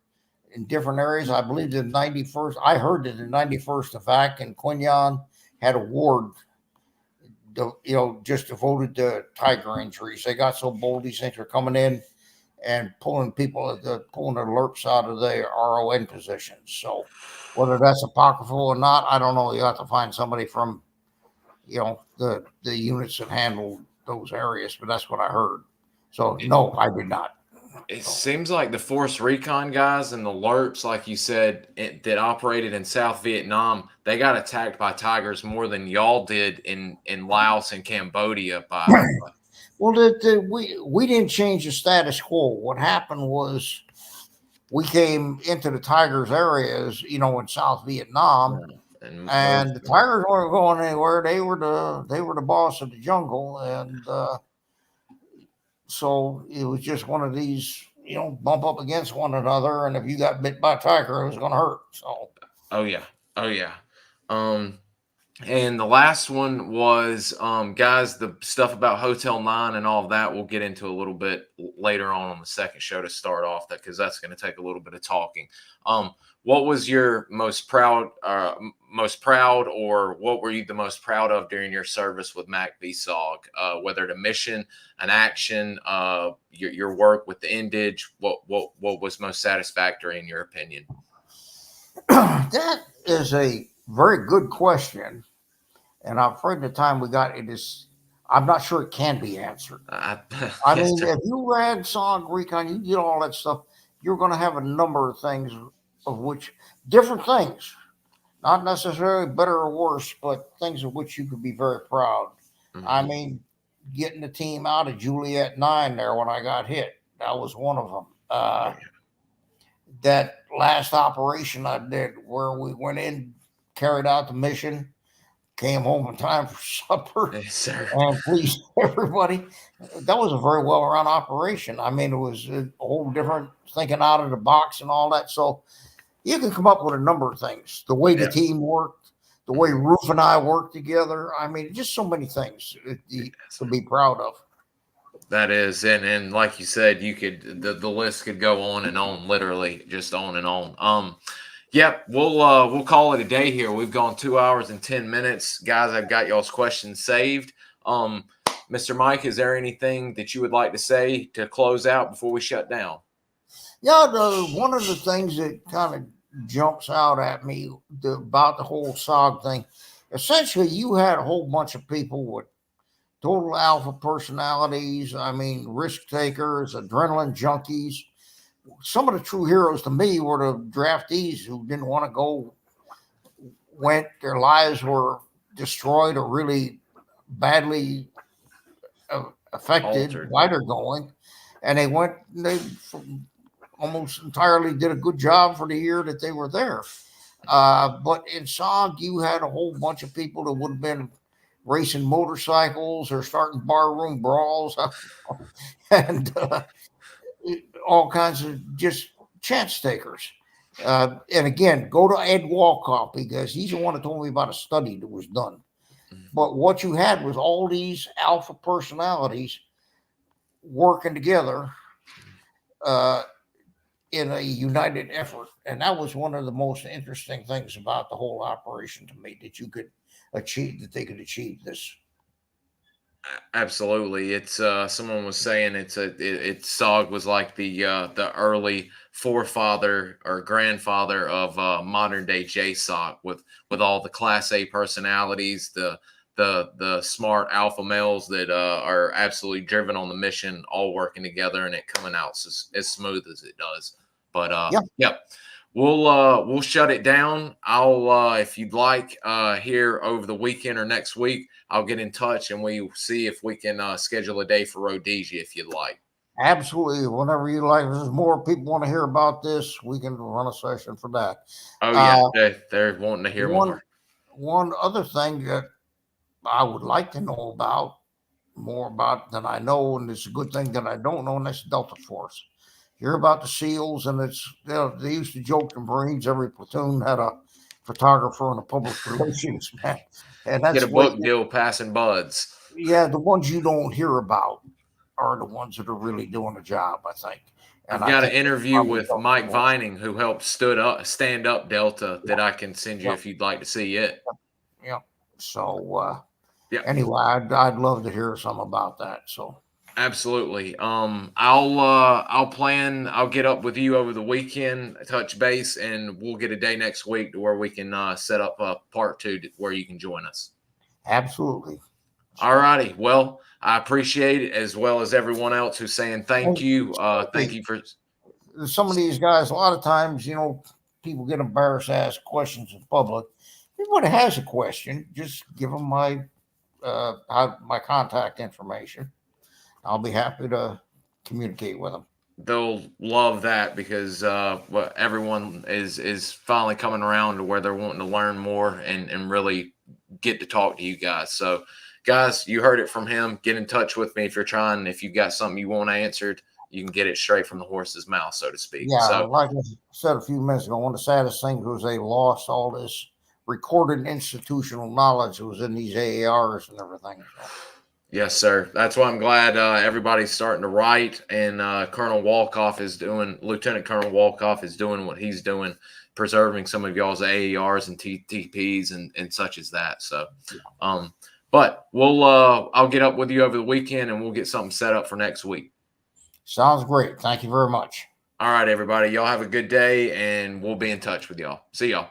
in different areas. I believe the 91st, I heard that the 91st evac in Quinyan had a ward, you know, just devoted to tiger injuries. They got so bold, these things were coming in and pulling alerts out of their RON positions. So whether that's apocryphal or not, I don't know. You have to find somebody from, you know, the units that handle those areas, but that's what I heard. So no, I did not. It seems like the Force Recon guys and the LERPs, like you said, that operated in South Vietnam, they got attacked by tigers more than y'all did in Laos and Cambodia. Well, we didn't change the status quo. What happened was we came into the tigers areas, in South Vietnam, and the tigers weren't going anywhere. They were the boss of the jungle, and so it was just one of these, bump up against one another, and if you got bit by a tiger, it was going to hurt. So, oh yeah. And the last one was, guys, the stuff about Hotel 9 and all of that we'll get into a little bit later on the second show to start off, that because that's going to take a little bit of talking. What was your most proud, or what were you the most proud of during your service with MACV-SOG? Whether the mission, an action, your work with the Indige, what was most satisfactory in your opinion? That is a very good question. And I'm afraid the time we got it is, I'm not sure it can be answered. I mean, if you read SOG, Recon, you did all that stuff, you're going to have a number of things of which, different things, not necessarily better or worse, but things of which you could be very proud. Mm-hmm. I mean, getting the team out of Juliet 9 there when I got hit, that was one of them. That last operation I did where we went in, carried out the mission, came home in time for supper, and pleased everybody. That was a very well-run operation. I mean, it was a whole different thinking out of the box and all that. So you can come up with a number of things. The way the team worked, the way Ruff and I worked together. I mean, just so many things to be proud of. That is, and like you said, you could the list could go on and on, literally just on and on. Yep, we'll call it a day here. We've gone 2 hours and 10 minutes. Guys, I've got y'all's questions saved. Mr. Mike, is there anything that you would like to say to close out before we shut down? Yeah, one of the things that kind of jumps out at me about the whole SOG thing, essentially you had a whole bunch of people with total alpha personalities. I mean, risk takers, adrenaline junkies. Some of the true heroes to me were the draftees who didn't want to go, their lives were destroyed or really badly affected while they're going. And they almost entirely did a good job for the year that they were there. But in SOG, you had a whole bunch of people that would have been racing motorcycles or starting barroom brawls and all kinds of just chance takers. And again, go to Ed Walkoff because he's the one that told me about a study that was done. But what you had was all these alpha personalities working together in a united effort. And that was one of the most interesting things about the whole operation to me, that you could achieve, that they could achieve this. Absolutely. It's someone was saying SOG was like the early forefather or grandfather of modern day JSOC with all the class A personalities, the smart alpha males that are absolutely driven on the mission, all working together and it coming out as smooth as it does. But yep. We'll shut it down. I'll if you'd like here over the weekend or next week, I'll get in touch and we'll see if we can schedule a day for Rhodesia if you'd like. Absolutely. Whenever you like, there's more people want to hear about this, we can run a session for that. Oh yeah, they're wanting to hear more. One other thing that I would like to know more about than I know, and it's a good thing that I don't know, and that's Delta Force. Hear about the SEALs, and they used to joke the Marines, every platoon had a photographer and a public relations man. And that's get a book deal passing buds. Yeah, the ones you don't hear about are the ones that are really doing the job, I think. And I've got an interview with Mike Vining, who helped stand up Delta, that I can send you if you'd like to see it. Yeah. So anyway, I'd love to hear some about that. So absolutely. I'll get up with you over the weekend, touch base, and we'll get a day next week to where we can set up a part 2 where you can join us. Absolutely. All righty. Well, I appreciate it, as well as everyone else who's saying thank you. Thank you for some of these guys. A lot of times, people get embarrassed to ask questions in public. If anybody has a question, just give them my contact information. I'll be happy to communicate with them. They'll love that, because everyone is finally coming around to where they're wanting to learn more and really get to talk to you guys. So, guys, you heard it from him. Get in touch with me if you're trying. If you've got something you want answered, you can get it straight from the horse's mouth, so to speak. Yeah, so, like I said a few minutes ago, one of the saddest things was they lost all this recorded institutional knowledge that was in these AARs and everything. So. Yes, sir. That's why I'm glad everybody's starting to write, and Lieutenant Colonel Walkoff is doing what he's doing, preserving some of y'all's AARs and TTPs and such as that. So, but I'll get up with you over the weekend, and we'll get something set up for next week. Sounds great. Thank you very much. All right, everybody. Y'all have a good day, and we'll be in touch with y'all. See y'all.